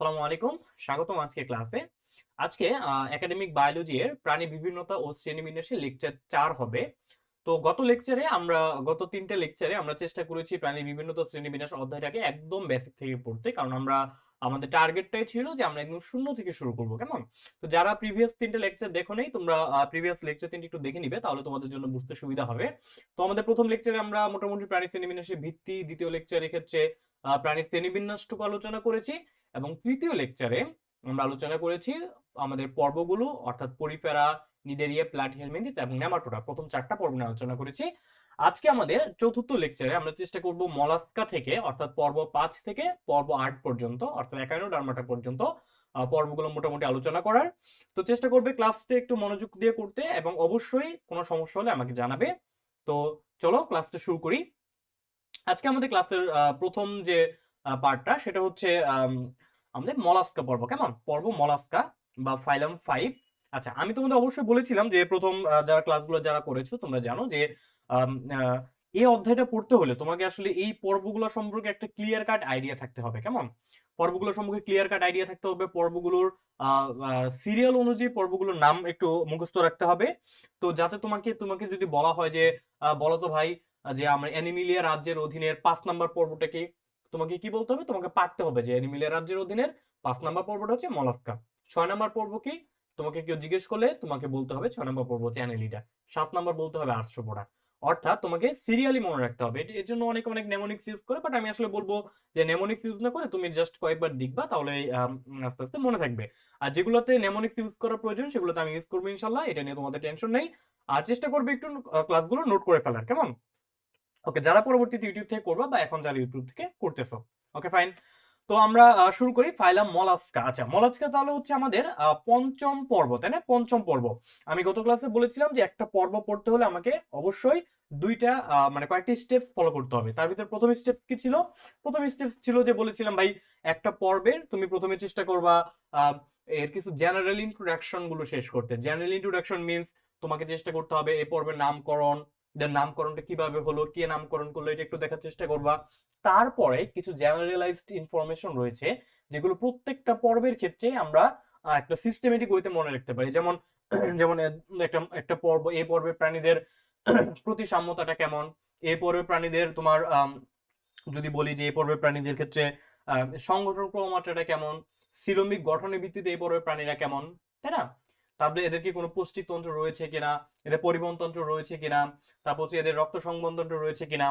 আসসালামু আলাইকুম। স্বাগতম আজকে ক্লাসে। আজকে একাডেমিক বায়োলজি এর প্রাণী বিভিন্নতা ও শ্রেণীবিন্যাসে লেকচার 4 হবে। তো গত 3টে লেকচারে আমরা চেষ্টা করেছি প্রাণী বিভিন্নতা ও শ্রেণীবিন্যাস অধ্যায়টাকে একদম বেসিক থেকে পড়তে। কারণ আমাদের টার্গেটটাই ছিল যে আমরা একদম শূন্য থেকে শুরু করব। কেমন? তো যারা প্রিভিয়াস 3টে লেকচার দেখো নাই তোমরা প্রিভিয়াস লেকচার 3টি একটু দেখে নিবে, তাহলে তোমাদের জন্য বুঝতে সুবিধা হবে। তো আমাদের প্রথম লেকচারে আমরা মোটামুটি প্রাণী শ্রেণীবিন্যাসের ভিত্তি, দ্বিতীয় লেকচারে ক্ষেত্রে প্রাণী শ্রেণীবিন্যাসটুকু আলোচনা করেছি। এবং তৃতীয় লেকচারে আমরা আলোচনা করেছি আমাদের পর্বগুলো, অর্থাৎ পরিফেরা, নিডেরিয়া, প্লাটিহেলমিনথেস এবং নেমাটোডা, প্রথম 4টা পর্ব নিয়ে আলোচনা করেছি। আজকে আমাদের চতুর্থ লেকচারে আমরা চেষ্টা করব মলাস্কা থেকে, অর্থাৎ পর্ব 5 থেকে পর্ব 8 পর্যন্ত, অর্থাৎ একাইনোডার্মাটা পর্যন্ত পর্বগুলো মোটামুটি আলোচনা করার। তো চেষ্টা করবে ক্লাসটা একটু মনোযোগ দিয়ে করতে, এবং অবশ্যই কোনো সমস্যা হলে আমাকে জানাবে। তো চলো ক্লাসটা শুরু করি। আজকে আমাদের ক্লাসের প্রথম যে পার্টটা সেটা হচ্ছে আমাদের মলাস্কা পর্ব। কেমন? পর্ব মলাস্কা বা ফাইলাম 5। আচ্ছা, আমি তোমাদের অবশ্যই বলেছিলাম যে প্রথম যারা ক্লাসগুলো যারা করেছো তোমরা জানো যে আম, আহ, এই অধ্যায়টা পড়তে হলে তোমাকে আসলে এই পর্বগুলো সম্পর্কে একটা ক্লিয়ার কাট আইডিয়া থাকতে হবে। কেমন? পর্বগুলো সম্পর্কে ক্লিয়ার কাট আইডিয়া থাকতে হবে, পর্বগুলোর সিরিয়াল অনুযায়ী পর্বগুলোর নাম একটু মুখস্থ রাখতে হবে। তো যাতে তোমাকে তোমাকে যদি বলা হয় যে বলো তো ভাই, যে আমরা অ্যানিমিলিয়া রাজ্যের অধীনের 5 নম্বর পর্বটাকে, তোমাকে কি বলতে হবে? তোমাকে পারতে হবে যে অ্যানিমিলিয়া রাজ্যের অধীনের 5 নম্বর পর্বটা হচ্ছে মলাস্কা। 6 নম্বর পর্ব কি? তোমাকে কেউ জিজ্ঞেস করলে তোমাকে বলতে হবে 6 নম্বর পর্ব হচ্ছে অ্যানেলিডা। 7 নম্বর বলতে হবে আর্থ্রোপোডা। অর্থাৎ তোমাকে সিরিয়ালি মনে রাখতে হবে। এর জন্য অনেক অনেক নেমোনিক্স ইউজ করে, বাট আমি আসলে বলবো যে নেমোনিক্স ইউজ না করে তুমি জাস্ট কয়েকবার দেখবা, তাহলে আস্তে আস্তে মনে থাকবে। আর যেগুলোতে নেমোনিক্স ইউজ করার প্রয়োজন সেগুলোতে আমি ইউজ করবো ইনশাল্লাহ, এটা নিয়ে তোমাদের টেনশন নেই। আর চেষ্টা করবে একটু ক্লাসগুলো নোট করে ফেলার। কেমন? ওকে, যারা পরবর্তীতে ইউটিউব থেকে করবা বা এখন যারা ইউটিউব থেকে করতেছো, ওকে ফাইন। তো আমরা শুরু করি ফাইলাম মলাস্কা। আচ্ছা, মলাস্কা তাহলে হচ্ছে আমাদের পঞ্চম পর্ব, তাই না? পঞ্চম পর্ব। আমি গত ক্লাসে বলেছিলাম যে একটা পর্ব পড়তে হলে আমাকে অবশ্যই দুইটা মানে কয়েকটি স্টেপস ফলো করতে হবে। তার ভিতরে প্রথম স্টেপস কি ছিল? প্রথম স্টেপস ছিল যে বলেছিলাম ভাই, একটা পর্বের তুমি প্রথমে চেষ্টা করবা আহ, এর কিছু জেনারেল ইন্ট্রোডাকশন গুলো শেষ করতে। জেনারেল ইন্ট্রোডাকশন মিন্স তোমাকে চেষ্টা করতে হবে এই পর্বের নামকরণ, নামকরণটা কিভাবে হলো, কে নামকরণ করলো, এটা একটু দেখার চেষ্টা করবা। তারপরে কিছু জেনারেলাইজড ইনফরমেশন রয়েছে যেগুলো প্রত্যেকটা পর্বের ক্ষেত্রে আমরা একটা সিস্টেমেটিক ওয়েতে মনে রাখতে পারি। যেমন যেমন একটা একটা পর্ব, এই পর্বে প্রাণীদের প্রতিসাম্যতাটা কেমন, এই পর্বে প্রাণীদের তোমার যদি বলি যে এই পর্বের প্রাণীদের ক্ষেত্রে সংগঠন ক্রমমাত্রাটা কেমন, সিলোমিক গঠনের ভিত্তিতে এই পর্বের প্রাণীরা কেমন, তাই না? তারপরে এদের কি কোনো পুষ্টিতন্ত্র রয়েছে কিনা, এদের পরিবহন তন্ত্র রয়েছে কিনা, তারপর হচ্ছে এদের রক্ত সংবহন তন্ত্র রয়েছে কিনা।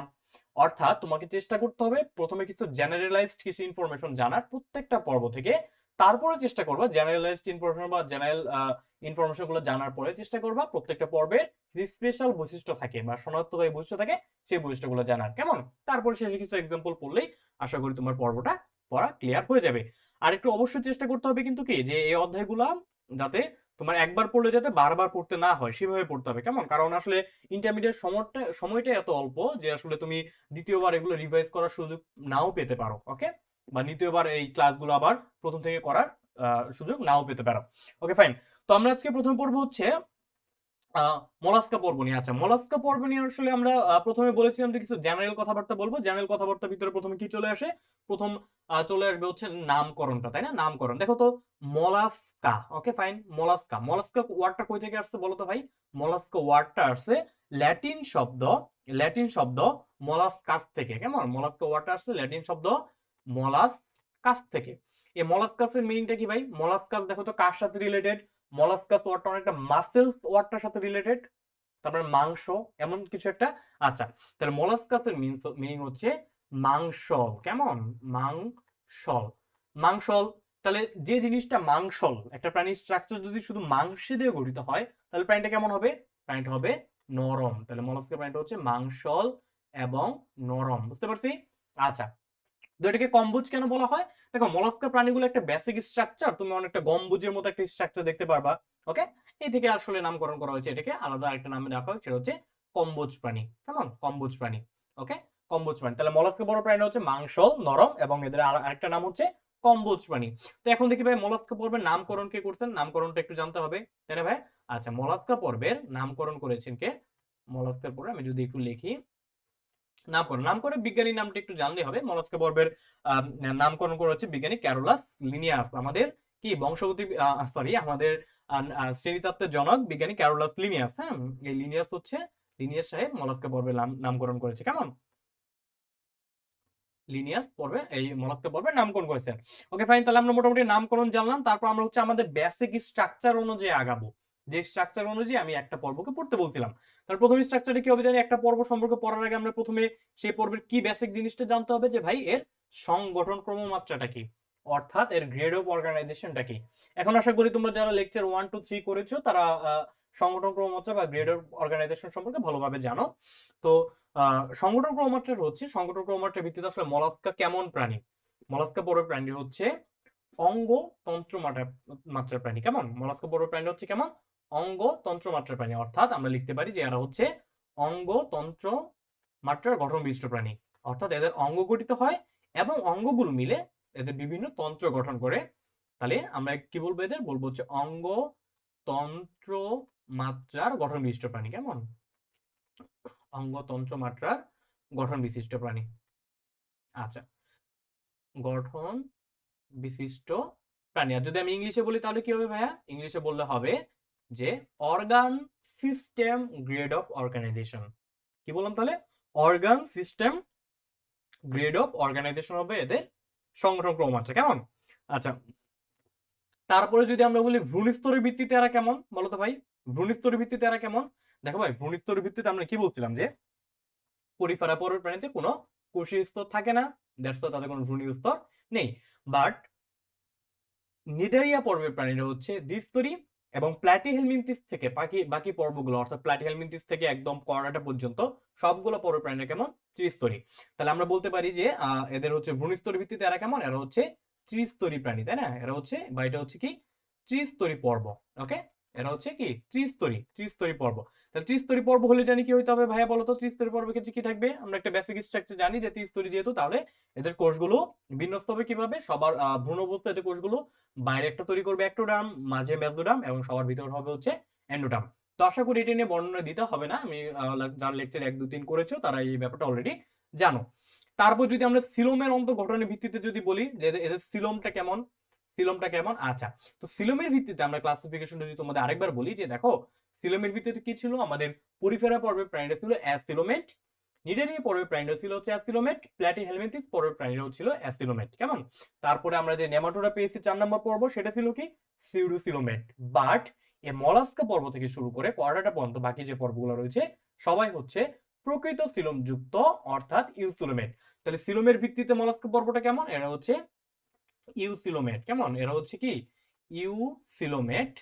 অর্থাৎ তোমাকে চেষ্টা করতে হবে প্রথমে কিছু জেনারেলাইজড কিছু ইনফরমেশন জানার প্রত্যেকটা পর্ব থেকে। তারপরে চেষ্টা করবা জেনারেলাইজড ইনফরমেশন বা জেনারেল ইনফরমেশন গুলো জানার পরে চেষ্টা করবা প্রত্যেকটা পর্বের যে স্পেশাল বৈশিষ্ট্য থাকে বা শনাক্তকারী বৈশিষ্ট্য থাকে সেই বৈশিষ্ট্যগুলো জানার। কেমন? তারপরে শেষে কিছু এক্সাম্পল পড়লেই আশা করি তোমার পর্বটা পড়া ক্লিয়ার হয়ে যাবে। আর একটু অবশ্যই চেষ্টা করতে হবে কিন্তু কি, যে এই অধ্যায়গুলো যাতে তোমার একবার পড়লে যাতে বারবার পড়তে না হয় সেভাবে পড়তে হবে। কেমন? কারণ আসলে ইন্টারমিডিয়েট সময়টা এত অল্প যে আসলে তুমি দ্বিতীয়বার এগুলো রিভাইজ করার সুযোগ নাও পেতে পারো। ওকে, বা দ্বিতীয়বার এই ক্লাসগুলো আবার প্রথম থেকে করার সুযোগ নাও পেতে পারো। Okay fine. তো আমরা আজকে প্রথম পর্ব হচ্ছে মলাস্কা পর্ব নিয়ে। আচ্ছা, মলাস্কা পর্ব নিয়ে আসলে আমরা প্রথমে বলেছিলাম যে কিছু জেনারেল কথাবার্তা বলবো। জেনারেল কথাবার্তার ভিতরে প্রথমে কি চলে আসে? প্রথম চলে আসবে হচ্ছে নামকরণটা, তাই না? নামকরণ দেখো তো, mollusca. Okay fine, mollusca. Mollusca ওয়ার্ডটা কই থেকে আসছে বলো তো ভাই? মলাস্কা ওয়ার্ডটা আসছে ল্যাটিন শব্দ, ল্যাটিন শব্দ মলাস্কাস থেকে। কেমন? মলাস্কা ওয়ার্ডটা আসছে ল্যাটিন শব্দ মলাস্কাস থেকে। এই মলাস্কাসের মিনিংটা কি ভাই? মলাস্কাস দেখো তো কার সাথে রিলেটেড? মলাস্কাস ওয়ার্ডটা অনেকটা মাসেলস ওয়ার্ডটার সাথে রিলেটেড, তারপরে মাংস, এমন কিছু একটা। আচ্ছা, তাহলে মলাস্কাসের মিনিং হচ্ছে মাংসল। কেমন? মাংসল, মাংসল। তাহলে যে জিনিসটা মাংসল, একটা প্রাণীর স্ট্রাকচার যদি শুধু মাংসে দিয়ে গঠিত হয় তাহলে প্রাণীটা কেমন হবে? প্রাণীটা হবে নরম। তাহলে মলাস্কা প্রাণীটা হচ্ছে মাংসল এবং নরম। বুঝতে পারছি? আচ্ছা, তো এটাকে কম্বুজ কেন বলা হয়? দেখো, মলাস্কা প্রাণীগুলো একটা বেসিক স্ট্রাকচার, তুমি অনেকটা গম্বুজের মতো একটা স্ট্রাকচার দেখতে পারবা। ওকে, এই থেকে আসলে নামকরণ করা হয়েছে, এটাকে আলাদা একটা নামে রাখা হয়, সেটা হচ্ছে কম্বুজ প্রাণী। কেমন? কম্বুজ প্রাণী। ওকে, কম্বুজ প্রাণী। তাহলে মলাস্কা বড় প্রাণী হচ্ছে মাংসল, নরম, এবং এদের আরেকটা নাম হচ্ছে কম্বুজ প্রাণী। তো এখন দেখি ভাই, মলাস্কা পর্বের নামকরণ কে করছেন? নামকরণটা একটু জানতে হবে, তাই না ভাই? আচ্ছা, মলাস্কা পর্বের নামকরণ করেছেন কে? মলাস্কা পর্বে আমি যদি একটু লিখি, নামকরণ বিজ্ঞানী নামটা একটু জানলে হবে। মলাস্কা পর্বের নামকরণ করে হচ্ছে বিজ্ঞানী ক্যারোলাস লিনিয়াস, আমাদের কি বংশগতি সরি আমাদের শ্রেণীতত্ত্বের জনক বিজ্ঞানী ক্যারোলাস লিনিয়াস। হ্যাঁ, এই লিনিয়াস হচ্ছে লিনিয়াস সাহেব মলাস্কা পর্বের নামকরণ করেছে। কেমন? লিনিয়াস পর্বে এই মলাস্কা পর্বে নামকরণ করেছেন। ওকে ফাইন, তাহলে আমরা মোটামুটি নামকরণ জানলাম। তারপর আমরা হচ্ছে আমাদের বেসিক স্ট্রাকচার অনুযায়ী আগাবো, যে স্ট্রাকচার অনুযায়ী আমি একটা পর্বকে পড়তে বলছিলাম। তার প্রথম স্ট্রাকচারটা কি হবে জানি, একটা পর্ব সম্পর্কে পড়ার আগে আমরা প্রথমে সেই পর্বের কি বেসিক জিনিসটা জানতে হবে, যে ভাই এর সংগঠন ক্রমমাত্রাটা কি, অর্থাৎ এর গ্রেড অফ অর্গানাইজেশনটা কি। এখন আশা করি তোমরা যারা লেকচার 1 2 3 করেছো তারা সংগঠন ক্রমমাত্রা বা গ্রেড অফ অর্গানাইজেশন সম্পর্কে ভালোভাবে জানো। তো সংগঠন ক্রমমাত্রার হচ্ছে, সংগঠন ক্রমমাত্রার ভিত্তিতে আসলে মলাস্কা কেমন প্রাণী। মলাস্কা বড় প্রাণী হচ্ছে অঙ্গ তন্ত্র মাত্রার প্রাণী। কেমন? মলাস্কা বড় প্রাণী হচ্ছে কেমন? অঙ্গ তন্ত্র মাত্রার প্রাণী, অর্থাৎ আমরা লিখতে পারি যে এরা হচ্ছে অঙ্গ তন্ত্র মাত্রার গঠন বিশিষ্ট প্রাণী। অর্থাৎ এদের অঙ্গ গঠিত হয় এবং অঙ্গগুলো মিলে এদের বিভিন্ন তন্ত্র গঠন করে। তাহলে আমরা কি বলবো, এদের বলবো হচ্ছে অঙ্গ তন্ত্র মাত্রার গঠন বিশিষ্ট প্রাণী। কেমন? অঙ্গতন্ত্র মাত্রার গঠন বিশিষ্ট প্রাণী। আচ্ছা, গঠন বিশিষ্ট প্রাণী। আর যদি আমি ইংলিশে বলি তাহলে কি হবে ভাইয়া? ইংলিশে বললে হবে যে organ system grade of organization. কি বললাম তাহলে? Organ system grade of organization হবে এদের সংগঠন ক্রমমাত্রা। কেমন? আচ্ছা, তারপরে যদি আমরা বলি ভ্রূণস্তরের ভিত্তিতে এরা কেমন, বলতো ভাই? ভ্রূণস্তরের ভিত্তিতে এরা কেমন? দেখো ভাই, ভ্রূণস্তরের ভিত্তিতে আমরা কি বলছিলাম যে পরিফেরা পর্বের প্রাণীতে কোনো কোষীয় স্তর থাকে না, দ্যাটস তাদের কোনো ভ্রূণীয় স্তর নেই। বাট নিডারিয়া পর্বের প্রাণীরা হচ্ছে দ্বিস্তরী, এবং প্ল্যাটিহেলমিনথিস থেকে বাকি পর্বগুলো অর্থাৎ প্ল্যাটিহেলমিনথিস থেকে একদম কর্নাটা পর্যন্ত সবগুলো পর্বের প্রাণীরা কেমন? ত্রিস্তরী। তাহলে আমরা বলতে পারি যে এদের হচ্ছে ভ্রূণস্তরী ভিত্তিতে এরা কেমন? এরা হচ্ছে ত্রিস্তরী প্রাণী, তাই না? এরা হচ্ছে বা এটা হচ্ছে কি ত্রিস্তরী পর্ব। ওকে, এরা হচ্ছে কি ত্রিস্তরী পর্ব। তাহলে ত্রিস্তরী পর্ব হলে জানি কি হইতে হবে ভাইয়া, বলো তো? ত্রিস্তরী পর্বের ক্ষেত্রে কি থাকবে? আমরা একটা বেসিক স্ট্রাকচার জানি যে ত্রিস্তরী যেহেতু, তাহলে এদের কোষগুলো বিন্যস্ত হবে কিভাবে? সবার ভ্রূণ অবস্থায় এদের কোষগুলো বাইরে একটা তৈরি করবে অ্যাক্টোডার্ম, মাঝে মেসোডার্ম এবং সবার ভিতর হবে হচ্ছে এন্ডোডার্ম। তো আশা করি এটা নিয়ে বর্ণনা দিতে হবে না, আমি যার লেকচার 1 2 3 করেছো তারা এই ব্যাপারটা অলরেডি জানো। তারপর যদি আমরা সিলোমের অন্তর্গঠনের ভিত্তিতে যদি বলি যে এদের সিলোমটা কেমন, সিলোমটা কেমন? আচ্ছা, তো সিলোমের ভিত্তিতে আমরা ক্লাসিফিকেশন যদি তোমাদের আরেকবার বলি যে দেখো সিলোমের ভিত্তিতে কি ছিল, আমাদের পরিফেরা পর্বের প্রাণীরা ছিল অ্যাসিলোমেট, নিডারিয়া পর্বের প্রাণীরা ছিল হচ্ছে অ্যাসিলোমেট, প্ল্যাটিহেলমিনথিস পর্বের প্রাণীরাও ছিল অ্যাসিলোমেট। কেমন? তারপরে আমরা যে নেমাটোডা পেয়েছি 4 নম্বর পর্ব, সেটা ছিল কি সিউডোসিলোমেট। বাট এই মলাস্কা পর্ব থেকে শুরু করে কোয়াড্রাটা পর্যন্ত বাকি যে পর্বগুলো রয়েছে সবাই হচ্ছে প্রকৃত সিলোম যুক্ত, অর্থাৎ ইউসিলোমেট। তাহলে সিলোমের ভিত্তিতে মলাস্কা পর্বটা কেমন? এরা হচ্ছে ইউসিলোমেট। কেমন? এরা হচ্ছে কি ইউসিলোমেট,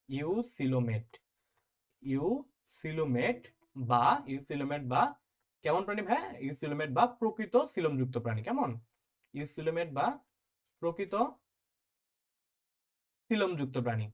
ইউসিলোমেট, ইউসিলোমেট ইউসিলোমেট বা কেমন প্রাণী ভাই? ইউসিলোমেট বা প্রকৃত সিলোমযুক্ত প্রাণী। কেমন? ইউসিলোমেট বা প্রকৃত সিলোমযুক্ত প্রাণী,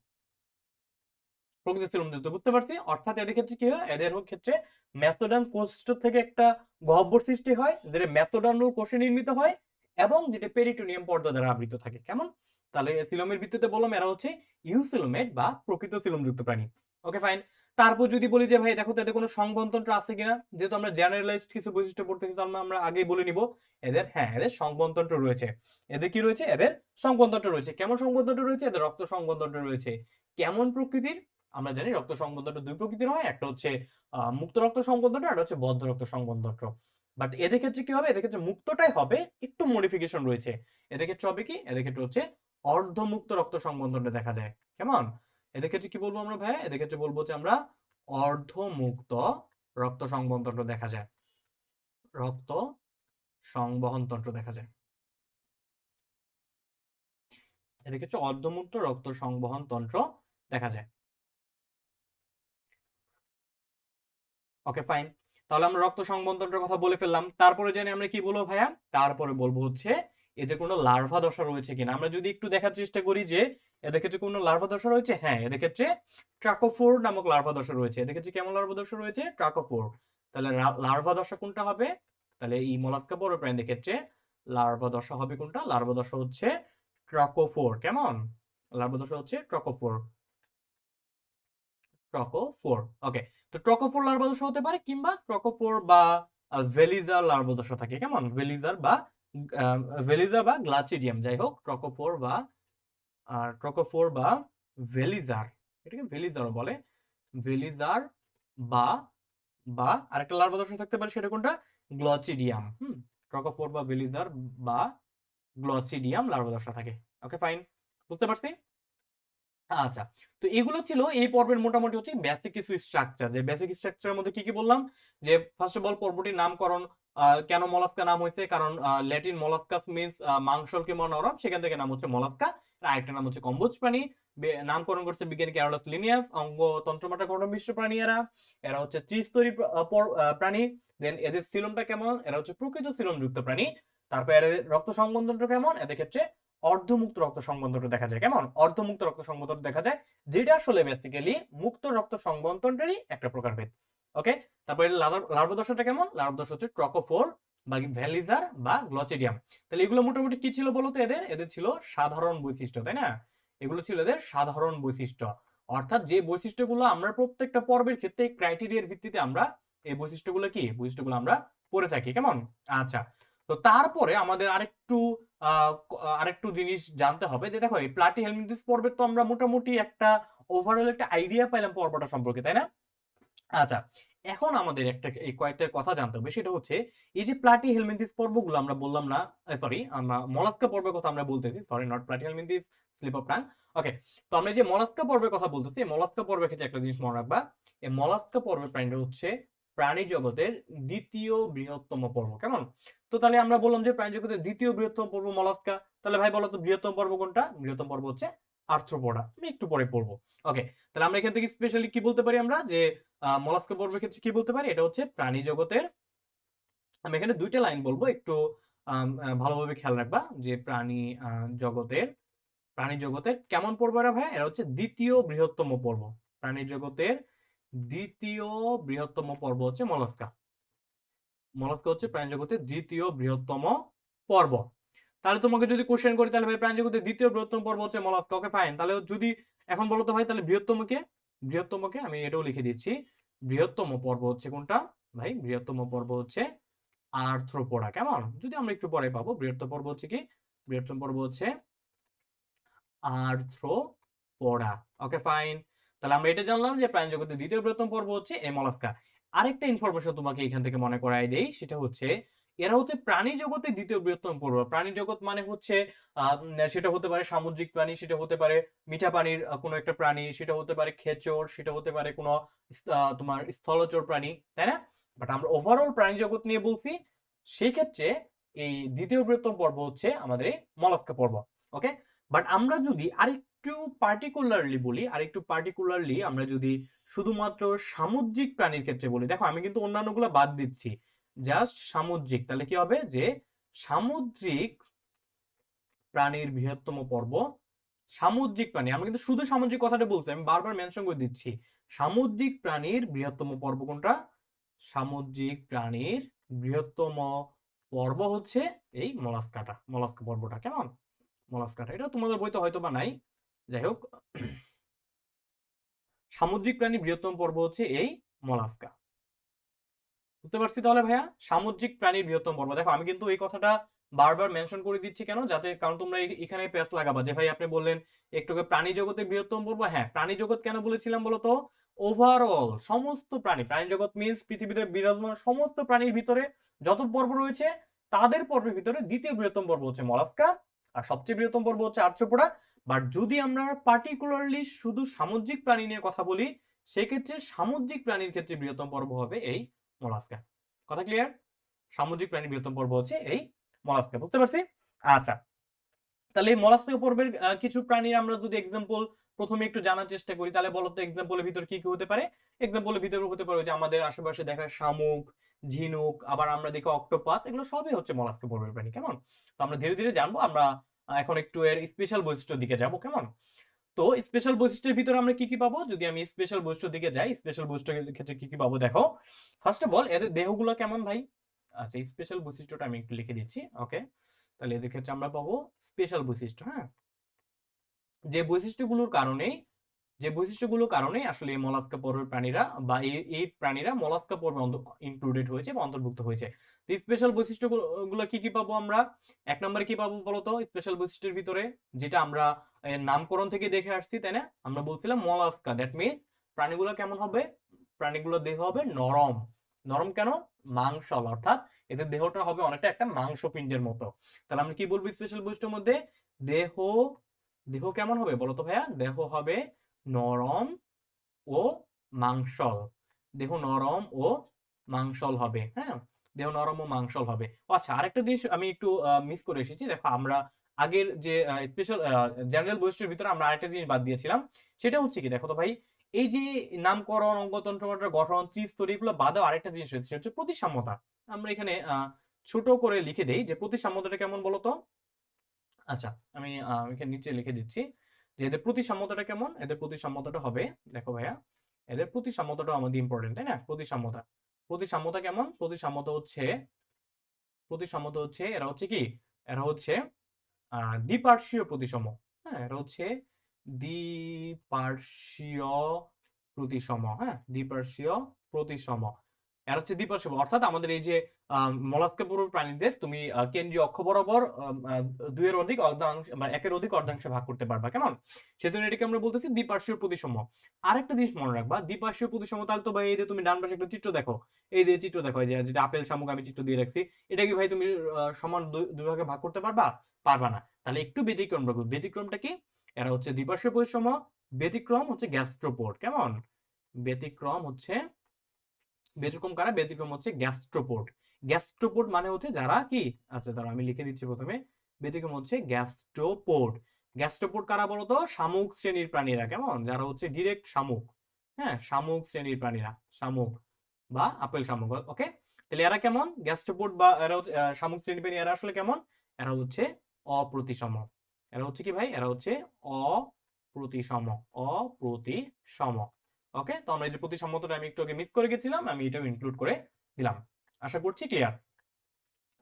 প্রকৃত সিলোমযুক্ত, বুঝতে পারছি। অর্থাৎ এদের ক্ষেত্রে কি হয়? এদের ক্ষেত্রে মেসোডার্ম কোষ থেকে একটা গহ্বর সৃষ্টি হয়, যেটা মেসোডার্মাল কোষে নির্মিত হয় এবং যেটা পেরিটোনিয়াম পর্দা দ্বারা আবৃত থাকে। কেমন? তাহলে সিলোমের ভিত্তিতে বললাম এরা হচ্ছে ইউসিলোমেট বা প্রকৃত সিলোমযুক্ত প্রাণী। Okay fine. তারপর যদি বলি যে ভাই দেখো তো এদের কোনো সংবহনতন্ত্র আছে কিনা, যেহেতু আমরা জেনারেলাইজড কিছু বৈশিষ্ট্য পড়তেছি তো আমরা আগেই বলে নিব এদের, হ্যাঁ এদের সংবহনতন্ত্র রয়েছে। এদের কি রয়েছে? এদের সংবহনতন্ত্র রয়েছে। কেমন সংবহনতন্ত্র রয়েছে? এদের রক্ত সংবহনতন্ত্র রয়েছে। কেমন প্রকৃতির? আমরা জানি রক্ত সংবহনতন্ত্র দুই প্রকৃতির হয়, একটা হচ্ছে মুক্ত রক্ত সংবহনতন্ত্র, আর হচ্ছে বদ্ধ রক্ত সংবহনতন্ত্র। বাট এদের ক্ষেত্রে কি হবে? এদের ক্ষেত্রে মুক্তটাই হবে, একটু মডিফিকেশন রয়েছে। এদের ক্ষেত্রে হবে কি? এদের ক্ষেত্রে হচ্ছে অর্ধমুক্ত রক্ত সংবহনতন্ত্র দেখা যায়। কেমন? এদের ক্ষেত্রে কি বলবো আমরা ভাই? এদের ক্ষেত্রে বলবো যে আমরা অর্ধমুক্ত রক্ত সংবহনতন্ত্র দেখা যায়, রক্ত সংবহনতন্ত্র দেখা যায়। এদের ক্ষেত্রে অর্ধমুক্ত রক্ত সংবহন তন্ত্র দেখা যায়। ওকে ফাইন, তাহলে আমরা রক্ত সংবহনতন্ত্রের কথা বলে ফেললাম। তারপরে জানি আমরা কি বলবো ভাইয়া? তারপরে বলবো হচ্ছে এদের কোনো লার্ভা দশা রয়েছে কিনা। আমরা যদি একটু দেখার চেষ্টা করি যে এদের ক্ষেত্রে কোনো লার্ভা দশা রয়েছে, হ্যাঁ এদের ক্ষেত্রে ট্রাকোফোর নামক লার্ভা দশা রয়েছে। এদের ক্ষেত্রে কেমন লার্ভা দশা রয়েছে? ট্রাকোফোর। তাহলে লার্ভা দশা কোনটা হবে? তাহলে এই মোলাস্কা বড় প্রাণীদের ক্ষেত্রে লার্ভা দশা হবে কোনটা? লার্ভা দশা হচ্ছে ট্রাকোফোর। কেমন? লার্ভা দশা হচ্ছে ট্রাকোফোর, ট্রকোফোর। ওকে, তো ট্রকোফোর লার্ভা দশা হতে পারে, কিংবা ট্রকোফোর বা ভেলিজার লার্ভ দশা থাকে, কেমন? ভেলিজার বা গ্লাচিডিয়াম, যাই হোক, ট্রকোফোর বা ভেলিজার, এটাকে ভেলিজারও বলে, ভেলিজার বা বা আরেকটা লার্ভ দশা থাকতে পারে, সেটা কোনটা? গ্লচিডিয়াম। ট্রকোফোর বা ভেলিজার বা গ্লচিডিয়াম লার্ভ দশা থাকে। ওকে, ফাইন, বুঝতে পারছি। আচ্ছা, তো এগুলো ছিল এই পর্বের মোটামুটি হচ্ছে বেসিক কিছু স্ট্রাকচার। যে বেসিক স্ট্রাকচারের মধ্যে কি কি বললাম, যে ফার্স্ট অফ অল পর্বটির নামকরণ, কেন মলাস্কা নাম হয়েছে, কারণ ল্যাটিন মলাস্কাস মিন্স মাংসলকে নরম, সেখান থেকে নাম হচ্ছে মলাস্কা। আরেকটা নাম হচ্ছে কম্বোজ প্রাণী, নামকরণ করছে বিজ্ঞানী ক্যারোলাস লিনিয়াস। অঙ্গ তন্ত্রমাটা গঠনবিষ্ট প্রাণী এরা, এরা হচ্ছে ত্রিস্তরী প্রাণী। দেন এদের সিলোমটা কেমন, এরা হচ্ছে প্রকৃত সিলোমযুক্ত প্রাণী। তারপর এদের রক্ত সংবন্ধনটা কেমন, এদের ক্ষেত্রে অর্ধমুক্ত রক্ত সংবন্ধনটা দেখা যায়, কেমন? অর্ধমুক্ত রক্ত সংবন্ধন দেখা যায়, যেটা আসলে বেসিক্যালি মুক্ত রক্ত সংবন্ধনেরই একটা প্রকারভেদ। ওকে, তারপরে লার্ভ দশাটা কেমন? লার্ভ দশা হচ্ছে ট্রকোফোর বা ভ্যালিজার বা গ্লচিডিয়াম। তাহলে এগুলো মোটামুটি কি ছিল বলতো? এদের ছিল সাধারণ বৈশিষ্ট্য, তাই না? এগুলো ছিল এদের সাধারণ বৈশিষ্ট্য, অর্থাৎ যে বৈশিষ্ট্যগুলো আমরা প্রত্যেকটা পর্বের ক্ষেত্রে ক্রাইটেরিয়ার ভিত্তিতে আমরা এই বৈশিষ্ট্যগুলো আমরা পড়ে থাকি, কেমন? আচ্ছা, তো তারপরে আমাদের আরেকটু জিনিস জানতে হবে, যে দেখো এই প্লাটি হেলমিনথিস পর্বের তো আমরা মোটামুটি একটা ওভারঅল একটা আইডিয়া পাইলাম পর্বটা সম্পর্কে, তাই না? আচ্ছা, এখন আমাদের এই কয়েকটা কথা জানতে হবে, সেটা হচ্ছে এই যে প্লাটি হেলমিনথিস পর্বগুলো আমরা বললাম না, সরি, আমরা মলাস্কা পর্বের কথা আমরা বলতেছি, sorry, not platyhelminthes, slip of tongue. Okay, তো আমরা যে মলাস্কা পর্বের কথা বলতেছি, মলাস্কা পর্বের ক্ষেত্রে একটা জিনিস মনে রাখবা, এই মলাস্কা পর্বের প্রাণীটা হচ্ছে প্রাণী জগতের দ্বিতীয় বৃহত্তম পর্ব, কেমন? তো তাহলে আমরা বললাম যে প্রাণী জগতের দ্বিতীয় বৃহত্তম পর্ব মলাস্কা। তাহলে ভাই বলো তো বৃহত্তম পর্ব কোনটা? বৃহত্তম পর্ব হচ্ছে আর্থ্রোপোডা, আমি একটু পরে পড়বো। ওকে, তাহলে আমরা এখান থেকে স্পেশালি কি বলতে পারি, আমরা যে মলাস্কা পর্বের ক্ষেত্রে কি বলতে পারি, এটা হচ্ছে প্রাণী জগতের, আমি এখানে দুইটা লাইন বলবো, একটু ভালোভাবে খেয়াল রাখবা, যে প্রাণী জগতের কেমন পর্ব এরা ভাই? এরা হচ্ছে দ্বিতীয় বৃহত্তম পর্ব। প্রাণী জগতের দ্বিতীয় বৃহত্তম পর্ব হচ্ছে মলাস্কা। মলাস্কা হচ্ছে প্রাণী জগতের দ্বিতীয় বৃহত্তম পর্ব। তাহলে তোমাকে যদি কোশ্চেন করি, তাহলে ভাই প্রাণী জগতের দ্বিতীয় বৃহত্তম পর্ব হচ্ছে মলাস্কা। ওকে, ফাইন। তাহলে যদি এখন বলো তো ভাই, তাহলে বৃহত্তমকে আমি এটাও লিখে দিচ্ছি, বৃহত্তম পর্ব হচ্ছে কোনটা ভাই? বৃহত্তম পর্ব হচ্ছে আর্থ্রোপোডা, কেমন? যদি আমরা একটু পরে পাবো, বৃহত্তম পর্ব হচ্ছে কি? বৃহত্তম পর্ব হচ্ছে আর্থ্রোপোডা। ওকে, ফাইন। তাহলে আমরা এটা জানলাম যে প্রাণী জগতের দ্বিতীয় বৃহত্তম পর্ব হচ্ছে এই মলাস্কা। আরেকটা ইনফরমেশন তোমাকে এখান থেকে মনে করাই দেই, সেটা হচ্ছে এরা হচ্ছে প্রাণী জগতের দ্বিতীয় বৃহত্তম পর্ব। প্রাণী জগৎ মানে হচ্ছে সেটা হতে পারে সামুদ্রিক প্রাণী, সেটা হতে পারে মিঠা পানির কোনো একটা প্রাণী, সেটা হতে পারে খেচর, সেটা হতে পারে কোনো তোমার স্থলচর প্রাণী, তাই না? বাট আমরা ওভারঅল প্রাণী জগৎ নিয়ে বলছি, সেই ক্ষেত্রে এই দ্বিতীয় বৃহত্তম পর্ব হচ্ছে আমাদের এই মলাস্কা পর্ব। ওকে, বাট আমরা যদি আরেকটু পার্টিকুলারলি আমরা যদি শুধুমাত্র সামুদ্রিক প্রাণীর ক্ষেত্রে বলি, দেখো আমি কিন্তু অন্যান্যগুলো বাদ দিচ্ছি, জাস্ট সামুদ্রিক, তাহলে কি হবে, যে সামুদ্রিক প্রাণীর বৃহত্তম পর্ব, সামুদ্রিক প্রাণী, আমি কিন্তু শুধু সামুদ্রিক কথাটা বলছি, আমি বারবার মেনশন করে দিচ্ছি, সামুদ্রিক প্রাণীর বৃহত্তম পর্ব কোনটা? সামুদ্রিক প্রাণীর বৃহত্তম পর্ব হচ্ছে এই মলাস্কা পর্বটা, কেমন? মলাস্কাটা, এটা তোমাদের বইতে হয়তো বা নাই, যাই হোক, সামুদ্রিক প্রাণীর বৃহত্তম পর্ব হচ্ছে এই মলাস্কা। বুঝতে পারছি তাহলে ভাইয়া, সামুদ্রিক প্রাণীর বৃহত্তম পর্ব। দেখো আমি কিন্তু এই কথাটা বারবার মেনশন করে দিচ্ছি, কেন? যাতে, কারণ তোমরা এখানে প্যাচ লাগাবা যে ভাই আপনি বললেন একটু প্রাণী জগতের বৃহত্তম পর্ব। হ্যাঁ, প্রাণী জগৎ কেন বলেছিলাম বলতো? ওভারঅল সমস্ত প্রাণী জগৎ মিন্স পৃথিবীতে বিরাজমান সমস্ত প্রাণীর ভিতরে যত পর্ব রয়েছে, তাদের পর্বের ভিতরে দ্বিতীয় বৃহত্তম পর্ব হচ্ছে মলাস্কা, আর সবচেয়ে বৃহত্তম পর্ব হচ্ছে আর্থ্রোপোডা। বাট যদি আমরা পার্টিকুলারলি শুধু সামুদ্রিক প্রাণী নিয়ে কথা বলি, সেক্ষেত্রে সামুদ্রিক প্রাণীর ক্ষেত্রে বৃহত্তম পর্ব হবে এই মলাস্কা। কথা ক্লিয়ার? সামুদ্রিক প্রাণীর বৃহত্তম পর্ব হচ্ছে এই মলাস্কা, বুঝতে পারছি? আচ্ছা, তাহলে এই মলাস্কা পর্বের কিছু প্রাণীর আমরা যদি এক্সাম্পল প্রথমে একটু জানার চেষ্টা করি, তাহলে বলো তো এক্সাম্পলের ভিতর কি কি হতে পারে? এক্সাম্পলের ভিতর হতে পারে যে আমাদের আশেপাশে দেখা শামুক, ঝিনুক, আবার আমরা দেখি অক্টোপাস, এগুলো সবই হচ্ছে মলাস্কা পর্বের প্রাণী, কেমন? তো আমরা ধীরে ধীরে জানবো, আমরা এখন একটু এর স্পেশাল বৈশিষ্ট্যের দিকে যাব, কেমন? তো স্পেশাল বৈশিষ্ট্যের ভিতরে আমরা কি কি পাবো, যদি আমি স্পেশাল বৈশিষ্ট্যের দিকে যাই, স্পেশাল বৈশিষ্ট্যের ক্ষেত্রে কি কি পাবো দেখো। ফার্স্ট অফ অল এদের দেহগুলো কেমন ভাই? আচ্ছা, স্পেশাল বৈশিষ্ট্যটা আমি একটু লিখে দিচ্ছি। ওকে, তাহলে এদের ক্ষেত্রে আমরা পাবো স্পেশাল বৈশিষ্ট্য, হ্যাঁ, যে বৈশিষ্ট্যগুলোর কারণে যে বৈশিষ্ট্যগুলোর কারণে আসলে এই মলাস্কা পর্বের প্রাণীরা বা এই প্রাণীরা মলাস্কা পর্বে ইনক্লুডেড হয়েছে বা অন্তর্ভুক্ত হয়েছে। তো স্পেশাল বৈশিষ্ট্যগুলো গুলো কি কি পাবো আমরা? এক নম্বরে কি পাবো বলতো স্পেশাল বৈশিষ্ট্যের ভিতরে, যেটা আমরা নামকরণ থেকে দেখে আসছি, তাই না? আমরা বলছিলাম মলাস্কা, দ্যাট মিনস প্রাণীগুলো কেমন হবে? প্রাণীগুলোর দেহ হবে নরম। নরম কেন? মাংসল, অর্থাৎ এদের দেহটা হবে অনেকটা একটা মাংসপিণ্ডের মতো। তাহলে আমরা কি বলবো স্পেশাল বৈশিষ্ট্যের মধ্যে? দেহ দেহ কেমন হবে বলতো ভাইয়া? দেহ হবে নরম ও মাংসল। দেহ নরম ও মাংসল হবে, হ্যাঁ? দেহ নরম ও মাংসল হবে। আচ্ছা, আরেকটা জিনিস আমি একটু মিস করে এসেছি। দেখো আমরা আগের যে স্পেশাল জেনারেল বৈশিষ্ট্যের ভিতরে আমরা আরেকটা জিনিস বাদ দিয়েছিলাম। সেটা হচ্ছে কি, দেখো তো ভাই, এই যে নামকরণ, অঙ্গতন্ত্র গঠন, ত্রিস্তর, এগুলো বাদেও আরেকটা জিনিস রয়েছে, সেটা হচ্ছে প্রতিসাম্যতা। আমরা এখানে ছোট করে লিখে দেই যে প্রতিসাম্যতাটা কেমন বলতো? আচ্ছা, আমি এখানে নিচে লিখে দিচ্ছি যে এদের প্রতিসাম্যতাটা কেমন। এদের প্রতিসাম্যতাটা হবে, দেখো ভাইয়া, এদের প্রতিসাম্যতাটা আমাদের ইম্পর্টেন্ট, তাই না? প্রতিসাম্যতা, প্রতিসাম্যতা কেমন? প্রতিসাম্যতা হচ্ছে এরা হচ্ছে কি, এরা হচ্ছে দ্বিপার্শ্বীয় প্রতিসম। হ্যাঁ, এটা হচ্ছে দ্বিপার্শ্বীয় প্রতিসম। হ্যাঁ, দ্বিপার্শ্বীয় প্রতিসম। এর হচ্ছে দ্বিপার্শ্বীয়, অর্থাৎ আমাদের এই যে মলাস্কাপুর প্রাণীদের তুমি কেন্দ্রীয় অক্ষ বরাবর দুইয়ের অধিক অর্ধাংশ বা একের অধিক অর্ধাংশে ভাগ করতে পারবা, কেমন? সেজন্য এটাকে আমরা বলতেছি দ্বিপার্শ্বীয় প্রতিসম। আরেকটা জিনিস মনে রাখবা, দ্বিপার্শ্বীয় প্রতিসম তাহলে তো ভাই এই যে তুমি ডান পাশে একটা চিত্র দেখো, এই যে চিত্র দেখো, এই যে যেটা আপেল শামুক আমি চিত্র দিয়ে রাখছি, এটা কি ভাই তুমি সমান দুই ভাগে ভাগ করতে পারবা? পারবা না। তাহলে একটু ব্যতিক্রম রাখবো। ব্যতিক্রমটা কি? এরা হচ্ছে দ্বিপার্শ্বীয় বৈষম্য। ব্যতিক্রম হচ্ছে গ্যাস্ট্রোপোড, কেমন? ব্যতিক্রম হচ্ছে, ব্যতিক্রম কারা? ব্যতিক্রম হচ্ছে গ্যাস্ট্রোপোড। গ্যাস্ট্রোপোড মানে হচ্ছে যারা কি, আচ্ছা দাঁড়া আমি লিখে দিচ্ছি প্রথমে। ব্যতিক্রম হচ্ছে গ্যাস্ট্রোপোড। গ্যাস্ট্রোপোড কারা বলতো? শামুক শ্রেণীর প্রাণীরা, কেমন? যারা হচ্ছে ডিরেক্ট শামুক। হ্যাঁ, শামুক শ্রেণীর প্রাণীরা, শামুক বা আপেল শামুক। ওকে, তাহলে এরা কেমন? গ্যাস্ট্রোপোড বা এরা হচ্ছে শামুক শ্রেণীর প্রাণী। এরা আসলে কেমন? এরা হচ্ছে অপ্রতিসম। এরা হচ্ছে কি ভাই? এরা হচ্ছে অপ্রতিসম। অপ্রতিসম। ওকে, তো আমরা এই যে প্রতিসাম্যতাটা আমি একটু আগে মিস করে গেছিলাম, আমি এটাও ইনক্লুড করে দিলাম। আশা করছি ক্লিয়ার।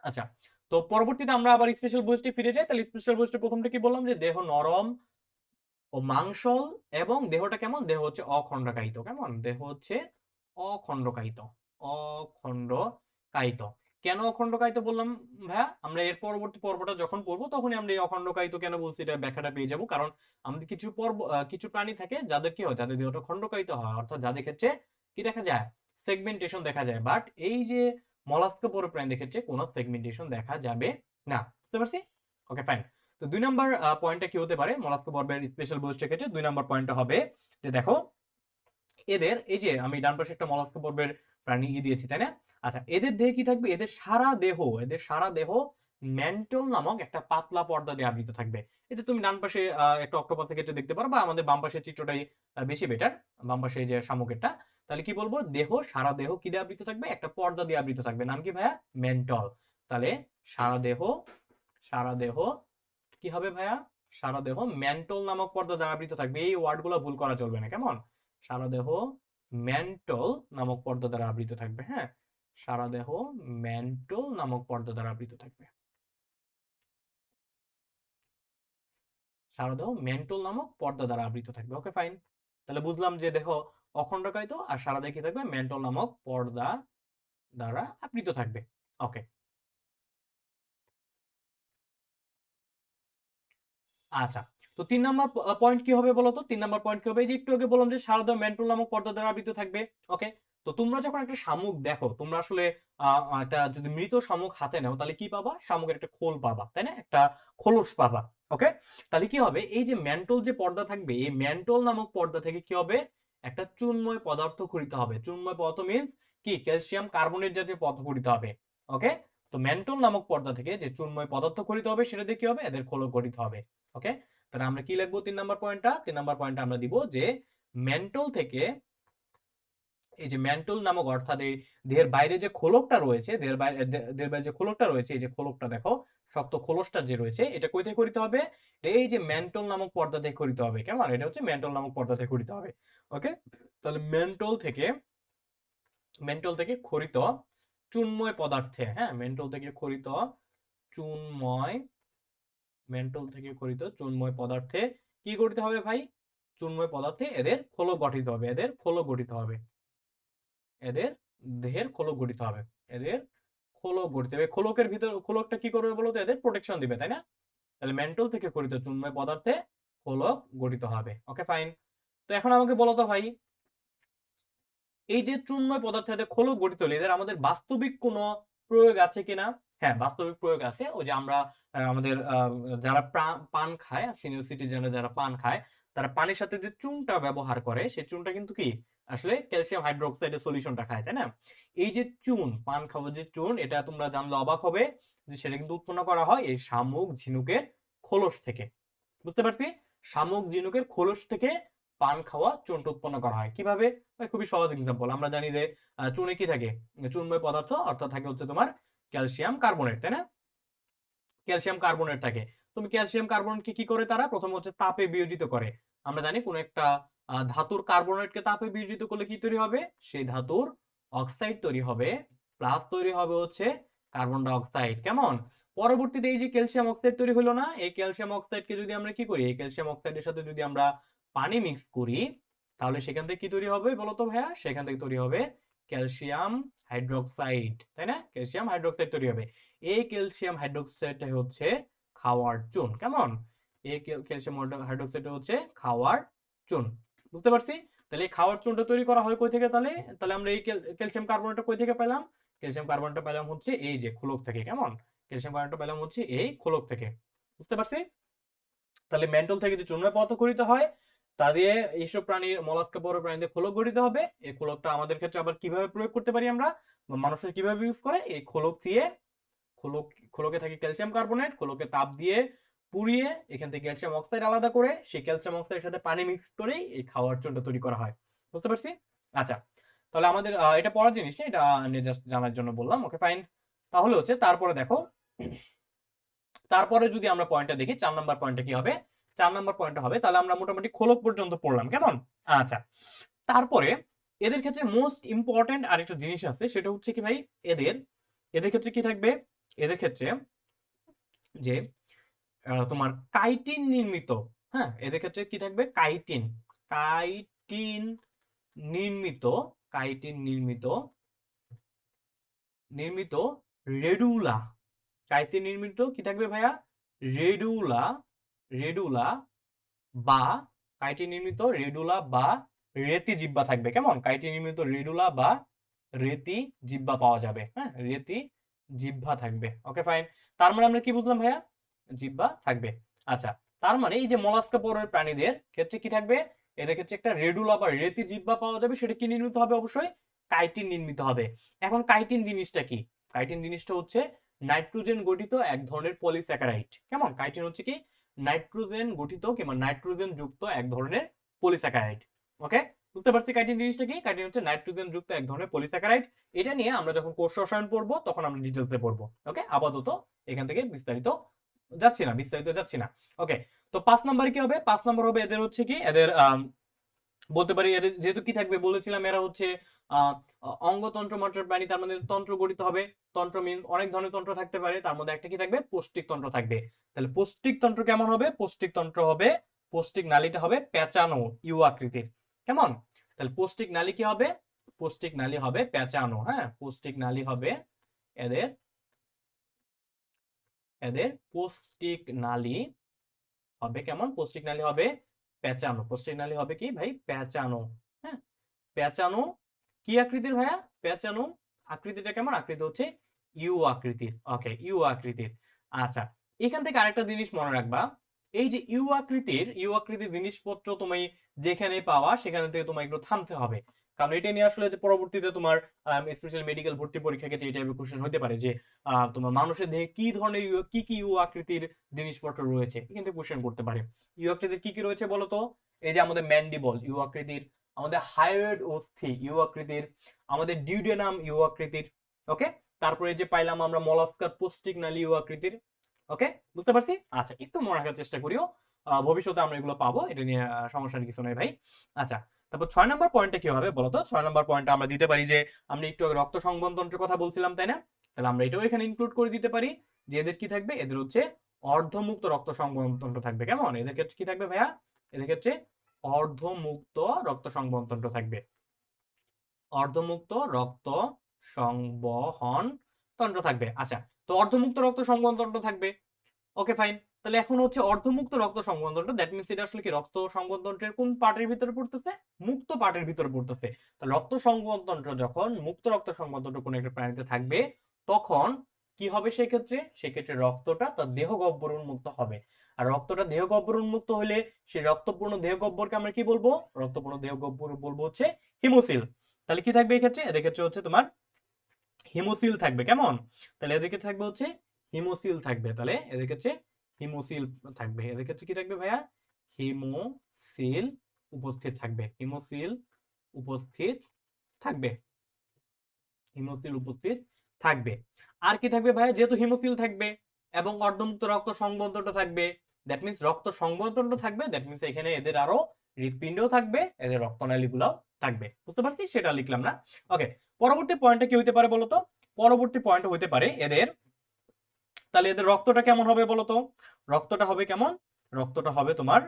আচ্ছা, তো পরবর্তীতে আমরা আবার স্পেশাল বৈশিষ্ট্যে ফিরে যাই। তাহলে স্পেশাল বৈশিষ্ট্য প্রথমটা কি বললাম? যে দেহ নরম ও মাংসল, এবং দেহটা কেমন? দেহ হচ্ছে অখণ্ডকায়িত, কেমন? দেহ হচ্ছে অখণ্ডকায়িত। অখণ্ডকায়িত। কেন অখণ্ডকায়িত বললাম ভাইয়া? আমরা এর পরবর্তী পর্বটা যখন পড়বো তখনই আমরা এই অখণ্ডকায়িত কেন বলছি এটা ব্যাখ্যাটা পেয়ে যাবো। কারণ আমাদের কিছু প্রাণী থাকে যাদের কি হয়, যাদের দেহটা খণ্ডকায়িত হয়, অর্থাৎ যাদের ক্ষেত্রে কি দেখা যায়? সেগমেন্টেশন দেখা যায়। বাট এই যে মলাস্কা পর প্রাণীদের ক্ষেত্রে কোনো সেগমেন্টেশন দেখা যাবে না। বুঝতে পারছি? ওকে, ফাইন। তো ২ নাম্বার পয়েন্টটা কি হতে পারে মলাস্কা পর্বের স্পেশাল বৈশিষ্ট্যের ক্ষেত্রে? ২ নাম্বার পয়েন্টটা হবে যে দেখো, এদের এই যে আমি ডান পাশে একটা মলাস্কা পর্বের প্রাণী দিয়েছি, তাই না? আচ্ছা, এদের দেহে কি থাকবে? এদের সারা দেহ ম্যান্টল নামক একটা পাতলা পর্দা দিয়ে আবৃত থাকবে। এতে তুমি ডান পাশে একটা অক্টোপাসের ক্ষেত্রে দেখতে পারো, বা আমাদের বাম পাশের চিত্রটাই বেশি বেটার। বাম পাশে এই যে শামুকেরটা। তাহলে কি বলবো? সারা দেহ কি দিয়ে আবৃত থাকবে? একটা পর্দা দিয়ে আবৃত থাকবে। নাম কি ভাইয়া? ম্যান্টল। তাহলে সারা দেহ, সারা দেহ কি হবে ভাইয়া? সারা দেহ ম্যান্টল নামক পর্দা দ্বারা আবৃত থাকবে। এই ওয়ার্ডগুলো ভুল করা চলবে না, কেমন? সারা দেহ ম্যান্টল নামক পর্দা দ্বারা আবৃত থাকবে। হ্যাঁ, সারা দেহ ম্যান্টল নামক পর্দা দ্বারা আবৃত থাকবে। সারা দেহ ম্যান্টল নামক পর্দা দ্বারা আবৃত থাকবে। ওকে, ফাইন। তাহলে বুঝলাম যে দেহ অখণ্ডকায়িত আর সারা দেহ কি থাকবে? ম্যান্টল নামক পর্দা দ্বারা আবৃত থাকবে। ওকে, আচ্ছা। তো ৩ নাম্বার পয়েন্ট কি হবে বলতো? ৩ নাম্বার পয়েন্ট কি হবে? এই যে একটু আগে বললাম যে সারদা ম্যান্টল নামক পর্দা দ্বারা আবৃত থাকবে। ওকে? তো তোমরা যখন একটা শামুক দেখো, তোমরা আসলে আ একটা যদি মৃত শামুক হাতে নাও তাহলে কি পাবা? শামুকের একটা খোল পাবা। তাই না? একটা খোলস পাবা। ওকে? তাহলে কি হবে? এই যে ম্যান্টল যে পর্দা থাকবে, এই ম্যান্টল নামক পর্দা থেকে কি হবে? একটা চুনময় পদার্থ খরিত হবে। চুনময় পদার্থ মিনস কি? ক্যালসিয়াম কার্বনেট জাতীয় পদার্থ খরিত হবে। ওকে? তো ম্যান্টল নামক পর্দা থেকে যে চুনময় পদার্থ খরিত হবে সেটা দিয়ে কি হবে? এদের খোলক গঠিত হবে। ওকে, তাহলে আমরা কি লিখবো ৩ নাম্বার পয়েন্টটা? ৩ নাম্বার পয়েন্টটা আমরা দিব যে মেন্টল থেকে, এই যে মেন্টল নামক, অর্থাৎ এই দেহের বাইরে যে খোলকটা রয়েছে, দেহের বাইরে যে খোলকটা রয়েছে, এই যে খোলকটা দেখো, শক্ত খোলসটা যে রয়েছে, এটা কই থেকে করিতে হবে? এই যে মেন্টল নামক পর্দা থেকে করিতে হবে। কেমন? এটা হচ্ছে মেন্টল নামক পর্দা থেকে করিতে হবে। ওকে, তাহলে মেন্টল থেকে খরিত চুনময় পদার্থে, হ্যাঁ, চুনময় মেন্টল থেকে খরিত চুনময় পদার্থে কি করতে হবে ভাই? চুনময় পদার্থে এদের খোলক গঠিত হবে, এদের খোলক গঠিত হবে, এদের দেহের খোলক গঠিত হবে, এদের খোলক গঠিত হবে। খোলকের ভিতর খোলকটা কি করবে বলতো? এদের প্রোটেকশন দিবে, তাই না? তাহলে মেন্টল থেকে গঠিত চুনময় পদার্থে খোলক গঠিত হবে। Okay fine. তো এখন আমাকে বলো তো ভাই, এই যে চুনময় পদার্থের খোলক গঠিত হলে এদের আমাদের বাস্তবিক কোনো প্রয়োগ আছে কিনা? হ্যাঁ, বাস্তবিক প্রয়োগ আছে। ওই যে আমরা আমাদের যারা পান খায়, সিনিয়র সিটিজেনরা যারা পান খায়, তারা পানির সাথে যে চুনটা ব্যবহার করে, সেই চুনটা কিন্তু কি আসলে ক্যালসিয়াম হাইড্রোক্সাইডের সলিউশনটা খায়, তাই না? এই যে চুন, পান খাওয়া যে চুন, এটা তোমরা জানলে অবাক হবে যে সেটা কিন্তু উৎপন্ন করা হয় এই শামুক ঝিনুকের খোলস থেকে। বুঝতে পারছি? শামুক ঝিনুকের খোলস থেকে পান খাওয়া চুনটা উৎপন্ন করা হয়। কিভাবে? খুবই সহজ এক্সাম্পল। আমরা জানি যে চুনে কি থাকে? চুনময় পদার্থ অর্থাৎ থাকে হচ্ছে তোমার ক্যালসিয়াম কার্বনেট, তাই না? ক্যালসিয়াম কার্বনেট থাকে। তুমি ক্যালসিয়াম কার্বনেটকে কি করে তারা? প্রথম হচ্ছে তাপে বিয়োজিত করে। আমরা জানি কোন একটা ধাতুর কার্বনেটকে তাপে বিয়োজিত করলে কি তৈরি হবে? সেই ধাতুর অক্সাইড তৈরি হবে, প্লাস তৈরি হবে হচ্ছে কার্বন ডাই অক্সাইড। কেমন? পরবর্তীতে এই যে ক্যালসিয়াম অক্সাইড তৈরি হলো না, এই ক্যালসিয়াম অক্সাইডকে যদি আমরা কি করি, এই ক্যালসিয়াম অক্সাইডের সাথে যদি আমরা পানি মিক্স করি, তাহলে সেখান থেকে কি তৈরি হবে বলতো ভাইয়া? সেখান থেকে তৈরি হবে ক্যালসিয়াম হাইড্রোক্সাইড, তাই না? ক্যালসিয়াম হাইড্রোক্সাইড তৈরি হবে। এই ক্যালসিয়াম হাইড্রোক্সাইডটা হচ্ছে খাওয়ার চুন। কেমন? এই ক্যালসিয়াম হাইড্রোক্সাইড হচ্ছে খাওয়ার চুন। বুঝতে পারছি? তাহলে এই খাওয়ার চুনটা তৈরি করা হয় কই থেকে তাহলে? তাহলে আমরা এই ক্যালসিয়াম কার্বনেটটা কই থেকে পেলাম? ক্যালসিয়াম কার্বনেটটা পেলাম হচ্ছে এই যে খোলক থেকে। কেমন? ক্যালসিয়াম কার্বনেটটা পেলাম হচ্ছে এই খোলক থেকে। বুঝতে পারছি? তাহলে মেন্টল থেকে যে চুনময় পদার্থ গঠিত হয়, তা দিয়ে এইসব প্রাণীর মলাস্কা বড় প্রাণীদের খোলক গঠিত হবে। এই খোলকটা আমাদের ক্ষেত্রে আবার কিভাবে প্রয়োগ করতে পারি আমরা? মানুষের কিভাবে ইউজ করে? এই খোলক দিয়ে খোলকে থাকে ক্যালসিয়াম কার্বনেট, খোলকে তাপ দিয়ে পুড়িয়ে এখান থেকে ক্যালসিয়াম অক্সাইড আলাদা করে সেই ক্যালসিয়াম অক্সাইডের সাথে পানি মিক্স করেই এই খাওয়ার চুনটা তৈরি করা হয়। বুঝতে পারছি? আচ্ছা, তাহলে আমাদের এটা পড়ার জিনিস না, এটা আমি জাস্ট জানার জন্য বললাম। Okay fine. তাহলে হচ্ছে তারপরে দেখো, তারপরে যদি আমরা পয়েন্টটা দেখি, 4 নাম্বার পয়েন্টটা কি হবে? 4 নাম্বার পয়েন্টটা হবে, তাহলে আমরা মোটামুটি খোলক পর্যন্ত পড়লাম। কেমন? আচ্ছা, তারপরে এদের ক্ষেত্রে মোস্ট ইম্পর্টেন্ট আরেকটা জিনিস আছে, সেটা হচ্ছে কি ভাই, এদের এদের ক্ষেত্রে কি থাকবে? এদের ক্ষেত্রে যে তোমার কাইটিন নির্মিত, হ্যাঁ, এদের ক্ষেত্রে কি থাকবে? কাইটিন, কাইটিন নির্মিত, কাইটিন নির্মিত, নির্মিত রেডুলা, কাইটিন নির্মিত কি থাকবে ভাইয়া? রেডুলা, রেডুলা বা কাইটিন নির্মিত রেডুলা বা রেতি জিহ্বা থাকবে। কেমন? কাইটিন নির্মিত রেডুলা বা রেতি জিহ্বা পাওয়া যাবে। হ্যাঁ, রেতি জিহ্বা থাকবে। Okay fine. তার মানে আমরা কি বুঝলাম ভাইয়া? জিহ্বা থাকবে। আচ্ছা, তার মানে এই যে মলাস্কা পরের প্রাণীদের ক্ষেত্রে কি থাকবে? এদের ক্ষেত্রে একটা রেডুলা বা রেতি জিহ্বা পাওয়া যাবে। সেটা কি নির্মিত হবে? অবশ্যই কাইটিন নির্মিত হবে। এখন কাইটিন জিনিসটা কি? কাইটিন জিনিসটা হচ্ছে নাইট্রোজেন গঠিত এক ধরনের পলিস্যাকারাইড। কেমন? কাইটিন হচ্ছে কি? নাইট্রোজেন গঠিত কিংবা নাইট্রোজেন যুক্ত এক ধরনের পলিস্যাকারাইড। ওকে, বুঝতে পারছি কাইটিন জিনিসটা কি? কাইটিন হচ্ছে নাইট্রোজেন যুক্ত এক ধরনের পলিস্যাকারাইড। এটা নিয়ে আমরা যখন কোষ রসায়ন পড়বো তখন আমরা ডিটেলসে পড়বো। ওকে, আপাতত এখান থেকে বিস্তারিত যাচ্ছি না। ওকে, তো 5 নাম্বার কি হবে? 5 নাম্বার হবে এদের হচ্ছে কি, এদের বলতে পারি এদের যেহেতু কি থাকবে বলেছিলাম, এরা হচ্ছে অঙ্গতন্ত্র মাত্রার প্রাণী, তার মধ্যে তন্ত্র গঠিত হবে। তন্ত্র মিন অনেক ধরনের তন্ত্র থাকতে পারে, তার মধ্যে একটা কি থাকবে? পৌষ্টিক তন্ত্র থাকবে। তাহলে পৌষ্টিক তন্ত্র কেমন হবে? পৌষ্টিক তন্ত্র হবে, পৌষ্টিক নালীটা হবে পেঁচানো ইউ আকৃতির। কেমন? তাহলে পৌষ্টিক নালী কি হবে? পৌষ্টিক নালী হবে পেঁচানো। হ্যাঁ, পৌষ্টিক নালী হবে এদের, এদের পৌষ্টিক নালী হবে কেমন? পৌষ্টিক নালী হবে পেঁচানো। পৌষ্টিক নালী হবে কি ভাই? পেঁচানো। হ্যাঁ, পেঁচানো কি আকৃতির ভাইয়া? পেঁচানো আকৃতিটা কেমন? আকৃতি হচ্ছে ইউ আকৃতির। ওকে, ইউ আকৃতির। আচ্ছা, এখান থেকে আরেকটা জিনিস মনে রাখবা, এই যে ইউ আকৃতির জিনিসপত্র তুমি যেখানে পাওয়া সেখানে থেকে তোমার একটু থামতে হবে। কারণ এটা নিয়ে আসলে যে পরবর্তীতে তোমার স্পেশালি মেডিকেল ভর্তি পরীক্ষা ক্ষেত্রে এই টাইপের কোশ্চেন হতে পারে যে তোমার মানুষের দেহে কি ধরনের কি কি ইউ আকৃতির জিনিসপত্র রয়েছে, কিন্তু কোশ্চেন করতে পারে। ইউ আকৃতির কি কি রয়েছে বলতো? এই যে আমাদের ম্যান্ডিবল ইউ আকৃতির, আমাদের হায়োইড অস্থি ইউ আকৃতির, আমাদের ডিউডেনাম ইউ আকৃতির। ওকে, তারপরে যে পাইলাম আমরা মলাস্কার পৌষ্টিক নালী ইউ আকৃতির। ওকে, বুঝতে পারছি? আচ্ছা, একটু মনে রাখার চেষ্টা করিও, ভবিষ্যতে আমরা এগুলো পাবো, এটা নিয়ে সমস্যার কিছু নেই ভাই। আচ্ছা, তারপর 6 নম্বর পয়েন্টে কি হবে বলতো? 6 নম্বর পয়েন্টে আমরা দিতে পারি যে আমরা একটু আগে রক্ত সংবহন তন্ত্রের কথা বলছিলাম, তাই না? তাহলে আমরা এটাও এখানে ইনক্লুড করে দিতে পারি যে এদের কি থাকবে? এদের হচ্ছে অর্ধমুক্ত রক্ত সংবহন তন্ত্র থাকবে। কেমন? এদের ক্ষেত্রে কি থাকবে ভাইয়া? এদের ক্ষেত্রে অর্ধমুক্ত রক্ত সংবহনতন্ত্র থাকবে। অর্ধমুক্ত রক্ত সংবহন তন্ত্র থাকবে। আচ্ছা, তো অর্ধমুক্ত রক্ত সংবহন তন্ত্র থাকবে। Okay fine. তাহলে এখন হচ্ছে অর্ধমুক্ত রক্ত সংবহন তন্ত্র, দ্যাট মিনস এটা আসলে কি রক্ত সংবহন তন্ত্রের কোন পার্টের ভিতরে পড়তেছে? মুক্ত পার্টের ভিতরে পড়তেছে। তাহলে রক্ত সংবহন তন্ত্র যখন মুক্ত রক্ত সংবহন তন্ত্র কোনো একটা প্রাণীতে থাকবে, তখন কি হবে সেক্ষেত্রে? সেক্ষেত্রে রক্তটা তার দেহ গহ্বর উন্মুক্ত হবে। আর রক্তটা দেহ গহ্বর উন্মুক্ত হলে সেই রক্তপূর্ণ দেহ গহ্বরকে আমরা কি বলবো? রক্তপূর্ণ দেহ গহ্বর বলবো হচ্ছে হিমোসিল। তাহলে কি থাকবে এক্ষেত্রে? এদের ক্ষেত্রে হচ্ছে তোমার হিমোসিল থাকবে। কেমন? তাহলে এদের ক্ষেত্রে থাকবে হচ্ছে হিমোসিল থাকবে। তাহলে এদের ক্ষেত্রে হিমোসিল থাকবে। এদের ক্ষেত্রে কি থাকবে ভাইয়া? হিমোসিল উপস্থিত থাকবে। হিমোসিল উপস্থিত থাকবে। হিমোসিল উপস্থিত থাকবে। আর কি থাকবে ভাইয়া? যেহেতু হিমোসিল থাকবে এবং অর্ধমুক্ত রক্ত সংবহনতন্ত্র থাকবে, দ্যাট মিনস রক্ত সংবহনতন্ত্র থাকবে, দ্যাট মিনস এখানে এদের আরো হৃৎপিণ্ডও থাকবে, এদের রক্তনালীগুলোও থাকবে। বুঝতে পারছি? সেটা লিখলাম না। ওকে, পরবর্তী পয়েন্টটা কি হইতে পারে বলতো? পরবর্তী পয়েন্ট হইতে পারে এদের, তাহলে এদের রক্তটা কেমন হবে বলতো? রক্তটা হবে কেমন? রক্তটা হবে তোমার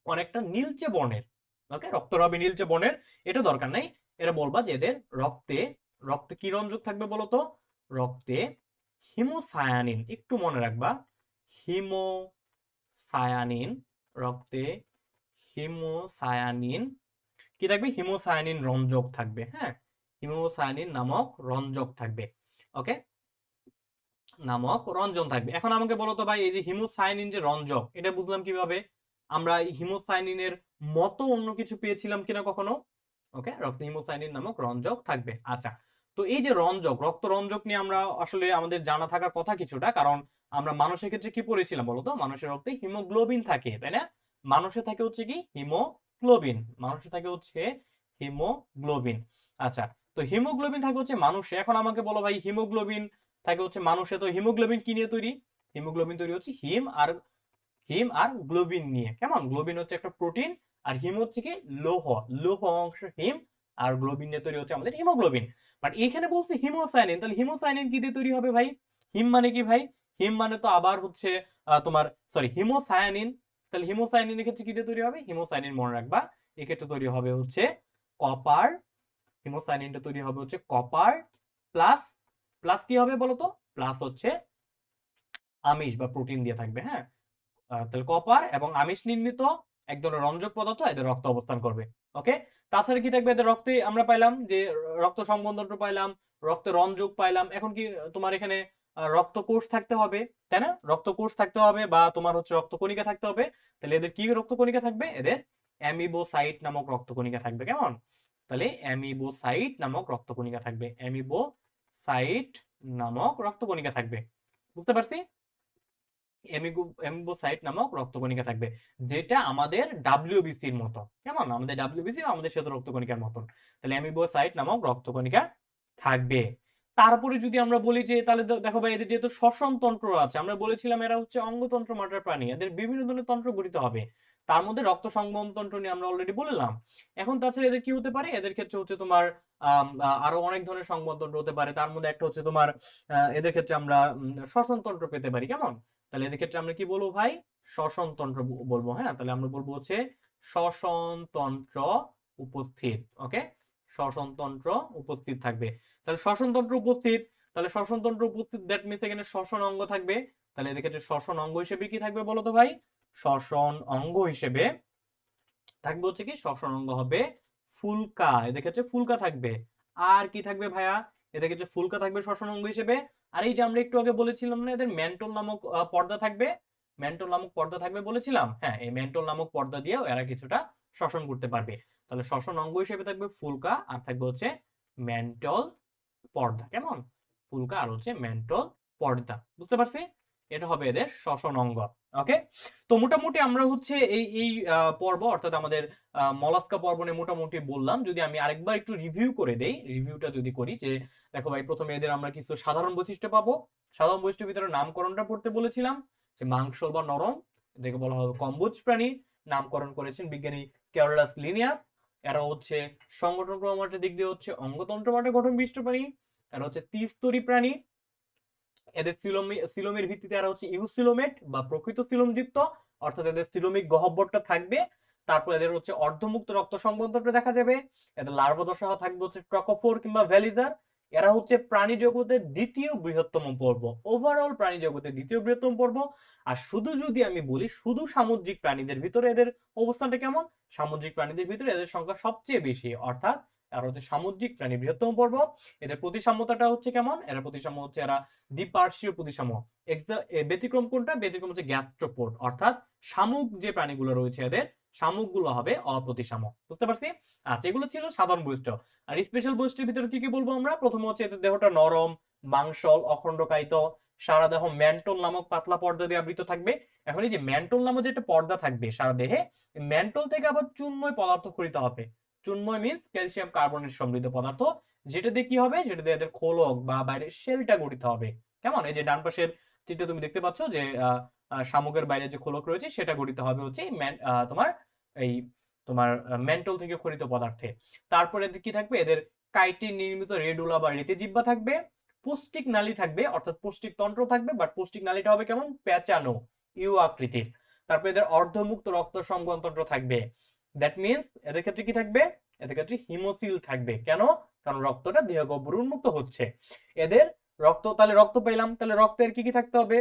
অনেকটা নীলচে বর্ণের। ওকে, রক্তটা হবে নীলচে বর্ণের। এটা দরকার নাই, এটা বলবা যে এদের রক্তে, রক্তে কি রঞ্জক থাকবে বলতো? রক্তে হিমোসায়ানিন, একটু মনে রাখবা, হিমোসায়ানিন, রক্তে হিমোসায়ানিন কি থাকবে? হিমোসায়ানিন রঞ্জক থাকবে। হ্যাঁ, হিমোসায়ানিন নামক রঞ্জক থাকবে। ওকে, নামক রঞ্জন থাকবে। এখন আমাকে বলো তো ভাই, এই যে হিমোসায়ানিন যে রঞ্জক, এটা বুঝলাম কিভাবে? আমরা এই হিমোসায়ানিনের মতো অন্য কিছু পেয়েছিলাম কিনা কখনো? ওকে, রক্তে হিমোসায়ানিন নামক রঞ্জক থাকবে। আচ্ছা, তো এই যে রঞ্জক, রক্ত রঞ্জক নিয়ে আমরা আসলে আমাদের জানা থাকার কথা কিছুটা, কারণ আমরা মানুষের ক্ষেত্রে কি পড়েছিলাম বলতো? মানুষের রক্তে হিমোগ্লোবিন থাকে, তাই না? মানুষের থাকে হচ্ছে কি? হিমোগ্লোবিন। মানুষের থাকে হচ্ছে হিমোগ্লোবিন। আচ্ছা, তো হিমোগ্লোবিন থাকে হচ্ছে মানুষে। এখন আমাকে বলো ভাই, হিমোগ্লোবিন থাকে হচ্ছে মানুষে, তো হিমোগ্লোবিন কি নিয়ে তৈরি? হিমোগ্লোবিন তৈরি হচ্ছে হিম আর গ্লোবিন নিয়ে। কেমন? গ্লোবিন হচ্ছে একটা প্রোটিন, আর হিম হচ্ছে কি? লৌহ। লৌহ অংশ হিম, আর গ্লোবিন নিয়ে তৈরি হচ্ছে আমাদের হিমোগ্লোবিন। বাট এখানে বলছে হিমোসায়ানিন, তাহলে হিমোসায়ানিন কি দিয়ে তৈরি হবে ভাই? হিম মানে কি ভাই? হিম মানে তো আবার হচ্ছে তোমার, সরি, হিমোসায়ানিন। তাহলে হিমোসায়ানিনের ক্ষেত্রে কি দিয়ে তৈরি হবে? হিমোসায়ানিন মনে রাখবা, এক্ষেত্রে তৈরি হবে হচ্ছে কপার। হিমোসায়ানিনটা তৈরি হবে হচ্ছে কপার প্লাস, প্লাস কি হবে বলতো? প্লাস হচ্ছে আমিষ বা প্রোটিন দিয়ে থাকবে। হ্যাঁ, তাহলে কপার এবং আমিষ নির্মিত এক ধরনের রঞ্জক পদার্থ এদের রক্তে অবস্থান করবে। ওকে, তাছাড়া কি থাকবে এদের রক্তে? আমরা পাইলাম যে রক্ত সংবহনতন্ত্র পাইলাম, রক্তে রঞ্জক পাইলাম। এখন কি তোমার এখানে রক্তকোষ থাকতে হবে, তাই না? রক্তকোষ থাকতে হবে বা তোমার হচ্ছে রক্তকণিকা থাকতে হবে। তাহলে এদের কি রক্তকণিকা থাকবে? এদের অ্যামিবোসাইট নামক রক্তকণিকা থাকবে। কেমন? তাহলে অ্যামিবোসাইট নামক রক্তকণিকা থাকবে। অ্যামিবোসাইট নামক রক্তকণিকা থাকবে। বুঝতে পারছি? এমিবোসাইট নামক রক্তকণিকা থাকবে, যেটা আমাদের ডাব্লিউবিসির মতো। কেমন? আমাদের ডাব্লিউবিসি আমাদের শ্বেত রক্তকণিকার মতন। তাহলে এমিবোসাইট নামক রক্তকণিকা থাকবে। তারপরে যদি আমরা বলি যে, তাহলে দেখো ভাই, এদের যেহেতু শ্বসন তন্ত্র আছে, আমরা বলেছিলাম এরা হচ্ছে অঙ্গতন্ত্র মাটার প্রাণী, এদের বিভিন্ন ধরনের তন্ত্র গঠিত হবে। তার মধ্যে রক্ত সংবহন তন্ত্র নিয়ে আমরা অলরেডি বললাম। এখন তাছাড়া এদের কি হতে পারে? এদের ক্ষেত্রে হচ্ছে তোমার আরো অনেক ধরনের সংবহন তন্ত্র হতে পারে। তার মধ্যে একটা হচ্ছে তোমার এদের ক্ষেত্রে আমরা শ্বসন তন্ত্র পেতে পারি। কেমন? তাহলে এদের ক্ষেত্রে আমরা কি বলবো ভাই? শ্বসনতন্ত্র বলবো। হ্যাঁ, তাহলে আমরা বলবো হচ্ছে শ্বসনতন্ত্র উপস্থিত। ওকে, শ্বসনতন্ত্র উপস্থিত থাকবে। তাহলে শ্বসনতন্ত্র উপস্থিত, তাহলে শ্বসনতন্ত্র উপস্থিত, দ্যাট মিনস এখানে শ্বসন অঙ্গ থাকবে। তাহলে এদের ক্ষেত্রে শ্বসন অঙ্গ হিসেবে কি থাকবে বলো তো ভাই? শ্বসন অঙ্গ হিসেবে থাকবে হচ্ছে কি? শ্বসন অঙ্গ হবে ফুলকা। এদের ক্ষেত্রে ফুলকা থাকবে। আর কি থাকবে ভাইয়া? এদের ক্ষেত্রে ফুলকা থাকবে শ্বসন অঙ্গ হিসেবে। আর এই যে আমরা একটু আগে বলেছিলাম না, এদের মেন্টল নামক পর্দা থাকবে। মেন্টল নামক পর্দা থাকবে বলেছিলাম। হ্যাঁ, এই মেন্টল নামক পর্দা দিয়েও এরা কিছুটা শ্বসন করতে পারবে। তাহলে শ্বসন অঙ্গ হিসেবে থাকবে ফুলকা, আর থাকবে হচ্ছে মেন্টল পর্দা। কেমন? ফুলকা আর হচ্ছে মেন্টল পর্দা। বুঝতে পারছি? এটা হবে এদের শ্বসন অঙ্গ। ওকে, তো মোটামুটি আমরা হচ্ছে এই এই পর্ব, অর্থাৎ আমাদের মলাস্কা পর্ব নিয়ে মোটামুটি বললাম। যদি আমি আরেকবার একটু রিভিউ করে দেই, রিভিউটা যদি করি, যে দেখো ভাই, প্রথমে এদের আমরা কিছু সাধারণ বৈশিষ্ট্য পাবো। সাধারণ বৈশিষ্ট্যের ভিতরে নামকরণটা পড়তে বলেছিলাম, যে মাংসল বা নরম, এদেরকে বলা হবে কম্বুজ প্রাণী। নামকরণ করেছেন বিজ্ঞানী ক্যারোলাস লিনিয়াস। এরা হচ্ছে সংগঠন ক্রমাটের দিক দিয়ে হচ্ছে অঙ্গতন্ত্র মাঠে গঠন বিশিষ্ট প্রাণী। এরা হচ্ছে ত্রিস্তরী প্রাণী। এদের সিলোমের ভিত্তিতে এরা হচ্ছে ইউসিলোমেট বা প্রকৃত সিলোমযুক্ত, অর্থাৎ এদের সিলোমিক গহ্বরটা থাকবে। তারপর এদের হচ্ছে অর্ধমুক্ত রক্ত সংবহনতন্ত্র দেখা যাবে। এদের লার্ভা দশা থাকবে হচ্ছে ট্রকোফোর কিংবা ভ্যালিজার। এরা হচ্ছে প্রাণী জগতের দ্বিতীয় বৃহত্তম পর্ব, ওভারঅল প্রাণী জগতের দ্বিতীয় বৃহত্তম পর্ব। আর শুধু যদি আমি বলি শুধু সামুদ্রিক প্রাণীদের ভিতরে এদের অবস্থানটা কেমন, সামুদ্রিক প্রাণীদের ভিতরে এদের সংখ্যা সবচেয়ে বেশি, অর্থাৎ এরা হচ্ছে সামুদ্রিক প্রাণী বৃহত্তম পর্ব। এদের প্রতিসাম্যতাটা হচ্ছে কেমন, এরা প্রতিসাম্য হচ্ছে এরা দ্বিপার্শ্বীয় প্রতিসাম্য। ব্যতিক্রম কোনটা, ব্যতিক্রম হচ্ছে গ্যাস্ট্রোপোড, অর্থাৎ শামুক যে প্রাণীগুলো রয়েছে এদের শামুকগুলো হবে অপ্রতিসাম্য। বুঝতে পারছি? আচ্ছা, এগুলো ছিল সাধারণ বৈশিষ্ট্য। আর স্পেশাল বৈশিষ্ট্যের ভিতরে কি কি বলবো আমরা? প্রথমে হচ্ছে এদের দেহটা নরম, মাংসল, অখণ্ডকায়িত, সারা দেহ ম্যান্টল নামক পাতলা পর্দা দিয়ে আবৃত থাকবে। এখন এই যে ম্যান্টল নামক যে একটা পর্দা থাকবে সারা দেহে, ম্যান্টল থেকে আবার চুনময় পদার্থ খরিত হবে। চুনময় মিন্স ক্যালসিয়াম কার্বনেট সমৃদ্ধ পদার্থ, যেটা দিয়ে কি হবে, যেটা দিয়ে এদের খোলক বা বাইরের শেলটা গঠিত হবে। কেমন? এই যে ডান পাশের চিত্রে তুমি দেখতে পাচ্ছ যে শামুকের বাইরে যে খোলক রয়েছে সেটা গঠিত হবে হচ্ছে তোমার এই তোমার ম্যান্টল থেকে খরিত পদার্থে। তারপরে কি থাকবে, এদের কাইটিন নির্মিত রেডুলা বা রেতে জিহ্বা থাকবে। পুষ্টিক নালী থাকবে, অর্থাৎ পুষ্টিক তন্ত্র থাকবে, বাট পুষ্টিক নালীটা হবে কেমন, প্যাঁচানো, ইউ আকৃতির। তারপরে এদের অর্ধমুক্ত রক্ত সংবহন তন্ত্র থাকবে। দ্যাট মিন্স এদের ক্ষেত্রে কি থাকবে, এদের ক্ষেত্রে হিমোসিল থাকবে। কেন? কারণ রক্তটা দেহ গহ্বরে উন্মুক্ত হচ্ছে। এদের রক্ত, তাহলে রক্ত পেলাম, তাহলে রক্তের কি কি থাকতে হবে,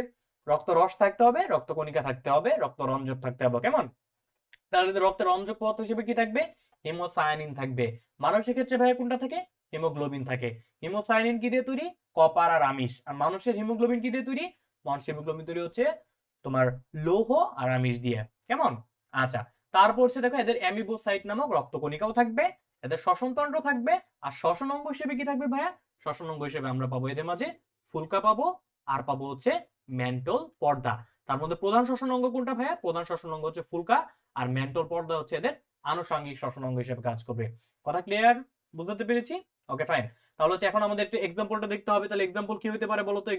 রক্ত রস থাকতে হবে, রক্ত কণিকা থাকতে হবে, রক্ত রঞ্জক থাকতে হবে। কেমন? তাহলে রক্তের রঞ্জক পদার্থ হিসেবে কি থাকবে, হিমোসায়ানিন থাকবে। মানুষের ক্ষেত্রে ভাই কোনটা থাকে, হিমোগ্লোবিন থাকে। হিমোসায়ানিন কি দিয়ে তৈরি, কপার আর আমিষ। আর মানুষের হিমোগ্লোবিন কি দিয়ে তৈরি, মানুষের হিমোগ্লোবিন তৈরি হচ্ছে তোমার লৌহ আর আমিষ দিয়ে। কেমন? আচ্ছা, তারপর হচ্ছে দেখো এদের অ্যামিবোসাইট নামক রক্তকণিকাও থাকবে, এদের শ্বসনতন্ত্র থাকবে। আর শ্বসন অঙ্গ হিসেবে কি থাকবে ভাইয়া, শ্বসন অঙ্গ হিসেবে আমরা পাবো এদের মাঝে ফুলকা পাবো, আর পাবো হচ্ছে ম্যান্টল পর্দা। তার মধ্যে প্রধান শ্বসন অঙ্গ কোনটা ভাইয়া, প্রধান শ্বসন অঙ্গ হচ্ছে ফুলকা, আর ম্যান্টল পর্দা হচ্ছে এদের আনুষঙ্গিক শ্বসন অঙ্গ হিসেবে কাজ করবে। কথা ক্লিয়ার, বুঝতে পেরেছি? Okay fine. তাহলে হচ্ছে এখন আমাদের একটা এক্সাম্পলটা দেখতে হবে। তাহলে এক্সাম্পল কি হতে পারে বলতো?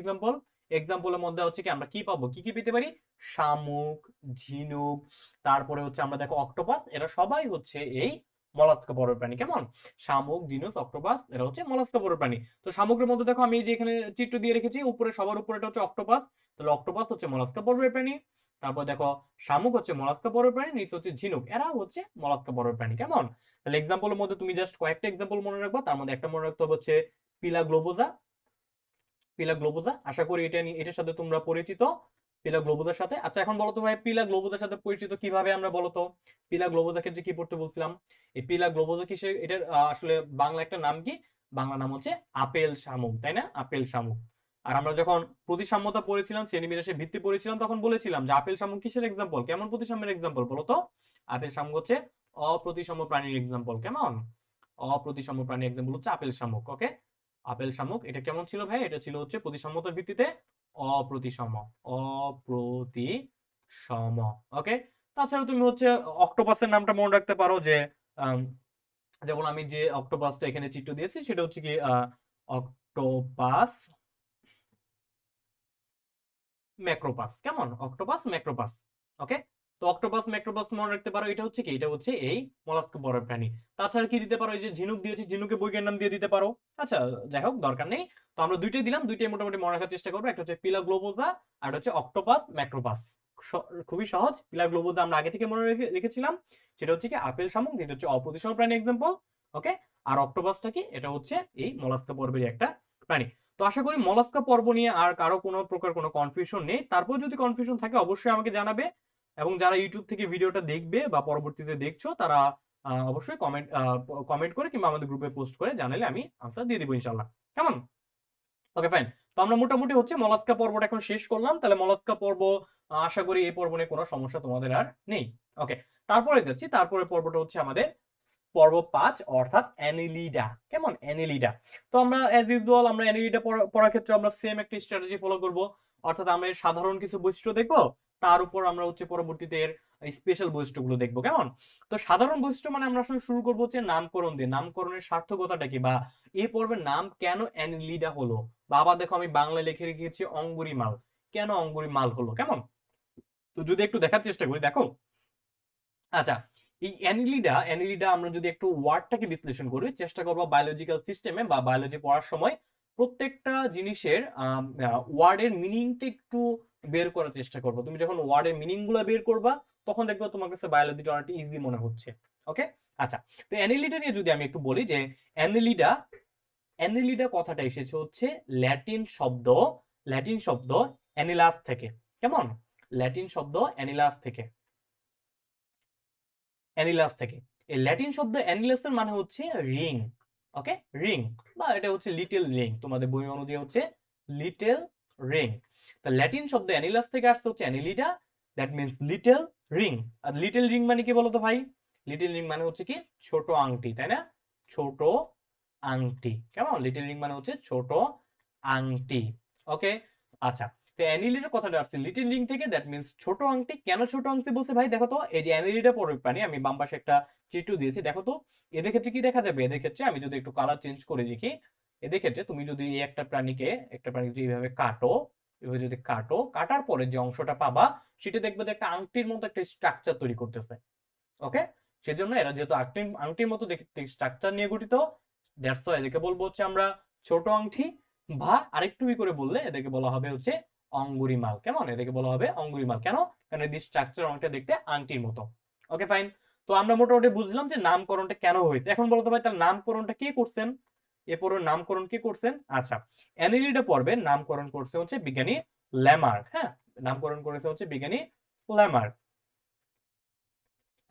এক্সাম্পলের মধ্যে হচ্ছে কি আমরা কি পাবো, কি কি পেতে পারি, শামুক, ঝিনুক, তারপরে হচ্ছে আমরা দেখো অক্টোপাস, এরা সবাই হচ্ছে এই মলাস্কা পর্বের প্রাণী। কেমন? শামুক, ঝিনুক, অক্টোপাস এরা হচ্ছে মলাস্কা পর্বের প্রাণী। তো শামুকের মধ্যে দেখো আমি যে এখানে চিত্র দিয়ে রেখেছি, উপরে সবার উপরেটা হচ্ছে অক্টোপাস, তাহলে অক্টোপাস হচ্ছে মলাস্কা পর্বের প্রাণী। তারপর দেখো শামুক হচ্ছে মলাস্কা পর্বের প্রাণী, নিচে হচ্ছে ঝিনুক, এরা হচ্ছে মলাস্কা পর্বের প্রাণী। কেমন? তাহলে এক্সাম্পলের মধ্যে তুমি জাস্ট কয়েকটা এক্সাম্পল মনে রাখবা, তার মধ্যে একটা মনে রাখতে হবে হচ্ছে পিলা গ্লোবোজা। পিলা গ্লোবোজা, আশা করি এটার সাথে তোমরা পরিচিত, পিলা গ্লোবোজার সাথে। আচ্ছা, এখন বলো তো ভাই পিলা গ্লোবোজার সাথে পরিচিত কিভাবে আমরা, বলো তো পিলা গ্লোবোজার ক্ষেত্রে কি পড়তে বলছিলাম? এই পিলা গ্লোবোজা কিসের, এটার আসলে বাংলা একটা নাম কি, বাংলা নাম হচ্ছে আপেল শামুক, তাই না? আপেল শামুক। আর আমরা যখন প্রতিসাম্যতা পড়েছিলাম, শ্রেণীবিন্যাসের ভিত্তি পড়েছিলাম, তখন বলেছিলাম যে আপেল শামুক কিসের এক্সাম্পল, কেমন প্রতিসাম্যের এক্সাম্পল বলো তো? আপেল শামুক হচ্ছে অপ্রতিসাম্য প্রাণীর এক্সাম্পল। কেমন? অপ্রতিসাম্য প্রাণীর এক্সাম্পল হচ্ছে আপেল শামুক। ওকে, আপেল শামুক এটা কেমন ছিল ভাই, এটা ছিল হচ্ছে প্রতিসাম্যতার ভিত্তিতে অপ্রতিসম, অপ্রতিসম। ওকে, তাছাড়া তুমি হচ্ছে অক্টোপাসের নামটা মনে রাখতে পারো, যে যেমন আমি যে অক্টোপাসটা এখানে চিত্র দিয়েছি সেটা হচ্ছে কি অক্টোপাস ম্যাক্রোপাস। কেমন? অক্টোপাস ম্যাক্রোপাস। ওকে, তো অক্টোপাস ম্যাক্রোপাস মনে রাখতে পারো, এটা হচ্ছে কি, এটা হচ্ছে এই মলাস্কা পর্বের প্রাণী। তাছাড়া কি দিতে পারো, এই যে ঝিনুক দিয়েছি, ঝিনুকে বৈজ্ঞানিক নাম দিয়ে দিতে পারো। আচ্ছা, যাই হোক দরকার নেই। তো আমরা দুইটাই দিলাম, দুইটাই মোটামুটি মনে রাখার চেষ্টা করবো। একটা হচ্ছে পিলা গ্লোবোজা, আর হচ্ছে অক্টোপাস ম্যাক্রোপাস। খুবই সহজ। পিলা গ্লোবোজা আমরা আগে থেকে মনে রেখেছিলাম, সেটা হচ্ছে কি আপেল শামুক, যেটা হচ্ছে অপ্রতিসম প্রাণী এক্সাম্পল। ওকে, আর অক্টোপাসটা কি, এটা হচ্ছে এই মলাস্কা পর্বের একটা প্রাণী। তো আশা করি মলাস্কা পর্ব নিয়ে আর কারো কোনো প্রকার কোনো কনফিউশন নেই। তারপর যদি কনফিউশন থাকে অবশ্যই আমাকে জানাবে, এবং যারা ইউটিউব থেকে ভিডিওটা দেখবে বা পরবর্তীতে দেখছো তারা অবশ্যই কমেন্ট করে কিংবা আমাদের গ্রুপে পোস্ট করে জানালে আমি আনসার দিয়ে দিব ইনশাল্লাহ। কেমন? Okay fine. তো আমরা মোটামুটি হচ্ছে মলাস্কা পর্বটা এখন শেষ করলাম। তাহলে মলাস্কা পর্ব আশা করি এই পর্ব নিয়ে কোনো সমস্যা তোমাদের আর নেই। ওকে, তারপরে যাচ্ছি, তারপরে পর্বটা হচ্ছে আমাদের পর্ব 5, অর্থাৎ অ্যানিলিডা। কেমন? অ্যানিলিডা। তো আমরা অ্যাজ ইউজুয়াল আমরা অ্যানিলিডা পড়ার ক্ষেত্রে আমরা সেম একটা স্ট্র্যাটেজি ফলো করব, অর্থাৎ আমরা এর সাধারণ কিছু বৈশিষ্ট্য দেখবো, তার উপর আমরা হচ্ছে পরবর্তীতে এর স্পেশাল বৈশিষ্ট্যগুলো দেখবো। কেমন? তো সাধারণ বৈশিষ্ট্য মানে আমরা আসলে শুরু করবো হচ্ছে নামকরণ দিয়ে। নামকরণের সার্থকতাটা কি, বা এই পর্বের নাম কেন অ্যানিলিডা হলো, বা আবার দেখো আমি বাংলায় লিখে রেখেছি অঙ্গুরিমাল, কেন অঙ্গুরিমাল হলো। কেমন? তো যদি একটু দেখার চেষ্টা করি, দেখো। আচ্ছা, এই অ্যানিলিডা আমরা যদি একটু ওয়ার্ডটাকে বিশ্লেষণ করি, চেষ্টা করবো বায়োলজিক্যাল সিস্টেমে বা বায়োলজি পড়ার সময় প্রত্যেকটা জিনিসের ওয়ার্ডের মিনিংটা একটু বের করার চেষ্টা করবো। তুমি যখন ওয়ার্ডের মিনিং গুলো বের করবা তখন দেখবে তোমার কাছে বায়োলজিটা অনেকটা ইজি মনে হচ্ছে। ওকে, আচ্ছা। তো অ্যানিলিডা নিয়ে যদি আমি একটু বলি যে অ্যানিলিডা অ্যানিলিডা কথাটা এসেছে হচ্ছে ল্যাটিন শব্দ অ্যানিলাস থেকে। কেমন? ল্যাটিন শব্দ অ্যানিলাস থেকে। এই ল্যাটিন শব্দ অ্যানিলাসের মানে হচ্ছে রিং। ওকে, রিং, বা এটা হচ্ছে লিটল রিং, তোমাদের বই অনুযায়ী হচ্ছে লিটল রিং। তো ল্যাটিন শব্দ অ্যানিলাস থেকে আসছে হচ্ছে Annelida, that means little ring. আর লিটল রিং মানে কি বলতো ভাই? লিটল রিং মানে হচ্ছে কি ছোট আংটি, তাই না? ছোট আংটি। কেমন? লিটল রিং মানে হচ্ছে ছোট আংটি। ওকে, আচ্ছা। তো অ্যানিলিডার কথাটা আসছে লিটল রিং থেকে, দ্যাট মিন্স ছোট আংটি। কেন ছোট আংটি বলছে ভাই? দেখো তো, এই যে অ্যানিলিডা পর্বের প্রাণী, আমি বাম পাশে একটা চিত্র দিয়েছি, দেখো তো এদের ক্ষেত্রে কি দেখা যাবে। এদের ক্ষেত্রে আমি যদি একটু কালার চেঞ্জ করে দেখি, এদের ক্ষেত্রে তুমি যদি এই একটা প্রাণীকে যদি এইভাবে কাটো, এভাবে যদি কাটার পরে যে অংশটা পাবা, সেটা দেখবে যে একটা আংটির মতো একটা স্ট্রাকচার তৈরি করতেছে। ওকে, সেজন্য এরা যেহেতু আংটির মতো দেখতে স্ট্রাকচার নিয়ে গঠিত, দ্যাটস ওয়াই এদেরকে বলবো হচ্ছে আমরা ছোট আংটি, বা আরেকটু করে বললে এদেরকে বলা হবে হচ্ছে অঙ্গুরিমাল। কেমন? এদেরকে বলা হবে অঙ্গুরিমাল। কেন? কারণ এদের স্ট্রাকচার অনেকটা দেখতে আংটির মতো। ওকে, ফাইন। তো আমরা মোটামুটি বুঝলাম যে নামকরণটা কেন হয়েছে। এখন বলতো ভাই, তার নামকরণটা কে করছেন? এ পর্বের নামকরণ কে করছেন? আচ্ছা, অ্যানিলিডা পর্বের নামকরণ করছে হচ্ছে বিজ্ঞানী ল্যামার্ক। হ্যাঁ, নামকরণ করেছে হচ্ছে বিজ্ঞানী ল্যামার্ক।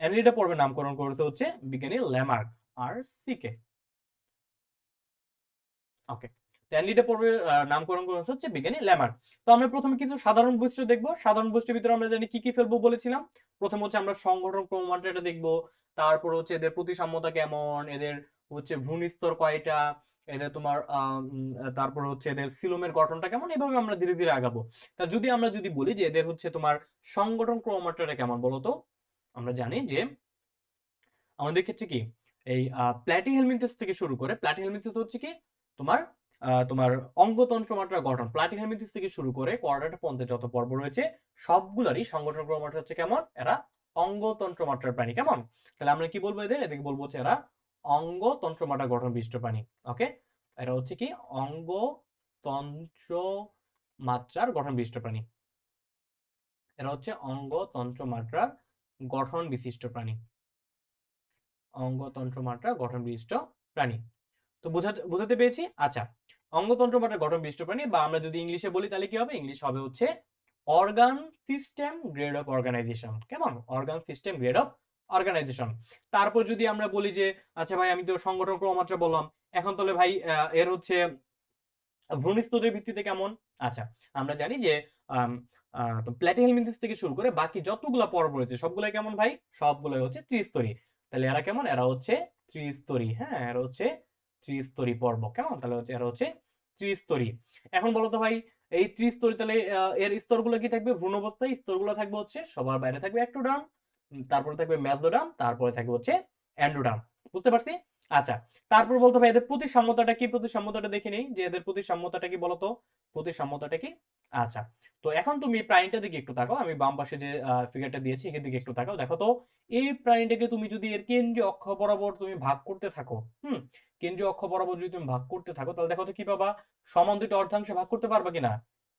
অ্যানিলিডা পর্বের নামকরণ করেছে হচ্ছে বিজ্ঞানী ল্যামার্ক আর সিকে। ওকে, অ্যানিলিডা পর্বের নামকরণ করেছে হচ্ছে বিজ্ঞানী ল্যামার্ক। তো আমরা প্রথমে কিছু সাধারণ বৈশিষ্ট্য দেখবো। সাধারণ বৈশিষ্ট্যের ভিতরে আমরা জানি কি কি ফেলবো বলেছিলাম। প্রথম হচ্ছে আমরা সংগঠন ক্রমমাত্রাটা দেখবো, তারপর হচ্ছে এদের প্রতিসাম্যতা কেমন, এদের হচ্ছে ভ্রূণস্তর কয়টা, এদের তোমার তারপর হচ্ছে এদের সিলোমের গঠনটা কেমন, এভাবে আমরা ধীরে ধীরে আগাবো। তা আমরা যদি বলি যে এদের হচ্ছে তোমার সংগঠন ক্রমমাত্রাটা কেমন বলতো, আমরা জানি যে আমাদের ক্ষেত্রে কি এই প্ল্যাটিহেলমিনথেস থেকে শুরু করে, প্ল্যাটিহেলমিনথেস হচ্ছে কি তোমার তোমার অঙ্গতন্ত্র মাত্রা গঠন, প্ল্যাটিহেলমিনথেস থেকে শুরু করে কোয়াড্রাটা পর্যন্ত যত পর্ব রয়েছে সবগুলারই সংগঠন ক্রমমাত্রা হচ্ছে কেমন? এরা অঙ্গতন্ত্র মাত্রার প্রাণী। কেমন? তাহলে আমরা কি বলবো এদের? এদেরকে বলবো হচ্ছে এরা অঙ্গতন্ত্র মাত্রা গঠন বিশিষ্ট প্রাণী। ওকে, এরা হচ্ছে কি অঙ্গতন্ত্র মাত্রার গঠন বিশিষ্ট প্রাণী। এরা হচ্ছে অঙ্গতন্ত্র মাত্রার গঠন বিশিষ্ট প্রাণী। অঙ্গতন্ত্র মাত্রা গঠন বিশিষ্ট প্রাণী। তো বুঝাতে পেরেছি? আচ্ছা, অঙ্গতন্ত্র মাত্রা গঠন বিশিষ্ট প্রাণী, বা আমরা যদি ইংলিশে বলি তাহলে কি হবে? ইংলিশ হবে হচ্ছে organ system grade of organization. কেমন? Organ system grade of organization. তারপর যদি আমরা বলি যে আচ্ছা ভাই, আমি তো সংগঠন ক্রমমাত্রা বললাম, এখন তাহলে ভাই এর হচ্ছে ভ্রূণস্তরের ভিত্তিতে কেমন? আচ্ছা, আমরা জানি যে প্ল্যাটিহেলমিনথেস থেকে শুরু করে বাকি যতগুলো পর্ব রয়েছে সবগুলাই কেমন ভাই? সবগুলাই হচ্ছে ত্রিস্তরী। তাহলে এরা কেমন? এরা হচ্ছে ত্রিস্তরী। হ্যাঁ, এরা হচ্ছে ত্রিস্তরী পর্ব। কেমন? তাহলে হচ্ছে এরা হচ্ছে ত্রিস্তরী। এখন বলো তো ভাই, এই ত্রিস্তরী তাহলে এর স্তরগুলো কি থাকবে? ভ্রূণ অবস্থায় স্তরগুলো থাকবে হচ্ছে সবার বাইরে থাকবে একটোডার্ম, তারপরে থাকবে মেসোডার্ম, তারপরে থাকবে হচ্ছে এন্ডোডার্ম। বুঝতে পারছি? আচ্ছা, তারপর বলতে ভাই এদের প্রতিসাম্যতাটা কি? প্রতিসাম্যতাটা দেখে নেই যে এদের প্রতিসাম্যতাটা কি বলতো? প্রতিসাম্যতাটা কি? আচ্ছা, তো এখন তুমি প্রাণীটার দিকে একটু তাকাও। আমি বাম পাশে যে ফিগারটা দিয়েছি এর দিকে একটু তাকাও। দেখো তো, এই প্রাণীটাকে তুমি যদি এর কেন্দ্রীয় অক্ষ বরাবর তুমি ভাগ করতে থাকো, কেন্দ্রীয় অক্ষ বরাবর যদি তুমি ভাগ করতে থাকো, তাহলে দেখো তো কি পাবা? সমান দুটো অর্ধাংশে ভাগ করতে পারবা কিনা?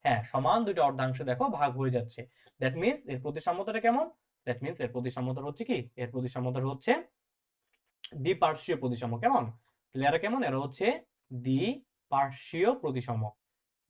হ্যাঁ, সমান দুটো অর্ধাংশে দেখো ভাগ হয়ে যাচ্ছে। দ্যাট মিন্স এর প্রতিসাম্যতাটা কেমন? দ্যাট মিন্স এর প্রতিসাম্যতা হচ্ছে কি? এর প্রতিসাম্যতা হচ্ছে দ্বিপার্শ্বীয় প্রতিসাম্য। কেমন? তাহলে এরা কেমন? এরা হচ্ছে দ্বিপার্শ্বীয় প্রতিসাম্য।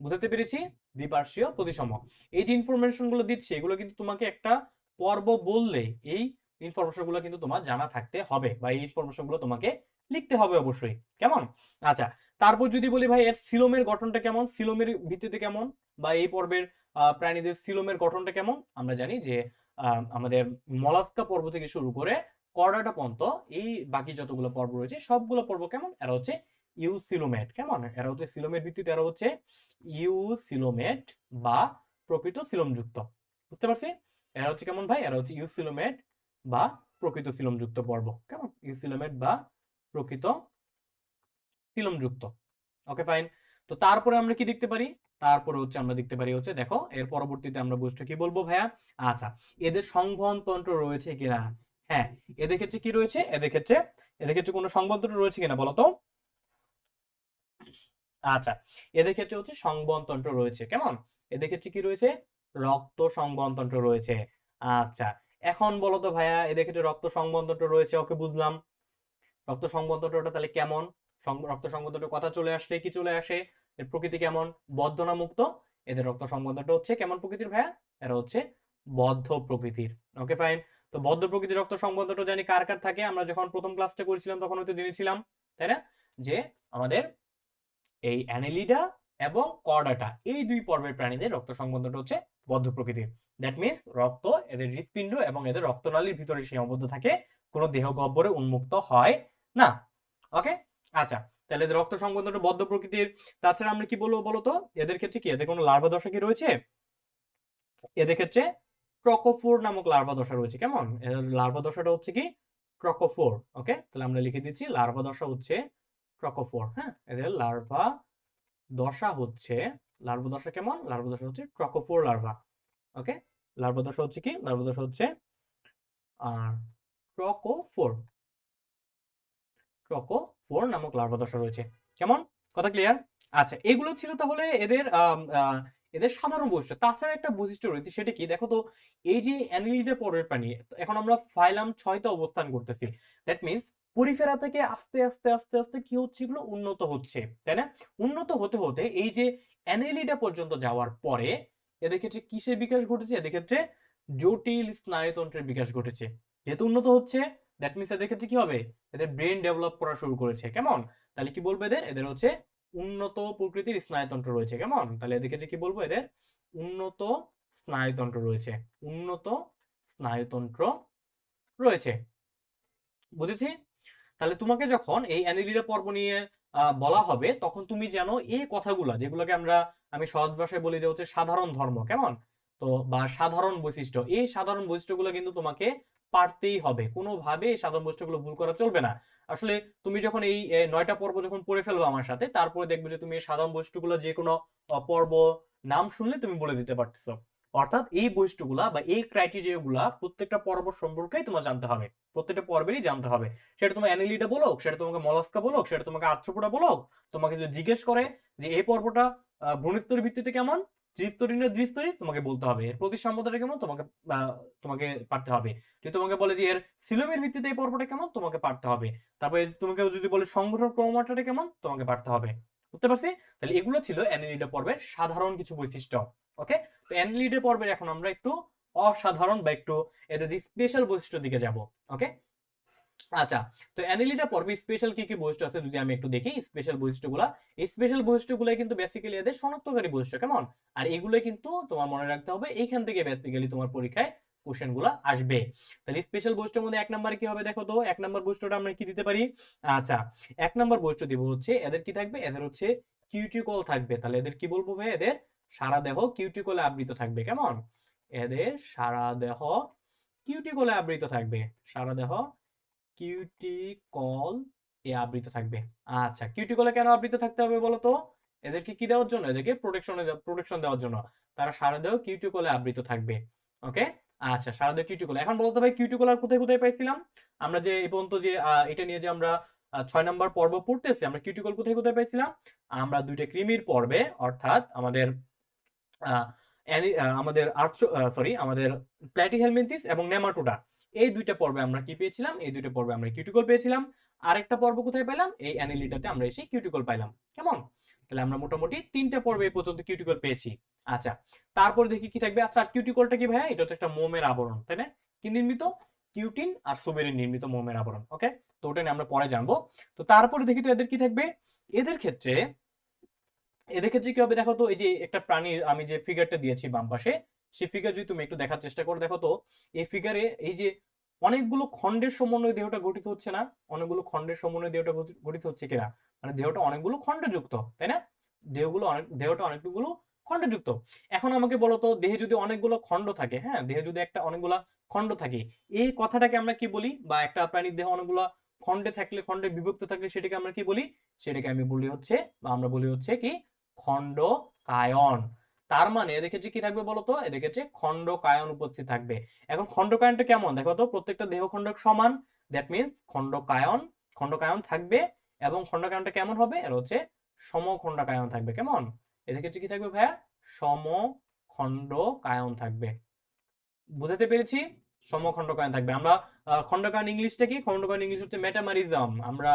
বুঝতে পেরেছি? দ্বিপার্শ্বীয় প্রতিসাম্য। এই যে ইনফরমেশন গুলো দিচ্ছে, এগুলো কিন্তু তোমাকে একটা পর্ব বললে এই ইনফরমেশন গুলো কিন্তু তোমার জানা থাকতে হবে, বা এই ইনফরমেশন গুলো তোমাকে লিখতে হবে অবশ্যই। কেমন? আচ্ছা, তারপর যদি বলি ভাই এর সিলোমের গঠনটা কেমন, সিলোমের ভিত্তিতে কেমন, বা এই পর্বের প্রাণীদের সিলোমের গঠনটা কেমন? আমরা জানি যে আমাদের মলাস্কা পর্ব থেকে শুরু করে কর্ডাটা পর্যন্ত এই বাকি যতগুলো পর্ব রয়েছে সবগুলো পর্ব কেমন? এরা হচ্ছে ইউসিলোমেট। কেমন? এরা হচ্ছে সিলোমের ভিত্তিতে এরা হচ্ছে ইউসিলোমেট বা প্রকৃত সিলোমযুক্ত। বুঝতে পারছি? এরা হচ্ছে কেমন ভাই? এরা হচ্ছে ইউসিলোমেট বা প্রকৃত সিলোমযুক্ত পর্ব। কেমন? ইউসিলোমেট বা প্রকৃত সিলোমযুক্ত। ওকে, ফাইন। তো তারপরে আমরা কি দেখতে পারি? তারপরে হচ্ছে আমরা দেখতে পারি হচ্ছে, দেখো এর পরবর্তীতে আমরা বুঝতে কি বলবো ভাইয়া? আচ্ছা, এদের সংবহন তন্ত্র রয়েছে কিনা? হ্যাঁ, এদের ক্ষেত্রে কি রয়েছে? এদের ক্ষেত্রে কোনো সংবহন তন্ত্র রয়েছে কিনা বলতো? আচ্ছা, এদের ক্ষেত্রে হচ্ছে সংবহন তন্ত্র রয়েছে। কেমন? এদের ক্ষেত্রে কি রয়েছে? রক্ত সংবহন তন্ত্র রয়েছে। আচ্ছা, এখন বলো তো ভাইয়া, এদের ক্ষেত্রে রক্ত সংবন্ধনটা রয়েছে, ওকে বুঝলাম। রক্ত সংবন্ধনটা তাহলে কেমন? রক্ত সংবন্ধনটার কথা চলে আসলে কি চলে আসে? এর প্রকৃতি কেমন? বদ্ধ না মুক্ত? এদের রক্ত সংবন্ধনটা হচ্ছে কেমন প্রকৃতির ভাইয়া? এরা হচ্ছে বদ্ধ প্রকৃতির। Okay fine. তো বদ্ধ প্রকৃতির রক্ত সংবন্ধনটা জানি কার কার থাকে, আমরা যখন প্রথম ক্লাসটা করেছিলাম তখন হয়তো জেনেছিলাম, তাই না? যে আমাদের এই অ্যানেলিডা এবং কর্ডাটা, এই দুই পর্বের প্রাণীদের রক্ত সংবন্ধনটা হচ্ছে বদ্ধ প্রকৃতির। দ্যাট মিনস রক্ত এদের হৃৎপিণ্ড এবং এদের রক্তনালীর ভিতরে সীমাবদ্ধ থাকে, কোনো দেহ গহ্বরে উন্মুক্ত হয় না। ওকে, আচ্ছা, তাহলে এদের রক্ত সংবন্ধনটা বদ্ধ প্রকৃতির। তাছাড়া আমরা কি বলবো বলতো, এদের ক্ষেত্রে কি এদের কোনো লার্ভা দশা কি রয়েছে? এদের ক্ষেত্রে ক্রকোফোর নামক লার্ভা দশা রয়েছে। কেমন? এদের লার্ভা দশাটা হচ্ছে কি ক্রকোফোর। ওকে, তাহলে আমরা লিখে দিচ্ছি লার্ভা দশা হচ্ছে ক্রকোফোর। হ্যাঁ, এদের লার্ভা দশা হচ্ছে, লার্ভা দশা কেমন? লার্ভা দশা হচ্ছে ক্রকোফোর লার্ভা। ওকে, লার্ভা দশা হচ্ছে কি? লার্ভা দশা হচ্ছে ক্রকোফোর। ক্রকোফোর নামক লার্ভা দশা রয়েছে। কেমন? কথা ক্লিয়ার? আচ্ছা, এগুলো ছিল তাহলে এদের এদের সাধারণ বৈশিষ্ট্য। তাছাড়া একটা বৈশিষ্ট্য রয়েছে, সেটা কি দেখো তো। এই যে অ্যানেলিডা পর্বের প্রাণী, এখন আমরা ফাইলাম 6 তে অবস্থান করতেছি। দ্যাট মিন্স পরিফেরা থেকে আস্তে আস্তে আস্তে আস্তে কি হচ্ছে, এগুলো উন্নত হচ্ছে, তাই না? উন্নত হতে হতে এই যে অ্যানেলিডা পর্যন্ত যাওয়ার পরে এদের ক্ষেত্রে কিসের বিকাশ ঘটেছে? এদের ক্ষেত্রে জটিল স্নায়ুতন্ত্রের বিকাশ ঘটেছে। যেহেতু উন্নত হচ্ছে, দ্যাট মিন্স এদের ক্ষেত্রে কি হবে? এদের ব্রেন ডেভেলপ করা শুরু করেছে। কেমন? তাহলে কি বলবো এদের? এদের হচ্ছে উন্নত প্রকৃতির স্নায়ুতন্ত্র রয়েছে। কেমন? তাহলে এদের ক্ষেত্রে কি বলবো? এদের উন্নত স্নায়ুতন্ত্র রয়েছে। উন্নত স্নায়ুতন্ত্র রয়েছে। বুঝেছি? তাহলে তোমাকে যখন এই অ্যানিলিডা পর্ব নিয়ে বলা হবে, তখন তুমি জানো এই কথাগুলা, যেগুলোকে আমি সহজ ভাষায় বলি যে হচ্ছে সাধারণ ধর্ম। কেমন? তো বা সাধারণ বৈশিষ্ট্য, এই সাধারণ বৈশিষ্ট্যগুলো কিন্তু তোমাকে পারতেই হবে। কোনোভাবে এই সাধারণ বৈশিষ্ট্যগুলো ভুল করা চলবে না। আসলে তুমি যখন এই 9টা পর্ব যখন পড়ে ফেলবে আমার সাথে, তারপরে দেখবে যে তুমি এই সাধারণ বৈশিষ্ট্যগুলো যে কোনো পর্ব নাম শুনলে তুমি বলে দিতে পারতেছো। অর্থাৎ এই বৈশিষ্ট্যগুলা বা এই ক্রাইটেরিয়াগুলা প্রত্যেকটা পর্ব সম্পর্কেই তোমার জানতে হবে, প্রত্যেকটা পর্বেরই জানতে হবে। সেটা তোমার অ্যানিলিডা বলো, সেটা তোমাকে মলাস্কা বলো, সেটা তোমাকে আর্থ্রোপোডা বলো, তোমাকে যদি জিজ্ঞেস করে যে এই পর্বটা ভ্রূণস্তরী ভিত্তিতে কেমন, ত্রিস্তরী না দ্বিস্তরী, তোমাকে বলতে হবে। এর প্রতিসাম্যতাটা কেমন, তোমাকে পারতে হবে। যদি তোমাকে বলে যে এর সিলোমের ভিত্তিতে এই পর্বটা কেমন, তোমাকে পারতে হবে। তারপরে তোমাকে যদি বলে সংগঠন ক্রমমাত্রাটা কেমন, তোমাকে পারতে হবে। বুঝতে পারছি? তাহলে এগুলো ছিল অ্যানিলিডা পর্বের সাধারণ কিছু বৈশিষ্ট্য। ওকে, তো অ্যানিলিডা পর্বের এখন আমরা একটু অসাধারণ বা একটু এদের স্পেশাল বৈশিষ্ট্যের দিকে যাব। ওকে, আচ্ছা, তো অ্যানিলিডা পর্বে স্পেশাল কি কি বৈশিষ্ট্য আছে যদি আমি একটু দেখি স্পেশাল বৈশিষ্ট্যগুলা। এই স্পেশাল বৈশিষ্ট্যগুলো কিন্তু বেসিক্যালি এদের শনাক্তকারী বৈশিষ্ট্য। কেমন? আর এগুলো কিন্তু তোমার মনে রাখতে হবে, এইখান থেকে বেসিক্যালি তোমার পরীক্ষায় কোশ্চেন গুলা আসবে। তাহলে স্পেশাল বৈশিষ্ট্যের মধ্যে 1 নম্বরে কি হবে দেখো তো। 1 নম্বর বৈশিষ্ট্যটা আমরা কি দিতে পারি? আচ্ছা, 1 নম্বর বৈশিষ্ট্য দিব হচ্ছে এদের কি থাকবে? এদের হচ্ছে কিউটিকল থাকবে। তাহলে এদের কি বলবো ভাই? এদের সারা দেহ কিউটিকলে আবৃত থাকবে। কেমন? এদের সারা দেহ কিউটিকলে আবৃত থাকবে। সারা দেহ কিউটিকল এ আবৃত থাকবে। আচ্ছা, কিউটিকলে কেন আবৃত থাকতে হবে বলতো? এদেরকে কি দেওয়ার জন্য? এদেরকে প্রোটেকশন দেওয়ার জন্য। তারা সারা দেহ কিউটিকলে আবৃত থাকবে। ওকে, আচ্ছা, সারা দেহ কিউটিকল। এখন বলতো ভাই কিউটিকল আর কোথায় কোথায় পাইছিলাম? আমরা যে এই পর্যন্ত যে এটা নিয়ে যে আমরা 6 নম্বর পর্ব পড়তেছি, আমরা কিউটিকল কোথায় কোথায় পাইছিলাম? আমরা দুইটা কৃমির পর্বে, অর্থাৎ আমাদের আমাদের আমাদের প্ল্যাটিহেলমিনথিস এবং নেমাটোডা, এই দুইটা পর্বে আমরা কি পেয়েছিলাম? এই দুইটা পর্বে আমরা কিউটিকল পেয়েছিলাম। আরেকটা পর্ব কোথায় পেলাম? এই অ্যানিলিডাতে আমরা এসে কিউটিকল পাইলাম। কেমন? তাহলে আমরা মোটামুটি 3টা পর্বে এই পর্যন্ত কিউটিকল পেয়েছি। আচ্ছা, তারপর দেখি কি থাকবে। আচ্ছা, কিউটিকলটা কি ভাইয়া? এটা হচ্ছে একটা মোমের আবরণ, তাই না? কি নির্মিত? কিউটিন আর সুবেরিন নির্মিত মোমের আবরণ। ওকে, তো ওটা নিয়ে আমরা পরে জানবো। তো তারপরে দেখি তো এদের কি থাকবে। এদের ক্ষেত্রে এদের ক্ষেত্রে কি হবে দেখো তো। এই যে একটা প্রাণীর আমি যে ফিগারটা দিয়েছি বাম পাশে, সেই ফিগার যদি তুমি একটু দেখার চেষ্টা করো, দেখো তো এই ফিগারে এই যে অনেকগুলো খণ্ডের সমন্বয়ে দেহটা গঠিত হচ্ছে না? অনেকগুলো খণ্ডের সমন্বয়ে দেহটা গঠিত হচ্ছে কিনা? মানে দেহটা অনেকগুলো খণ্ডযুক্ত, তাই না? দেহটা অনেকগুলো খণ্ডযুক্ত। এখন আমাকে বলো তো, দেহে যদি অনেকগুলো খণ্ড থাকে, হ্যাঁ, দেহে যদি অনেকগুলো খণ্ড থাকে, এই কথাটাকে আমরা কি বলি? বা একটা প্রাণীর দেহ অনেকগুলো খণ্ডে বিভক্ত থাকলে সেটাকে আমরা কি বলি? সেটাকে আমি বলি হচ্ছে, বা আমরা বলি হচ্ছে কি, খণ্ডকায়ন। তার মানে এদের ক্ষেত্রে কি থাকবে বলতো? এদের ক্ষেত্রে খণ্ডকায়ন উপস্থিত থাকবে। এখন খণ্ডকায়নটা কেমন দেখো তো। প্রত্যেকটা দেহ খণ্ডক সমান, দ্যাট মিন্স খণ্ডকায়ন থাকবে। এবং খণ্ডকায়নটা কেমন হবে? এর হচ্ছে সমখণ্ডকায়ন থাকবে। কেমন? এদের ক্ষেত্রে কি থাকবে ভাইয়া? সমখণ্ডকায়ন থাকবে। বুঝাতে পেরেছি? সমখণ্ডকায়ন থাকবে। আমরা খণ্ডকায়ন ইংলিশটা কি? খণ্ডকায়ন ইংলিশ হচ্ছে মেটামারিজম। আমরা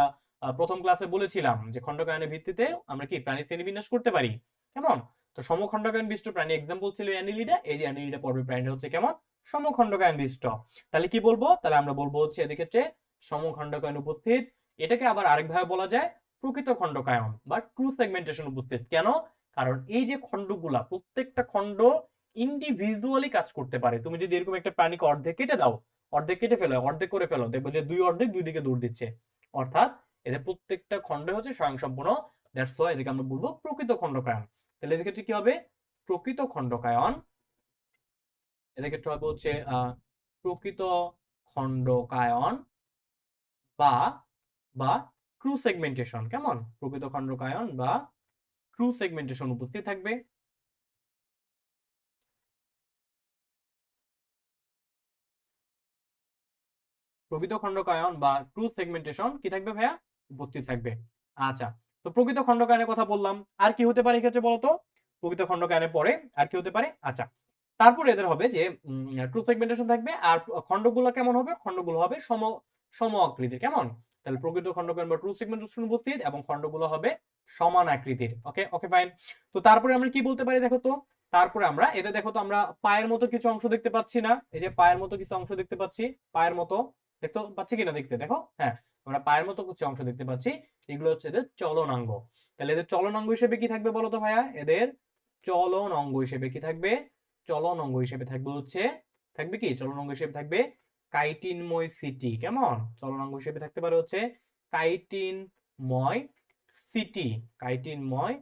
প্রথম ক্লাসে বলেছিলাম যে খণ্ডকায়নের ভিত্তিতে আমরা কি প্রাণী শ্রেণীবিন্যাস করতে পারি, কেমন? তো সমখণ্ডকায়ন বিশিষ্ট প্রাণী এক্সাম্পল ছিল অ্যানিলিডা। এই যে অ্যানিলিডা পর্বের প্রাণীটা হচ্ছে কেমন? সমখণ্ডকায়ন বিশিষ্ট। তাহলে কি বলবো? তাহলে আমরা বলবো হচ্ছে এদিকে হচ্ছে সমখণ্ডকায়ন উপস্থিত। এটাকে আবার আরেকভাবে বলা যায় প্রকৃত খণ্ডকায়ন বা ট্রু সেগমেন্টেশন উপস্থিত। কেন? কারণ এই যে খণ্ডগুলা, প্রত্যেকটা খণ্ড ইন্ডিভিজুয়ালি কাজ করতে পারে। তুমি যদি এরকম একটা প্রাণীকে অর্ধেক কেটে দাও, অর্ধেক কেটে ফেলো, অর্ধেক করে ফেলো, দেখবো যে দুই অর্ধেক দুই দিকে দৌড় দিচ্ছে। অর্থাৎ এদের প্রত্যেকটা খণ্ড হচ্ছে স্বয়ংসম্পূর্ণ। দ্যাটস ওয়াই এদিকে আমরা বলবো প্রকৃত খণ্ডকায়ন। তাহলে এদিকে কি হবে? প্রকৃত খণ্ডকায়ন। এদিকে হবে হচ্ছে প্রকৃত খণ্ডকায়ন বা বা ট্রু সেগমেন্টেশন। কেমন? প্রকৃত খণ্ডকায়ন বা ট্রু সেগমেন্টেশন উপস্থিত থাকবে। প্রকৃত খণ্ডকায়ন বা ট্রু সেগমেন্টেশন কি থাকবে ভাইয়া? উপস্থিত থাকবে। আচ্ছা, তো প্রকৃত খণ্ডকায়নের কথা বললাম। আর কি হতে পারে এক্ষেত্রে বলতো? প্রকৃত খণ্ডকায়নের পরে আর কি হতে পারে? আচ্ছা, তারপরে এদের হবে যে ট্রু সেগমেন্টেশন থাকবে। আর খণ্ডগুলো কেমন হবে? খণ্ডগুলো হবে সম আকৃতির। কেমন? তাহলে প্রকৃত খণ্ডকায়ন বা ট্রু সেগমেন্টেশন উপস্থিত এবং খণ্ডগুলো হবে সমান আকৃতির। ওকে ওকে ফাইন। তো তারপরে আমরা কি বলতে পারি দেখো তো? তারপরে আমরা এদের দেখো তো, আমরা পায়ের মতো কিছু অংশ দেখতে পাচ্ছি না? এই যে পায়ের মতো কিছু অংশ দেখতে পাচ্ছি, পায়ের মতো দেখতে পাচ্ছি কিনা? দেখতে দেখো, হ্যাঁ, আমরা পায়ের মতো কিছু অংশ দেখতে পাচ্ছি। এগুলো হচ্ছে এদের চলনাঙ্গ। তাহলে এদের চলনাঙ্গ হিসেবে কি থাকবে বলতো ভাইয়া? এদের চলন অঙ্গ হিসেবে কি থাকবে? চলন অঙ্গ হিসেবে থাকবে হচ্ছে, থাকবে কি? চলন অঙ্গ হিসেবে থাকবে কাইটিনময় সিটি। কেমন? চলন অঙ্গ হিসেবে থাকতে পারে হচ্ছে কাইটিনময় সিটি, কাইটিনময়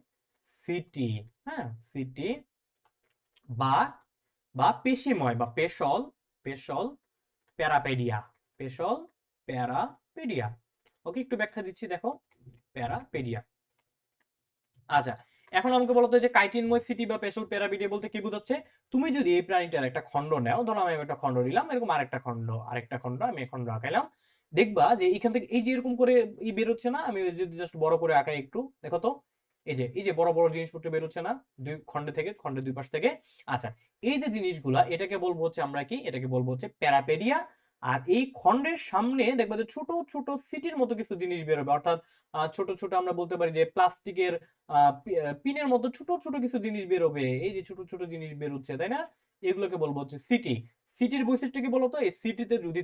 সিটি, হ্যাঁ, সিটি বা বা পেশিময় বা পেশল, পেশল প্যারাপেডিয়া, পেশল প্যারাপেডিয়া। ওকে, একটু ব্যাখ্যা দিচ্ছি দেখো, প্যারাপেডিয়া। আচ্ছা, এখন আমাকে বলতো যে কাইটিনময় সিটি বা পেশল প্যারাপিডিয়া বলতে কি বোঝাচ্ছে? তুমি যদি এই প্রাণীটার একটা খণ্ড নাও, ধরো আমি একটা খণ্ড নিলাম, এরকম আরেকটা খণ্ড, আরেকটা খণ্ড, আমি এই খণ্ড আঁকাইলাম, দেখবা যে এখান থেকে এই যে এরকম করে বেরোচ্ছে না? আমি যদি জাস্ট বড় করে আঁকাই একটু, দেখো তো, এই যে বড় বড় জিনিসপত্র বেরোচ্ছে না দুই খণ্ডে থেকে, খণ্ডের দুই পাশ থেকে? আচ্ছা, এই যে জিনিসগুলা, এটাকে বলবো হচ্ছে আমরা কি? এটাকে বলবো হচ্ছে প্যারাপেডিয়া। আর এই খণ্ডের সামনে দেখবা যে ছোট ছোট সিটির মতো কিছু জিনিস বেরোবে, অর্থাৎ ছোট ছোট আমরা বলতে পারি যে প্লাস্টিকের পিনের মতো ছোট ছোট কিছু জিনিস বেরোবে। এই যে ছোট ছোট জিনিস বেরোচ্ছে, তাই না? এগুলোকে বলবো হচ্ছে সিটি। সিটির বৈশিষ্ট্য কি বলতো? এই সিটিতে যদি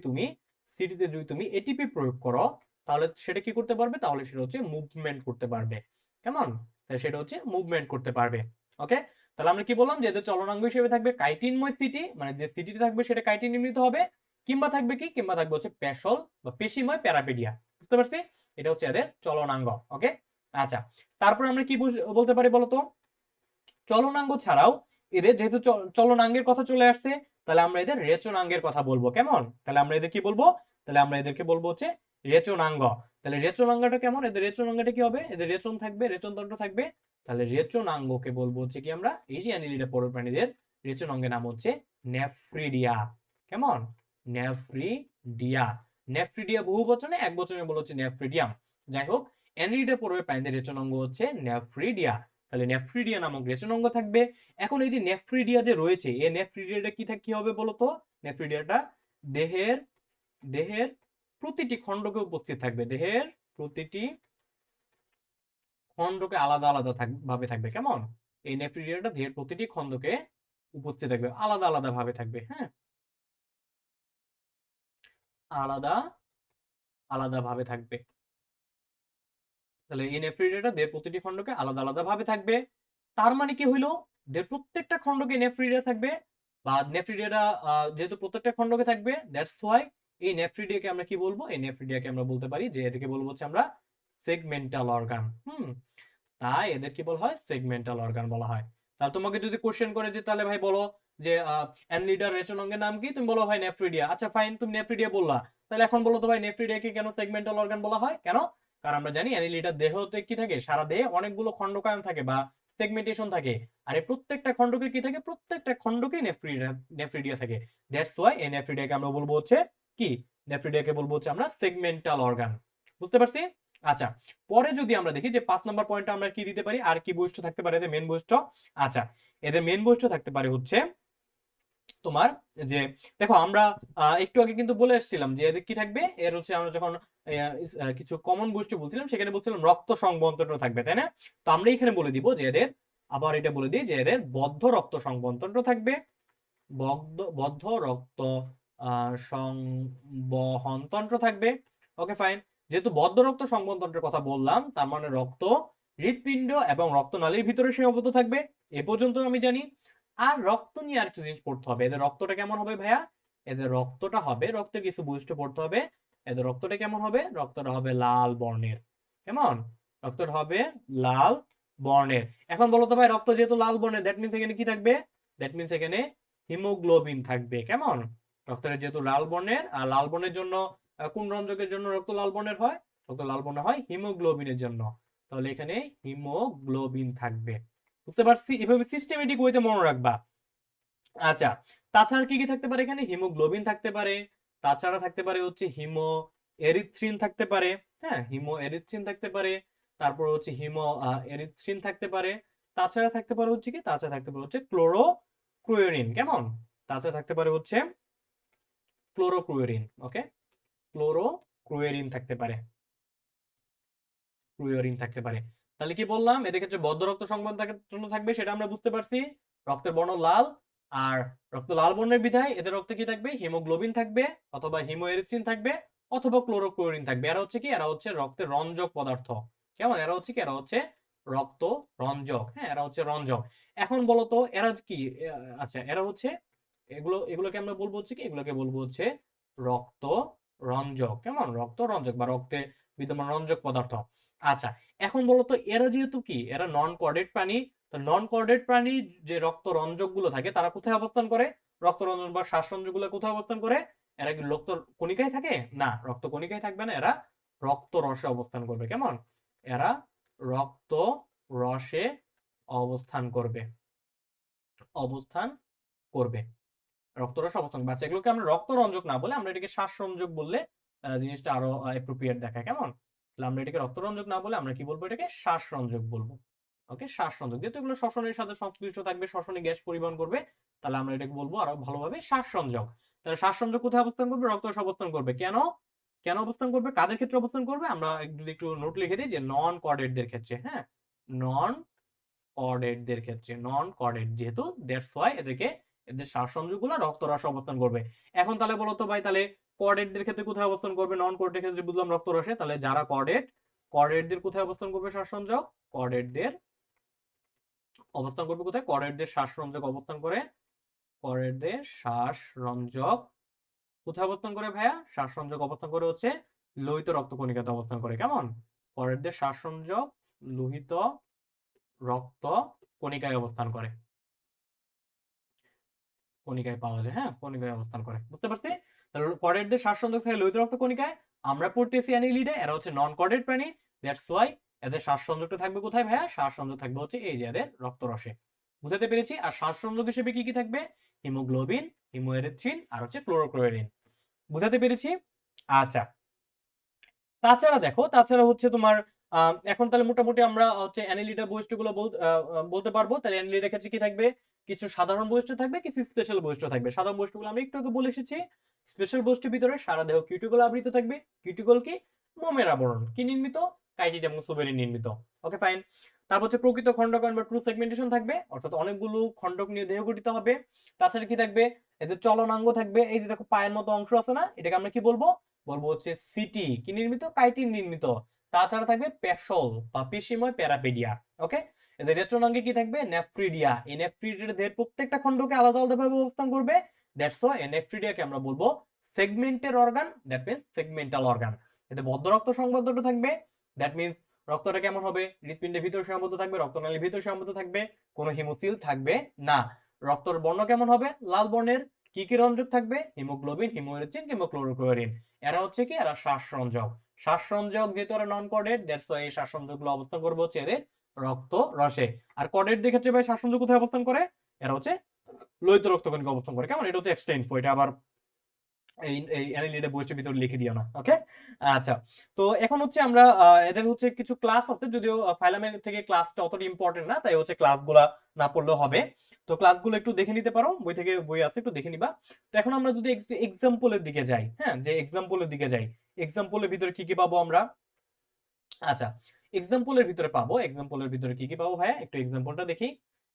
তুমি এটিপি প্রয়োগ করো, তাহলে সেটা কি করতে পারবে? তাহলে সেটা হচ্ছে মুভমেন্ট করতে পারবে। কেমন? তাহলে সেটা হচ্ছে মুভমেন্ট করতে পারবে। ওকে, তাহলে আমরা কি বললাম? যে এদের চলনাঙ্গ হিসেবে থাকবে কাইটিনময় সিটি, মানে যে সিটিতে থাকবে সেটা কাইটিন নির্মিত হবে, কিংবা থাকবে কি? কিংবা থাকবে হচ্ছে পেশল বা পেশিময় প্যারাপেডিয়া। বুঝতে পারছি? এটা হচ্ছে এদের চলনাঙ্গ। ওকে, আচ্ছা, তারপর আমরা কি বলতে পারি বলতো? চলনাঙ্গ ছাড়াও এদের যেহেতু চলনাঙ্গের কথা চলে আসছে, তাহলে আমরা এদের রেচনাঙ্গের কথা বলবো। কেমন? তাহলে আমরা এদের কি বলবো? তাহলে আমরা এদেরকে বলবো হচ্ছে রেচনাঙ্গ। তাহলে রেচনাঙ্গটা কেমন? এদের রেচনাঙ্গটা কি হবে? এদের রেচন থাকবে, রেচনতন্ত্র থাকবে। তাহলে রেচনাঙ্গকে বলবো হচ্ছে কি আমরা? এই যে অ্যানিলিডা পরের প্রাণীদের রেচনাঙ্গের নাম হচ্ছে নেফ্রিডিয়া। কেমন? নেফ্রিডিয়া। নেফ্রিডিয়া বহু বচনে, এক বচনে বলা হচ্ছে নেফ্রিডিয়াম। যাই হোক, অ্যানিলিডা পরের প্রাণীদের রেচনাঙ্গ হচ্ছে নেফ্রিডিয়া। তাহলে নেফ্রিডিয়া নামক রেচনাঙ্গ থাকবে। এখন এই যে নেফ্রিডিয়া যে রয়েছে, এই নেফ্রিডিয়াটা কি হবে বলতো? নেফ্রিডিয়াটা দেহের দেহের প্রতিটি খণ্ডকে উপস্থিত থাকবে। দেহের প্রতিটি খণ্ডকে আলাদা আলাদা ভাবে থাকবে। কেমন? এই নেফ্রিডিয়াটা দেহের প্রতিটি খণ্ডকে উপস্থিত থাকবে, আলাদা আলাদা ভাবে থাকবে। হ্যাঁ, আলাদা আলাদা ভাবে থাকবে। তাহলে এই নেফ্রিডিয়াটা দেহের প্রতিটি খণ্ডকে আলাদা আলাদা ভাবে থাকবে। তার মানে কি হইলো? দেহের প্রত্যেকটা খণ্ডকে নেফ্রিডিয়া থাকবে, বা নেফ্রিডিয়াটা যেহেতু প্রত্যেকটা খণ্ডকে থাকবে, দ্যাটস ওয়াই এই নেফ্রিডিয়াকে আমরা কি বলবো? এই নেফ্রিডিয়াকে আমরা বলতে পারি যে এদেরকে বলবো হচ্ছে আমরা সেগমেন্টাল অর্গান। তাই এদের কি বলা হয়? সেগমেন্টাল অর্গান বলা হয়। তাহলে তোমাকে যদি কোশ্চেন করে যে তাহলে ভাই বলো যে অ্যানলিডার রেচনাঙ্গের নাম কি? তুমি বলো ভাই নেফ্রিডিয়া। আচ্ছা ফাইন, তুমি নেফ্রিডিয়া বললা, তাহলে এখন বলো তো ভাই নেফ্রিডিয়াকে কেন সেগমেন্টাল অর্গান বলা হয়? কেন? কারণ আমরা জানি অ্যানিলিডার দেহতে কি থাকে? সারা দেহে অনেকগুলো খণ্ডকায়ন থাকে বা সেগমেন্টেশন থাকে। আর এই প্রত্যেকটা খণ্ডকে কি থাকে? প্রত্যেকটা খণ্ডকে নেফ্রিডিয়া থাকে। দ্যাটস ওয়াই এই নেফ্রিডিয়াকে আমরা বলবো হচ্ছে কি? নেফ্রিডিয়াকে বলবো হচ্ছে আমরা সেগমেন্টাল অর্গান। বুঝতে পারছি? আচ্ছা, পরে যদি আমরা দেখি যে 5 নম্বর পয়েন্টে আমরা কি দিতে পারি, আর কি বৈশিষ্ট্য থাকতে পারে এদের মেন বৈশিষ্ট্য? আচ্ছা, এদের মেন বৈশিষ্ট্য থাকতে পারে হচ্ছে তোমার যে দেখো আমরা একটু আগে কিন্তু বলে এসেছিলাম যে এদের কি থাকবে, এর হচ্ছে আমরা যখন কিছু কমন বৈশিষ্ট্য বলছিলাম সেখানে বলছিলাম রক্ত সংবহনতন্ত্র থাকবে, তাই না? তো আমরা এখানে বলে দিব যে এদের, আবার এটা বলে দিই যে এদের বদ্ধ রক্ত সংবহনতন্ত্র থাকবে, বদ্ধ রক্ত সংবহনতন্ত্র থাকবে। Okay fine. যেহেতু বদ্ধ রক্ত সংবহনতন্ত্রের কথা বললাম, তার মানে রক্ত হৃৎপিণ্ড এবং রক্তনালীর ভিতরে সীমাবদ্ধ থাকবে, এ পর্যন্ত আমি জানি। আর রক্ত নিয়ে আরেকটা জিনিস পড়তে হবে, এদের রক্তটা কেমন হবে ভাইয়া? এদের রক্তটা হবে, রক্তের কিছু বৈশিষ্ট্য পড়তে হবে। এদের রক্তটা কেমন হবে? রক্তটা হবে লাল বর্ণের। কেমন? রক্তটা হবে লাল বর্ণের। এখন বলো তো ভাই, রক্ত যেহেতু লাল বর্ণের, দ্যাট মিনস এখানে কি থাকবে? দ্যাট মিনস এখানে হিমোগ্লোবিন থাকবে। কেমন? রক্তের যেহেতু লাল বর্ণের, আর লাল বর্ণের জন্য কোন রঞ্জকের জন্য রক্ত লাল বর্ণের হয়? রক্ত লাল বর্ণের হয় হিমোগ্লোবিনের জন্য। তাহলে এখানে হিমোগ্লোবিন থাকবে। বুঝতে পারছি? এভাবে সিস্টেমেটিক ওয়েতে মনে রাখবা। আচ্ছা, তাছাড়া কি কি থাকতে পারে এখানে? হিমোগ্লোবিন থাকতে পারে, তাছাড়া থাকতে পারে হচ্ছে হিমো এরিথ্রিন থাকতে পারে। হ্যাঁ, হিমো এরিথ্রিন থাকতে পারে, তারপর হচ্ছে হিমো এরিথ্রিন থাকতে পারে। তাছাড়া থাকতে পারে হচ্ছে কি? তাছাড়া থাকতে পারে হচ্ছে ক্লোরোক্রুয়েরিন। কেমন? তাছাড়া থাকতে পারে হচ্ছে ক্লোরোক্রুয়েরিন। ওকে, ক্লোরোক্রুয়েরিন থাকতে পারে, ক্রুয়েরিন থাকতে পারে। তাহলে কি বললাম? এদের ক্ষেত্রে বদ্ধ রক্ত সংবহন থাকবে, সেটা আমরা বুঝতে পারছি। রক্তের বর্ণ লাল, আর রক্ত লাল বর্ণের বিধায় এদের রক্তে কি থাকবে? হিমোগ্লোবিন থাকবে, অথবা হিমোএরিথ্রিন থাকবে, অথবা ক্লোরোক্লোরিন থাকবে। এরা হচ্ছে কি? এরা হচ্ছে রক্তের রঞ্জক পদার্থ। কেমন? এরা হচ্ছে কি? এরা হচ্ছে রক্ত রঞ্জক। হ্যাঁ, এরা হচ্ছে রঞ্জক। এখন বলতো এরা কি? আচ্ছা, এরা হচ্ছে এগুলোকে আমরা বলবো হচ্ছে কি? এগুলোকে বলবো হচ্ছে রক্ত রঞ্জক। কেমন? রক্ত রঞ্জক বা রক্তে বিদ্যমান রঞ্জক পদার্থ। আচ্ছা, এখন বলতো এরা যেহেতু কি, এরা নন কর্ডেট প্রাণী, তো নন কর্ডেট প্রাণীর যে রক্ত রঞ্জক গুলো থাকে তারা কোথায় অবস্থান করে? রক্ত রঞ্জক বা শ্বাসরঞ্জক গুলো কোথায় অবস্থান করে? এরা কি রক্ত কণিকায় থাকে? না, রক্ত কণিকায় থাকবে না, এরা রক্ত রসে অবস্থান করবে। কেমন? এরা রক্ত রসে অবস্থান করবে, অবস্থান করবে, রক্তরস অবস্থান। বাচ্চা এগুলোকে আমরা রক্তরঞ্জক না বলে আমরা এটাকে শ্বাসরঞ্জক বললে জিনিসটা আরো অ্যাপ্রোপ্রিয়েট দেখায়। কেমন? তাহলে আমরা এটাকে রক্তরঞ্জক না বলে আমরা কি বলবো? এটাকে শ্বাসরঞ্জক বলবো। ওকে, শ্বাসরঞ্জক। যেহেতু এগুলো শ্বসনের সাথে সংশ্লিষ্ট থাকবে, শ্বসনে গ্যাস পরিবহন করবে, তাহলে আমরা এটাকে বলবো আরো ভালোভাবে শ্বাসরঞ্জক। তাহলে শ্বাসরঞ্জক কোথায় অবস্থান করবে? রক্তরস অবস্থান করবে। কেন? কেন অবস্থান করবে? কাদের ক্ষেত্রে অবস্থান করবে? আমরা যদি একটু নোট লিখে দিই যে নন কর্ডেটদের ক্ষেত্রে। হ্যাঁ, নন কর্ডেটদের ক্ষেত্রে, নন কর্ডেট যেহেতু, দ্যাটস ওয়াই এদেরকে, এদের শ্বাসসংযোগগুলো রক্তরসে অবস্থান করবে। এখন তাহলে বলো তো ভাই, তাহলে কর্ডেটদের ক্ষেত্রে কোথায় অবস্থান করবে? নন কর্ডেটের ক্ষেত্রে বুঝলাম রক্তরসে, তাহলে যারা কর্ডেট, কর্ডেটদের কোথায় অবস্থান করবে শ্বাসসংযোগ? কর্ডেটদের অবস্থান করবে কোথায়? কর্ডেটদের শ্বাসরঞ্জক অবস্থান করে, কর্ডেটদের শ্বাসরঞ্জক কোথায় অবস্থান করে ভাইয়া? শ্বাসরঞ্জক অবস্থান করে হচ্ছে লোহিত রক্তকণিকাতে অবস্থান করে। কেমন? কর্ডেটদের শ্বাসরঞ্জক লোহিত রক্ত কণিকায় অবস্থান করে, কণিকায় পাওয়া যায়। হ্যাঁ, কণিকায় অবস্থান করে। বুঝতে পারছি? তাহলে কর্ডেটদের শ্বাসসংযোগ থাকে লোহিত রক্ত কণিকায়, আমরা পড়তেছি অ্যানিলিডে, এরা হচ্ছে নন কর্ডেট প্রাণী। দ্যাটস ওয়াই এদের শ্বাসসংযোগটা থাকবে কোথায় ভাইয়া? শ্বাসসংযোগ থাকবে হচ্ছে এই যে এদের রক্তরসে। বুঝাতে পেরেছি? আর শ্বাসসংযোগ হিসেবে কি কি থাকবে? হিমোগ্লোবিন, হিমোএরিথ্রিন, আর হচ্ছে ক্লোরোক্লোরিন। বুঝাতে পেরেছি? আচ্ছা, তাছাড়া দেখো, তাছাড়া হচ্ছে তোমার এখন তাহলে মোটামুটি আমরা হচ্ছে অ্যানিলিডা বৈশিষ্ট্যগুলো বলতে পারবো। তাহলে অ্যানিলিডার ক্ষেত্রে কি থাকবে? কিছু সাধারণ বৈশিষ্ট্য থাকবে, কিছু স্পেশাল বৈশিষ্ট্য থাকবে। সাধারণ বৈশিষ্ট্যগুলো আমি একটু আগে বলে এসেছি। স্পেশাল বৈশিষ্ট্যের ভিতরে সারা দেহ কিউটিকল আবৃত থাকবে। কিউটিকল কি? মোমের আবরণ। কি নির্মিত? কাইটিন এবং সুবেরিন নির্মিত। Okay fine. তারপর হচ্ছে প্রকৃত খণ্ডকায়ন বা ট্রু সেগমেন্টেশন থাকবে, অর্থাৎ অনেকগুলো খণ্ডক নিয়ে দেহ গঠিত হবে। তাছাড়া কি থাকবে? এদের চলনাঙ্গ থাকবে। এই যে দেখো পায়ের মতো অংশ আছে না, এটাকে আমরা কি বলবো? বলবো হচ্ছে সিটি। কি নির্মিত? কাইটিন নির্মিত। তাছাড়া থাকবে পেশল বা পেশিময় প্যারাপেডিয়া। ওকে, এদের রেট্রোনাঙ্গে কি থাকবে? নেফ্রিডিয়া। এই নেফ্রিডিয়া দেহের প্রত্যেকটা খণ্ডকে আলাদা আলাদা ভাবে অবস্থান করবে। দ্যাটস ওয়াই এই নেফ্রিডিয়াকে আমরা বলবো সেগমেন্টের organ, that means segmental organ. এতে বদ্ধ রক্ত সংবদ্ধটা থাকবে, দ্যাট মিন্স রক্তটা কেমন হবে? হৃৎপিণ্ডের ভিতরে সীমাবদ্ধ থাকবে, রক্তনালীর ভিতরে সীমাবদ্ধ থাকবে, কোনো হিমোসিল থাকবে না। রক্তের বর্ণ কেমন হবে? লাল বর্ণের। কি কি রঞ্জক থাকবে? হিমোগ্লোবিন, হিমোএরিথ্রিন, ক্লোরোক্লোরিন। এরা হচ্ছে কি? এরা শ্বাসরঞ্জক। শ্বাসরঞ্জক যেহেতু এরা নন কর্ডেট, দ্যাটস ওয়াই এই শ্বাসরঞ্জকগুলো অবস্থান করবে হচ্ছে এদের রক্ত রসে। আর কর্ডেটদের ক্ষেত্রে ভাই শ্বাসরঞ্জক কোথায় অবস্থান করে? এরা হচ্ছে লোহিত রক্তকণিকা অবস্থান করে। কেমন? এটা হচ্ছে এক্সট্রা ইনফো, এটা আবার এই অ্যানিলিডা বইয়ের ভিতরে লিখে দিও না, ওকে? আচ্ছা, তো এখন হচ্ছে আমরা এদের হচ্ছে কিছু ক্লাস আছে, যদিও ফাইলামের থেকে ক্লাসটা অতটা ইম্পর্টেন্ট না, তাই হচ্ছে ক্লাসগুলা না পড়লেও হবে। তো ক্লাসগুলো একটু দেখে নিতে পারো, বই থেকে বই আছে একটু দেখে নিবা। তো এখন আমরা যদি এক্সাম্পলের দিকে যাই, হ্যাঁ, যে এক্সাম্পলের দিকে যাই, এক্সাম্পলের ভিতরে কি কি পাবো আমরা? আচ্ছা, এক্সাম্পলের ভিতরে পাবো, এক্সাম্পলের ভিতরে কি কি পাবো ভাইয়া, একটু এক্সাম্পলটা দেখি,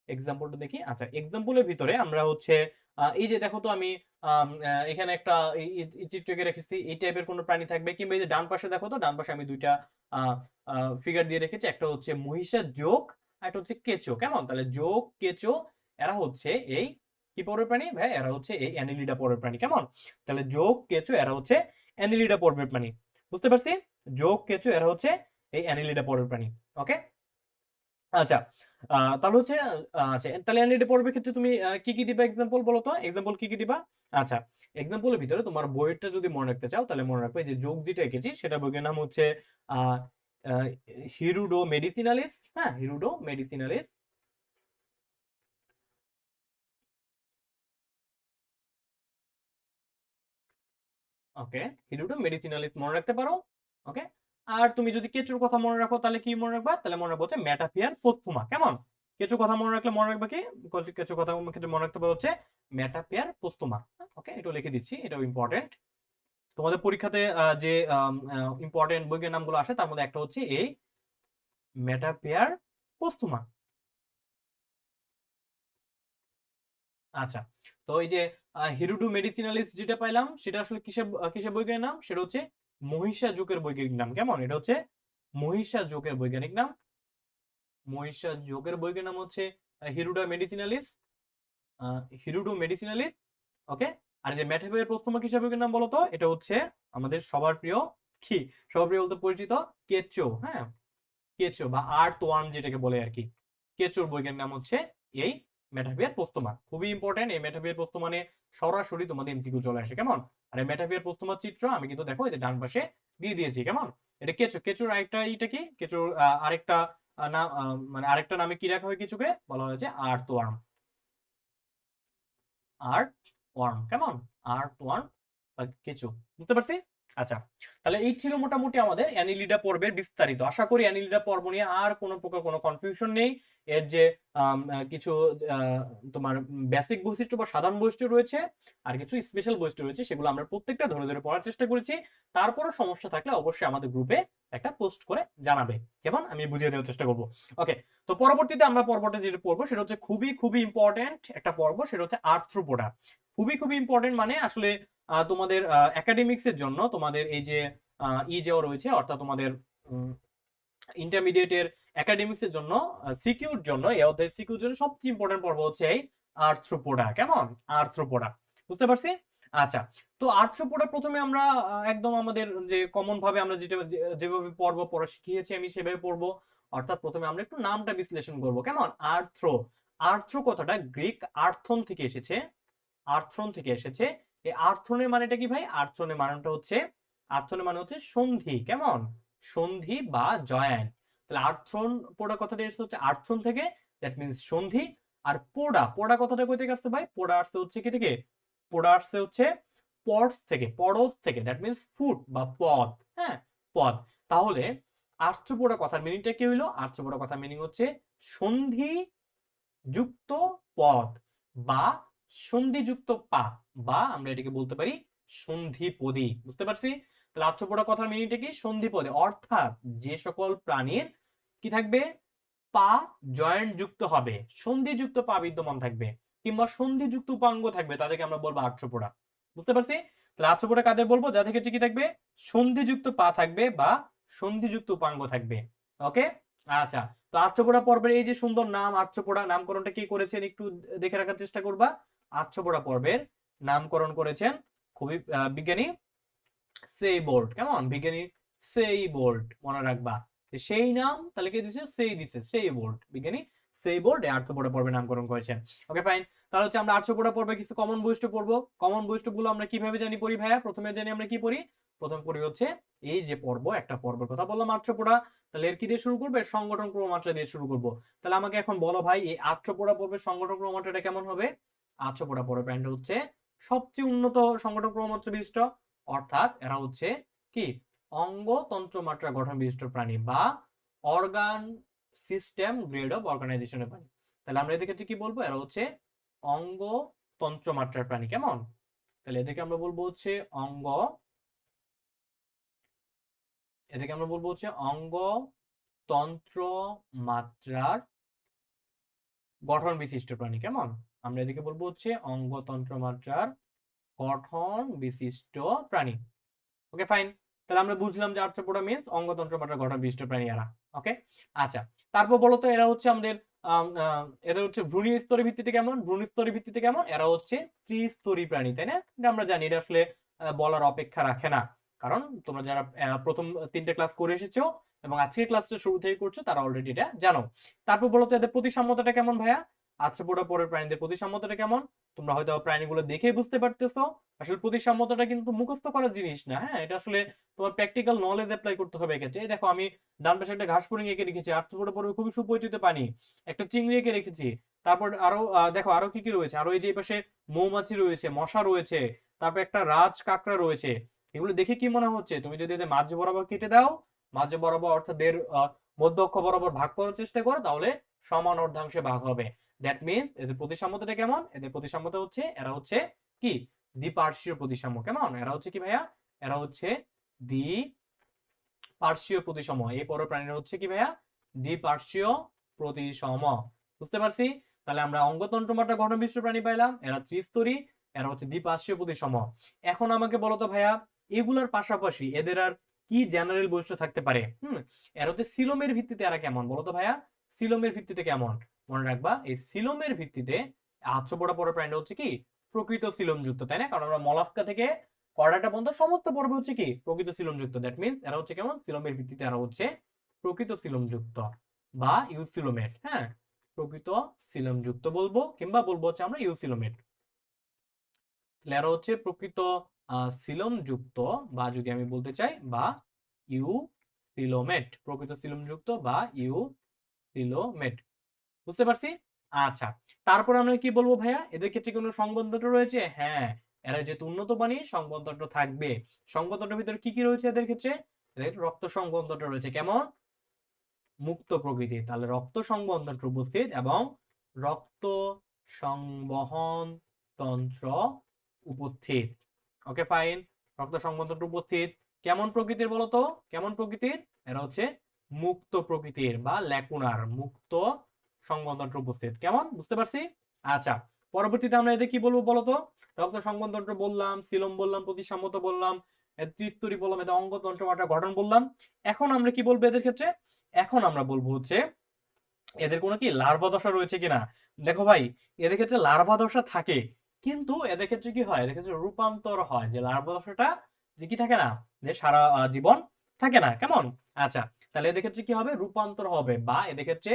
এক্সাম্পলটা দেখি। আচ্ছা, এক্সাম্পলের ভিতরে আমরা হচ্ছে এই যে দেখো তো আমি এখানে একটা চিত্র এঁকে রেখেছি, এই টাইপের কোনো প্রাণী থাকবে, কিংবা এই যে ডান পাশে দেখো তো, ডান পাশে আমি দুইটা ফিগার দিয়ে রেখেছি, একটা হচ্ছে মহিষার জোক আর একটা হচ্ছে কেঁচো, কেমন? তাহলে জোক, কেঁচো, এরা হচ্ছে এই কি পর্বের প্রাণী ভাই? এরা হচ্ছে এই অ্যানিলিডা পর্বের প্রাণী, কেমন? তাহলে জোক, কেঁচো, এরা হচ্ছে অ্যানিলিডা পর্বের প্রাণী, বুঝতে পারছি? জোক, কেঁচো, এরা হচ্ছে এই অ্যানিলিডা পর্বের প্রাণী, ওকে? আচ্ছা, তাহলে হচ্ছে আচ্ছা, তাহলে অ্যানিলিডা পর্বের ক্ষেত্রে তুমি কি কি দিবা এক্সাম্পল, বলো তো এক্সাম্পল কি কি দিবা? আচ্ছা, এক্সাম্পলের ভিতরে তোমার বইয়েরটা যদি মনে রাখতে চাও, তাহলে মনে রাখবে যে যোগ যেটা এঁকেছি সেটা বইয়ের নাম হচ্ছে আহ হিরুডো মেডিসিনালিস, হ্যাঁ, হিরুডো মেডিসিনালিস। ওকে, হিরুডো মেডিসিনালিস মনে রাখতে পারো, ওকে? আর তুমি যদি কেঁচোর কথা মনে রাখো, তাহলে কি মনে রাখবা? তাহলে মনে রাখবো হচ্ছে মেটাফিয়ার পোস্তুমা, কেমন? কেঁচোর কথা মনে রাখলে মনে রাখবা কি? কেঁচোর কথা ক্ষেত্রে মনে রাখতে পারো হচ্ছে মেটাফিয়ার পোস্তুমা, ওকে? এটা লিখে দিচ্ছি, এটাও ইম্পর্টেন্ট। তোমাদের পরীক্ষাতে যে ইম্পর্টেন্ট বইয়ের নামগুলো আসে তার মধ্যে একটা হচ্ছে এই মেটাফিয়ার পোস্তুমা। আচ্ছা, তো এই যে হিরুডু মেডিসিনালিস যেটা পাইলাম, সেটা আসলে কিসের কিসের বৈজ্ঞানিক নাম? সেটা হচ্ছে মহিষাজোকের বৈজ্ঞানিক নাম, কেমন? এটা হচ্ছে মহিষাজোকের বৈজ্ঞানিক নাম। মহিষাজোকের বৈজ্ঞানিক নাম হচ্ছে হিরুডা মেডিসিনালিস, হিরুডু মেডিসিনালিস, ওকে? আর যে ম্যাথেবের প্রথম কিসের বৈজ্ঞানিক নাম বলতো? এটা হচ্ছে আমাদের সবার প্রিয়, কি সবার প্রিয় বলতে পরিচিত, কেঁচো, হ্যাঁ, কেঁচো বা আর্থ ওয়ার্ম যেটাকে বলে আর কি। কেঁচোর বৈজ্ঞানিক নাম হচ্ছে এই মেটাফিয়ার পোস্তমা। খুবই ইম্পর্টেন্ট, এই মেটাফিয়ার পোস্তমানে সরাসরি তোমাদের এমসিকিউ চলে আসে, কেমন? আর এই মেটাফিয়ার পোস্তমার চিত্র আমি কিন্তু দেখো এই যে ডান পাশে দিয়ে দিয়েছি, কেমন? এটা কেঁচো, কেঁচোর আরেকটা এইটা কি, কেঁচোর আরেকটা নাম, মানে আরেকটা নামে কি রাখা হয় কিছুকে, বলা হয়েছে আর্থ ওয়ার্ম, আর্ট ওয়ার্ম, কেমন? আর্ট ওয়ার্ম বা কেঁচো, বুঝতে পারছি? আচ্ছা, তাহলে এই ছিল মোটামুটি আমাদের অ্যানিলিডা পর্বের বিস্তারিত। আশা করি অ্যানিলিডা পর্ব নিয়ে আর কোনো প্রকার কোনো কনফিউশন নেই। এর যে কিছু তোমার বেসিক বৈশিষ্ট্য বা সাধারণ বৈশিষ্ট্য রয়েছে, আর কিছু স্পেশাল বৈশিষ্ট্য রয়েছে, সেগুলো আমরা প্রত্যেকটা ধরে ধরে পড়ার চেষ্টা করেছি। তারপরও সমস্যা থাকলে অবশ্যই আমাদের গ্রুপে একটা পোস্ট করে জানাবে, কেমন? আমি বুঝিয়ে দেওয়ার চেষ্টা করবো, ওকে? তো পরবর্তীতে আমরা পর্বটা যেটা পড়বো সেটা হচ্ছে খুবই খুবই ইম্পর্টেন্ট একটা পর্ব, সেটা হচ্ছে আর্থ্রোপোডা। খুবই খুবই ইম্পর্টেন্ট, মানে আসলে তোমাদের একাডেমিক্স এর জন্য তোমাদের এই যে যাওয়া রয়েছে, অর্থাৎ তোমাদের ইন্টারমিডিয়েটের একাডেমিক্স এর জন্য, সিকিউর জন্য, এই অধ্যায় সিকিউর জন্য সবচেয়ে ইম্পর্টেন্ট পর্ব হচ্ছে এই আর্থ্রোপোডা, কেমন? আর্থ্রোপোডা, বুঝতে পারছি? আচ্ছা, তো আর্থ্রোপোডা প্রথমে আমরা একদম আমাদের যে কমন ভাবে আমরা যেটা যেভাবে পর্ব পড়া শিখিয়েছি আমি সেভাবে পড়বো। অর্থাৎ প্রথমে আমরা একটু নামটা বিশ্লেষণ করব, কেমন? আর্থ্রো, আর্থ্রো কথাটা গ্রিক আর্থন থেকে এসেছে, আর্থ্রন থেকে এসেছে। এই আর্থনের মানেটা কি ভাই? আর্থনের মানেটা হচ্ছে, আর্থনের মানে হচ্ছে সন্ধি, কেমন? সন্ধি বা জয়েন্ট। তাহলে আর্থ্রন পোড়া কথাটা এসেছে হচ্ছে আর্থন থেকে, দ্যাট মিন্স সন্ধি। আর পোড়া, পোড়া কথাটা কই থেকে আসছে ভাই? পোড়া আসছে হচ্ছে কি থেকে? পোড়া আসছে হচ্ছে পডস থেকে, পডস থেকে, দ্যাট মিন্স ফুট বা পদ, হ্যাঁ, পদ। তাহলে আর্থ্রোপোডা কথার মিনিংটা কি হইলো? আর্থ্রোপোডা কথার মিনিং হচ্ছে সন্ধি যুক্ত পদ বা সন্ধিযুক্ত পা, বা আমরা এটাকে বলতে পারি সন্ধিপদী, বুঝতে পারছি? তাহলে আর্থ্রোপোডা কথার মিনিংটা কি? সন্ধিপদী, অর্থাৎ যে সকল প্রাণীর কি থাকবে? পা জয়েন্ট যুক্ত হবে, সন্ধিযুক্ত পা বিদ্যমান থাকবে, কিংবা সন্ধিযুক্ত উপাঙ্গ থাকবে, তাদেরকে আমরা বলবো আর্থ্রোপোডা, বুঝতে পারছি? তাহলে আর্থ্রোপোডা কাদের বলবো? যাদের ক্ষেত্রে কি থাকবে? সন্ধিযুক্ত পা থাকবে বা সন্ধিযুক্ত উপাঙ্গ থাকবে, ওকে? আচ্ছা, তো আর্থ্রোপোডা পর্বের এই যে সুন্দর নাম আর্থ্রোপোডা, নামকরণটা কি করেছেন একটু দেখে রাখার চেষ্টা করবা। আর্থ্রোপোডা পর্বের নামকরণ করেছেন খুবই বিজ্ঞানী সেইবোল্ট, কেমন? বিজ্ঞানী সেইবোল্ট, মনে রাখবা সেই নাম, তাহলে কে দিছে? সেই দিছে, সেইবোল্ট, বিজ্ঞানী সেইবোল্ট এই আর্থ্রোপোডা পর্বে নামকরণ করেছেন, ওকে ফাইন। তাহলে হচ্ছে আমরা আর্থ্রোপোডা পর্বে কিছু কমন বৈশিষ্ট্য পড়বো। কমন বৈশিষ্ট্যগুলো আমরা কিভাবে জানি পড়ি ভাইয়া? প্রথমে জানি আমরা কি পড়ি? প্রথম পড়ি হচ্ছে এই যে পর্ব, একটা পর্বের কথা বললাম আর্থ্রোপোডা, তাহলে এর কি দিয়ে শুরু করবে? সংগঠন ক্রমমাত্রা দিয়ে শুরু করব। তাহলে আমাকে এখন বলো ভাই, এই আর্থ্রোপোডা পর্বের সংগঠন ক্রমমাত্রাটা কেমন হবে? আর্থ্রোপোডা পর্বের প্যান্ট হচ্ছে সবচেয়ে উন্নত সংগঠন ক্রমমাত্রা বিশিষ্ট, অর্থাৎ এরা হচ্ছে কি অঙ্গতন্ত্র মাত্রা গঠন বিশিষ্ট প্রাণী বা অর্গান সিস্টেম গ্রেড অফ অর্গানাইজেশনের প্রাণী। তাহলে আমরা এদের ক্ষেত্রে কি বলবো, এরা হচ্ছে অঙ্গতন্ত্র মাত্রার প্রাণী। কেমন? তাহলে এদেরকে আমরা বলবো হচ্ছে অঙ্গতন্ত্র মাত্রার গঠন বিশিষ্ট প্রাণী। কেমন? আমরা এদিকে বলবো হচ্ছে অঙ্গতন্ত্র মাত্রার গঠন বিশিষ্ট প্রাণী। Okay fine. তাহলে আমরা বুঝলাম যে আর্থ্রোপোডা মিন্স অঙ্গতন্ত্র মাত্রার গঠন বিশিষ্ট প্রাণী এরা। ওকে আচ্ছা, তারপর বলতো এরা হচ্ছে আমাদের এদের হচ্ছে ভ্রূণ স্তরের ভিত্তিতে কেমন? ভ্রূণ স্তরের ভিত্তিতে কেমন? এরা হচ্ছে ত্রিস্তরী প্রাণী, তাই না? এটা আমরা জানি, এটা আসলে বলার অপেক্ষা রাখে না, কারণ তোমরা যারা প্রথম 3টে ক্লাস করে এসেছো এবং আজকের ক্লাসটা শুরু থেকে করছো তারা অলরেডি এটা জানো। তারপর বলতো এদের প্রতিসাম্যতাটা কেমন ভাইয়া? আর্থ্রোপোডা পরের প্রাণীদের প্রতিসাম্যতাটা কেমন? তোমরা হয়তো প্রাণীগুলো দেখেই বুঝতে পারতেছো। আসলে প্রতিসাম্যতাটা কিন্তু মুখস্থ করার জিনিস না, হ্যাঁ, এটা আসলে তোমার প্র্যাকটিক্যাল নলেজ অ্যাপ্লাই করতে হবে এক্ষেত্রে। এই দেখো আমি ডান পাশে একটা ঘাস ফড়িং এঁকে রেখেছি, আর্থ্রোপোডা পর্বে খুবই সুপরিচিত প্রাণী। একটা চিংড়ি এঁকে রেখেছি। তারপর আরো দেখো আরো কি কি রয়েছে, আরো এই যে এই পাশে মৌমাছি রয়েছে, মশা রয়েছে, তারপর একটা রাজ কাঁকড়া রয়েছে। এগুলো দেখে কি মনে হচ্ছে? তুমি যদি এদের মাঝ বরাবর কেটে দাও, মাঝ বরাবর অর্থাৎ মধ্য অক্ষ বরাবর ভাগ করার চেষ্টা করো, তাহলে সমান অর্ধাংশে ভাগ হবে। দ্যাট মিনস এদের প্রতিসাম্যতাটা কেমন? এদের প্রতিসাম্যতা হচ্ছে এরা হচ্ছে কি দ্বিপার্শ্বীয় প্রতিসাম্য। কেমন? এরা হচ্ছে কি ভাইয়া? এরা হচ্ছে দ্বিপার্শ্বীয় প্রতিসম। এই পরের প্রাণীরা হচ্ছে কি ভাইয়া? দ্বিপার্শ্বীয় প্রতিসম। বুঝতে পারছি? তাহলে আমরা অঙ্গতন্ত্র মাত্রা গঠন বিশিষ্ট প্রাণী পাইলাম, এরা ত্রিস্তরী, এরা হচ্ছে দ্বিপার্শ্বীয় প্রতিসম। এখন আমাকে বলো তো ভাইয়া, এগুলার পাশাপাশি এদের আর কি জেনারেল বৈশিষ্ট্য থাকতে পারে? এরা হচ্ছে সিলোমের ভিত্তিতে এরা কেমন বলো তো ভাইয়া? সিলোমের ভিত্তিতে কেমন? মনে রাখবা, এই সিলোমের ভিত্তিতে আর্থ্রোপোডা পরের প্রাণীটা হচ্ছে কি প্রকৃত সিলোমযুক্ত, তাই না? কারণ আমরা মলাস্কা থেকে কর্ডাটা পর্যন্ত সমস্ত পর্ব হচ্ছে কি প্রকৃত সিলোমযুক্ত। দ্যাট মিনস এরা হচ্ছে কেমন? সিলোমের ভিত্তিতে এরা হচ্ছে প্রকৃত সিলোমযুক্ত বা ইউসিলোমেট। হ্যাঁ, প্রকৃত সিলোমযুক্ত বলবো, কিংবা বলবো হচ্ছে আমরা ইউসিলোমেট। এরা হচ্ছে প্রকৃত সিলোমযুক্ত, বা যদি আমি বলতে চাই বা ইউসিলোমেট, প্রকৃত সিলোমযুক্ত বা ইউসিলোমেট। বুঝতে পারছি? আচ্ছা, তারপর আমরা কি বলবো ভাইয়া? এদের ক্ষেত্রে কোনো সংবন্ধন রয়েছে? হ্যাঁ, এরা যেহেতু উন্নত প্রাণী, সংবন্ধন থাকবে। সংবন্ধনের ভিতরে কি কি রয়েছে এদের ক্ষেত্রে? এদের রক্ত সংবন্ধন রয়েছে। কেমন? মুক্ত প্রকৃতি। তাহলে রক্ত সংবন্ধন উপস্থিত এবং রক্ত সংবহন তন্ত্র উপস্থিত। ওকে ফাইন, রক্ত সংবন্ধন উপস্থিত। কেমন প্রকৃতির বলতো? কেমন প্রকৃতির? এরা হচ্ছে মুক্ত প্রকৃতির বা ল্যাকুনার, মুক্ত সংবন্ধন উপস্থিত। কেমন? বুঝতে পারছি? আচ্ছা, পরবর্তীতে আমরা এদের কি বলবো বলতো? রক্ত সংবন্ধন বললাম, সিলোম বললাম, প্রতিসাম্যতা বললাম, ত্রিস্তরী বললাম, এদের অঙ্গতন্ত্র মাত্রা গঠন বললাম। এখন আমরা কি বলবো এদের ক্ষেত্রে? এখন আমরা বলবো হচ্ছে এদের কোনো কি লার্ভা দশা রয়েছে কিনা। দেখো ভাই, এদের ক্ষেত্রে লার্ভা দশা থাকে, কিন্তু এদের ক্ষেত্রে কি হয়? এদের ক্ষেত্রে রূপান্তর হয়, যে লার্ভা দশাটা যে কি থাকে না, যে সারা জীবন থাকে না। কেমন? আচ্ছা, তাহলে এদের ক্ষেত্রে কি হবে? রূপান্তর হবে, বা এদের ক্ষেত্রে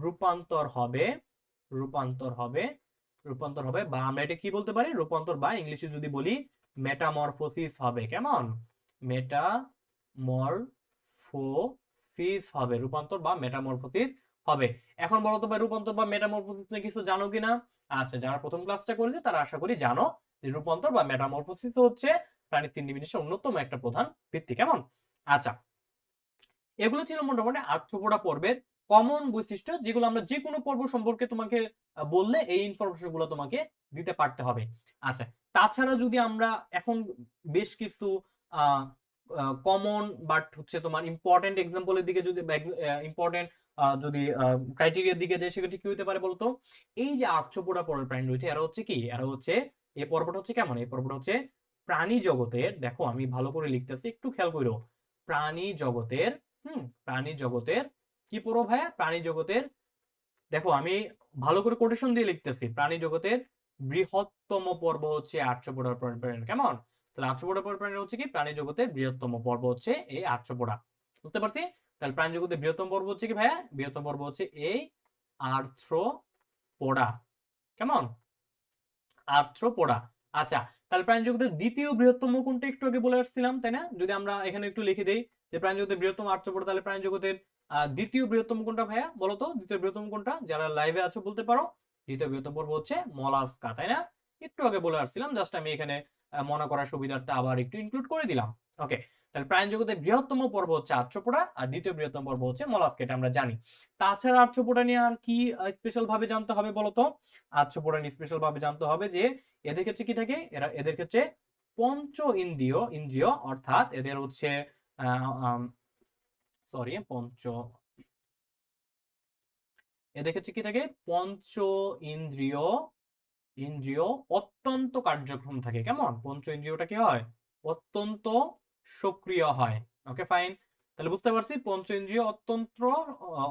রূপান্তর হবে, রূপান্তর হবে, রূপান্তর হবে, বা আমরা এটা কি বলতে পারি? রূপান্তর বা ইংলিশে যদি বলি মেটামরফোসিস হবে। কেমন? মেটামরফোসিস হবে, রূপান্তর বা মেটামরফোসিস হবে। এখন বলো তো ভাই, রূপান্তর বা মেটামরফোসিস নিয়ে কিছু জানো কিনা? আচ্ছা, যারা প্রথম ক্লাসটা করেছে তারা আশা করি জানো যে রূপান্তর বা মেটামরফোসিস হচ্ছে প্রাণীর 3 বিন্যাসের অন্যতম একটা প্রধান ভিত্তি। কেমন? আচ্ছা, এগুলো ছিল মোটামুটি আর্থ্রোপোডা পর্বের কমন বৈশিষ্ট্য, যেগুলো আমরা যে কোনো পর্ব সম্পর্কে তোমাকে বললে এই ইনফরমেশন গুলো তোমাকে দিতে পারতে হবে। আচ্ছা, তাছাড়া যদি আমরা এখন বেশ কিছু কমন বাট হচ্ছে তোমার ইম্পর্টেন্ট এক্সাম্পলের দিকে যদি ইম্পর্টেন্ট যদি ক্রাইটেরিয়ার দিকে যাই, সেক্ষেত্রে কি হতে পারে বলতো? এই যে আর্থ্রোপোডা পর্বের প্রাণী রয়েছে, এরা হচ্ছে কি, এরা হচ্ছে এই পর্বটা হচ্ছে কেমন? এই পর্বটা হচ্ছে প্রাণী জগতের, দেখো আমি ভালো করে লিখতেছি, একটু খেয়াল করো, প্রাণী জগতের প্রাণী জগতের কি পড়ো ভাইয়া? প্রাণী জগতের, দেখো আমি ভালো করে কোটেশন দিয়ে লিখতেছি, প্রাণী জগতের বৃহত্তম পর্ব হচ্ছে আর্থ্রোপোডা প্রাণী। কেমন? তাহলে আর্থ্রোপোডা প্রাণী হচ্ছে কি প্রাণী জগতের বৃহত্তম পর্ব হচ্ছে এই আর্থ্রোপোডা। বুঝতে পারছি? তাহলে প্রাণী জগতের বৃহত্তম পর্ব হচ্ছে কি ভাইয়া? বৃহত্তম পর্ব হচ্ছে এই আর্থ্রোপোডা। কেমন? আর্থ্রোপোডা। আচ্ছা, তাহলে প্রাণী জগতের দ্বিতীয় বৃহত্তম কোনটা একটু আগে বলে আসছিলাম, তাই না? যদি আমরা এখানে একটু লিখে দেই যে প্রাণী জগতের বৃহত্তম আর্থ্রোপোডা, তাহলে প্রাণী জগতের দ্বিতীয় বৃহত্তম কোনটা ভাইয়া? বলো তো দ্বিতীয় বৃহত্তম কোনটা? যারা লাইভে আছে বলতে পারো। দ্বিতীয় বৃহত্তম পর্ব হচ্ছে মলাস্কা, তাই না? একটু আগে বলে আসছিলাম, জাস্ট আমি এখানে মনে করার সুবিধার্থে আবার একটু ইনক্লুড করে দিলাম। ওকে, তাহলে প্রাণী জগতের বৃহত্তম পর্ব হচ্ছে আর্থ্রোপোডা, আর দ্বিতীয় বৃহত্তম পর্ব হচ্ছে মলাস্কা, এটা আমরা জানি। তাছাড়া আর্থ্রোপোডা নিয়ে আর কি স্পেশাল ভাবে জানতে হবে বলতো? আর্থ্রোপোডা নিয়ে স্পেশাল ভাবে জানতে হবে যে এদের ক্ষেত্রে কি থাকে, এদের ক্ষেত্রে পঞ্চ ইন্দ্রিয় ইন্দ্রিয় অর্থাৎ এদের হচ্ছে সরি এদের ক্ষেত্রে কি থাকে, পঞ্চ ইন্দ্রিয় ইন্দ্রিয় অত্যন্ত কার্যক্ষম থাকে। কেমন? পঞ্চ ইন্দ্রিয়টা কি হয়, অত্যন্ত সক্রিয় হয়। ওকে ফাইন, তাহলে বুঝতে পারছি পঞ্চ ইন্দ্রিয়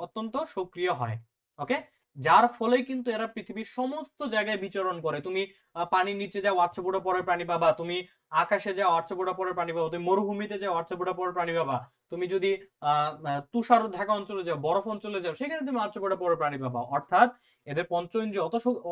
অত্যন্ত সক্রিয় হয়। ওকে, যার ফলে কিন্তু এরা পৃথিবীর সমস্ত জায়গায় বিচরণ করে। তুমি পানির নিচে যাও আর্থ্রোপোডা পরের প্রাণী পাবা, তুমি আকাশে যাও আর্থ্রোপোডা পরের প্রাণী পাবা, তুমি মরুভূমিতে যাও আর্থ্রোপোডা পরের প্রাণী পাবা, তুমি যদি তুষার ঢাকা অঞ্চলে যাও, বরফ অঞ্চলে যাও, সেখানে তুমি আর্থ্রোপোডা পরের প্রাণী পাবা। অর্থাৎ এদের পঞ্চ ইন্দ্রিয়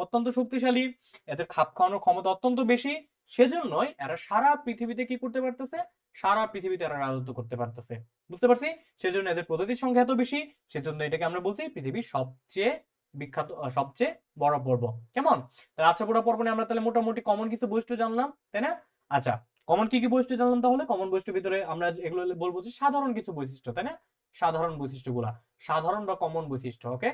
অত্যন্ত শক্তিশালী, এদের খাপ খাওয়ানোর ক্ষমতা অত্যন্ত বেশি। সেজন্যই এরা সারা পৃথিবীতে কি করতে পারতেছে, সারা পৃথিবীতে এরা রাজত্ব করতে পারতেছে। বুঝতে পারছি? সেজন্য এদের প্রজাতির সংখ্যা এত বেশি, সেজন্য এটাকে আমরা বলছি পৃথিবীর সবচেয়ে বিখ্যাত সবচেয়ে বড় পর্ব। কেমন? তাহলে আর্থ্রোপোডা পর্ব নিয়ে আমরা তাহলে মোটামুটি কমন কিছু বৈশিষ্ট্য জানলাম, তাই না? আচ্ছা, কমন কি কি বৈশিষ্ট্য জানলাম তাহলে? কমন বৈশিষ্ট্যের ভিতরে আমরা এগুলো বলবো যে সাধারণ কিছু বৈশিষ্ট্য, তাই না? সাধারণ বৈশিষ্ট্যগুলা, সাধারণ বা কমন বৈশিষ্ট্য। ওকে,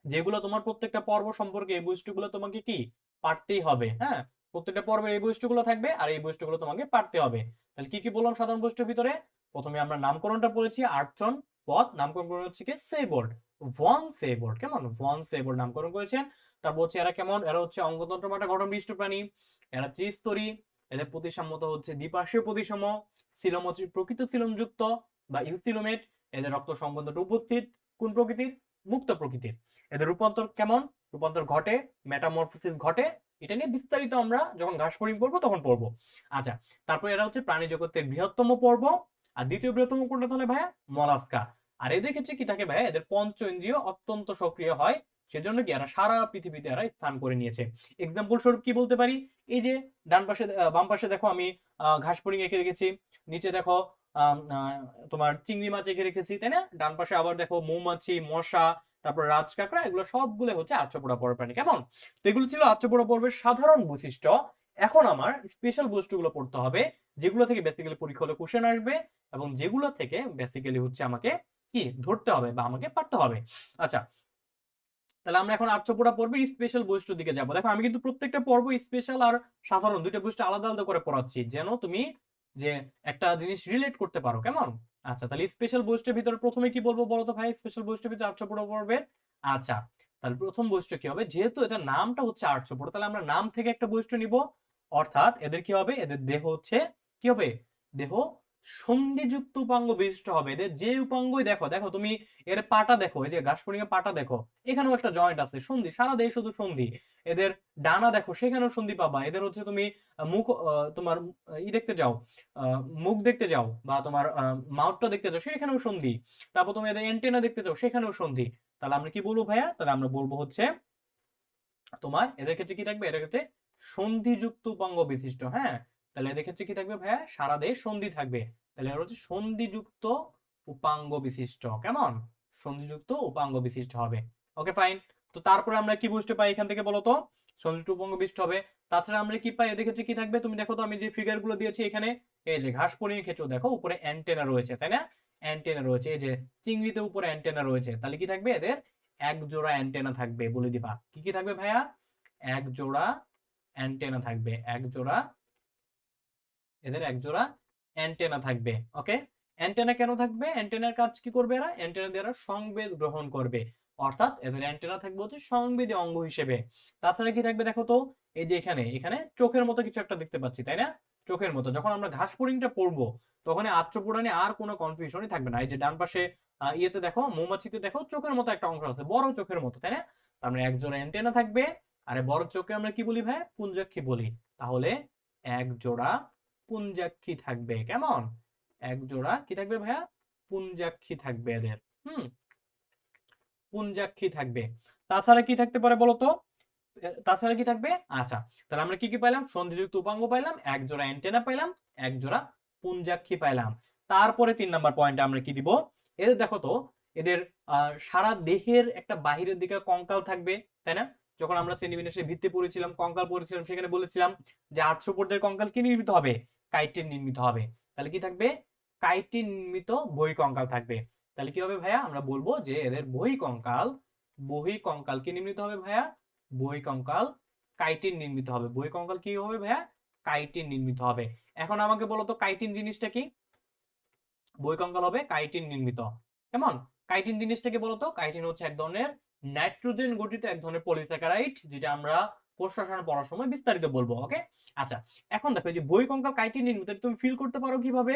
যেগুলো তোমার প্রত্যেকটা পর্ব সম্পর্কে এই বৈশিষ্ট্যগুলো তোমাকে কি পারতেই হবে। হ্যাঁ, প্রত্যেকটা পর্বে এই বৈশিষ্ট্যগুলো থাকবে আর এই বৈশিষ্ট্যগুলো তোমাকে পারতে হবে। তাহলে কি কি বললাম সাধারণ বৈশিষ্ট্যের ভিতরে? প্রথমে আমরা নামকরণটা পড়েছি, আর্টসন পথ নামকরণ করে হচ্ছে কি সেইবোর্ড, ভন সেইবোর্ড। কেমন? ভন সেইবোর্ড নামকরণ করেছেন। তারপর হচ্ছে এরা কেমন, এরা হচ্ছে অঙ্গতন্ত্র মাটা গঠন বিশিষ্ট প্রাণী, এরা ত্রিস্তরী, এদের প্রতিসাম্যত হচ্ছে দ্বিপার্শ্বীয় প্রতিসম, সিলোম হচ্ছে প্রকৃত সিলোমযুক্ত বা ইউসিলোমেট, এদের রক্ত সম্বন্ধটা উপস্থিত, কোন প্রকৃতির? মুক্ত প্রকৃতির। এদের রূপান্তর কেমন? রূপান্তর ঘটে, মেটামরফোসিস ঘটে। এটা নিয়ে বিস্তারিত আমরা যখন ঘাস ফড়িং পড়বো তখন পড়বো। আচ্ছা, তারপর এরা হচ্ছে প্রাণী জগতের বৃহত্তম পর্ব। আর দ্বিতীয় বৃহত্তম কোনটা তাহলে ভাইয়া? মলাস্কা। আর এদের ক্ষেত্রে কি থাকে ভাইয়া? এদের পঞ্চ ইন্দ্রিয় অত্যন্ত সক্রিয় হয়, সেজন্য কি এরা সারা পৃথিবীতে এরা স্থান করে নিয়েছে। এক্সাম্পল স্বরূপ কি বলতে পারি? এই যে ডান পাশে বাম পাশে দেখো আমি ঘাস ফড়িং এঁকে রেখেছি, নিচে দেখো তোমার চিংড়ি মাছ এঁকে রেখেছি, তাই না? ডান পাশে আবার দেখো মৌমাছি, মশা, তারপর রাজকাকড়া, এগুলো সবগুলো হচ্ছে আর্থ্রোপোডা পর্বের প্রাণী। কেমন? তো এগুলো ছিল আর্থ্রোপোডা পর্বের সাধারণ বৈশিষ্ট্য। এখন আমার স্পেশাল বৈশিষ্ট্যগুলো পড়তে হবে, যেগুলো থেকে বেসিক্যালি পরীক্ষা হলে কোশ্চেন আসবে এবং যেগুলো থেকে বেসিক্যালি হচ্ছে আমাকে কি ধরতে হবে বা আমাকে পারতে হবে। আচ্ছা, তাহলে আমরা এখন আর্থ্রোপোডা পর্বের স্পেশাল বৈশিষ্ট্যের দিকে যাবো। দেখো আমি কিন্তু প্রত্যেকটা পর্ব স্পেশাল আর সাধারণ দুইটা বৈশিষ্ট্য আলাদা আলাদা করে পড়াচ্ছি, যেন তুমি যে একটা জিনিস রিলেট করতে পারো। কেমন? আচ্ছা, তাহলে স্পেশাল বৈশিষ্ট্যের ভিতরে প্রথমে কি বলবো বলো তো ভাই? স্পেশাল বৈশিষ্ট্যের ভিতরে আর্থ্রোপোডা পর্বের, আচ্ছা, তাহলে প্রথম বৈশিষ্ট্য কি হবে? যেহেতু এটার নামটা হচ্ছে আর্থ্রোপোডা, তাহলে আমরা নাম থেকে একটা বৈশিষ্ট্য নিব। অর্থাৎ এদের কি হবে? এদের দেহ হচ্ছে কি হবে? দেহ সন্ধিযুক্ত উপাঙ্গ বিশিষ্ট হবে। এদের যে উপাঙ্গই দেখো, দেখো তুমি এর পাটা দেখো, এই যে ঘাস ফড়িং এর পাটা দেখো, এখানেও একটা জয়েন্ট আছে, সন্ধি, সারা দেহে শুধু সন্ধি। এদের ডানা দেখো, সেখানেও সন্ধি পাবা। এদের হচ্ছে তুমি মুখ তোমার দেখতে যাও, মুখ দেখতে যাও বা তোমার মাউথটা দেখতে যাও, সেখানেও সন্ধি। তারপর তুমি এদের অ্যান্টেনা দেখতে যাও, সেখানেও সন্ধি। তাহলে আমরা কি বলবো ভাইয়া? তাহলে আমরা বলবো হচ্ছে তোমার এদের ক্ষেত্রে কি থাকবে? এদের ক্ষেত্রে সন্ধিযুক্ত উপাঙ্গ বিশিষ্ট। হ্যাঁ, তাহলে এদের ক্ষেত্রে কি থাকবে ভাইয়া? সারা দেহে সন্ধি থাকবে। তাহলে এরা হচ্ছে সন্ধিযুক্ত উপাঙ্গ বিশিষ্ট। কেমন? সন্ধিযুক্ত উপাঙ্গ বিশিষ্ট হবে। Okay fine. তো তারপরে আমরা কি বুঝতে পাই এখান থেকে বলো তো? সন্ধিযুক্ত উপাঙ্গ বিশিষ্ট হবে। তাছাড়া আমরা কি পাই এদের ক্ষেত্রে? কি থাকবে তুমি দেখো তো, আমি যে ফিগার গুলো দিয়েছি এখানে, এই যে ঘাস ফড়িং এর ক্ষেত্রে দেখো উপরে অ্যান্টেনা রয়েছে, তাই না? অ্যান্টেনা রয়েছে, এই যে চিংড়িতে উপরে অ্যান্টেনা রয়েছে। তাহলে কি থাকবে? এদের এক জোড়া অ্যান্টেনা থাকবে। বলে দিবা কি কি থাকবে ভাইয়া? এক জোড়া অ্যান্টেনা থাকবে, এক জোড়া, এদের এক জোড়া অ্যান্টেনা থাকবে। ওকে, অ্যান্টেনা কেন থাকবে? অ্যান্টেনার কাজ কি করবে? এরা অ্যান্টেনা দিয়ে সংবেদ গ্রহণ করবে, অর্থাৎ এদের অ্যান্টেনা থাকবে হচ্ছে সংবেদী অঙ্গ হিসেবে। তাছাড়া কি থাকবে দেখো তো, এই যে এখানে এখানে চোখের মতো কিছু একটা দেখতে পাচ্ছি, তাই না? চোখের মতো। যখন আমরা ঘাস ফড়িংটা পড়বো তখন আত্মপুরাণে আর কোনো কনফিউশনই থাকবে না। এই যে ডান পাশে ইয়েতে দেখো, মৌমাছিতে দেখো চোখের মতো একটা অংশ আছে, বড় চোখের মতো, তাই না? আমরা এক জোড়া অ্যান্টেনা থাকবে। আরে বড় চোখে আমরা কি বলি ভাই? পুঞ্জাক্ষী বলি। তাহলে এক জোড়া পুঞ্জাক্ষী থাকবে। কেমন? এক জোড়া কি থাকবে ভাইয়া? পুঞ্জাক্ষী থাকবে এদের। পুঞ্জাক্ষী থাকবে। তাছাড়া কি থাকতে পারে বলতো? তাছাড়া কি থাকবে? আচ্ছা, তাহলে আমরা কি কি পাইলাম? সন্ধিযুক্ত উপাঙ্গ পাইলাম, এক জোড়া অ্যান্টেনা পাইলাম, এক জোড়া পুঞ্জাক্ষী পাইলাম। তারপরে 3 নাম্বার পয়েন্টে আমরা কি দিব? এদের দেখো তো, এদের সারা দেহের একটা বাহিরের দিকে কঙ্কাল থাকবে, তাই না? যখন আমরা শ্রেণীবিন্যাসের ভিত্তি পড়েছিলাম, কঙ্কাল পড়েছিলাম, সেখানে বলেছিলাম যে 800 পর্যায়ের কঙ্কাল কি নির্মিত হবে? কাইটিন নির্মিত হবে। তাহলে কি থাকবে? কাইটিন নির্মিত বহিঃকঙ্কাল থাকবে। তাহলে কি হবে ভাইয়া? আমরা বলবো যে এদের বহিঃকঙ্কাল কি নির্মিত হবে ভাইয়া? বহিঃকঙ্কাল কাইটিন নির্মিত হবে। বহিঃকঙ্কাল কি হবে ভাইয়া? কাইটিন নির্মিত হবে। এখন আমাকে বলো তো কাইটিন জিনিসটা কি? বহিঃকঙ্কাল হবে কাইটিন নির্মিত। কেমন? কাইটিন জিনিসটা কি বলতো? কাইটিন হচ্ছে এক ধরনের নাইট্রোজেন গঠিত এক ধরনের পলিস্যাকারাইড, যেটা আমরা কোষ রসায়ন পড়ার সময় বিস্তারিত বলবো। ওকে, আচ্ছা, এখন দেখো যে বহিঃকঙ্কাল কাইটিন নির্মিত তুমি ফিল করতে পারো কিভাবে?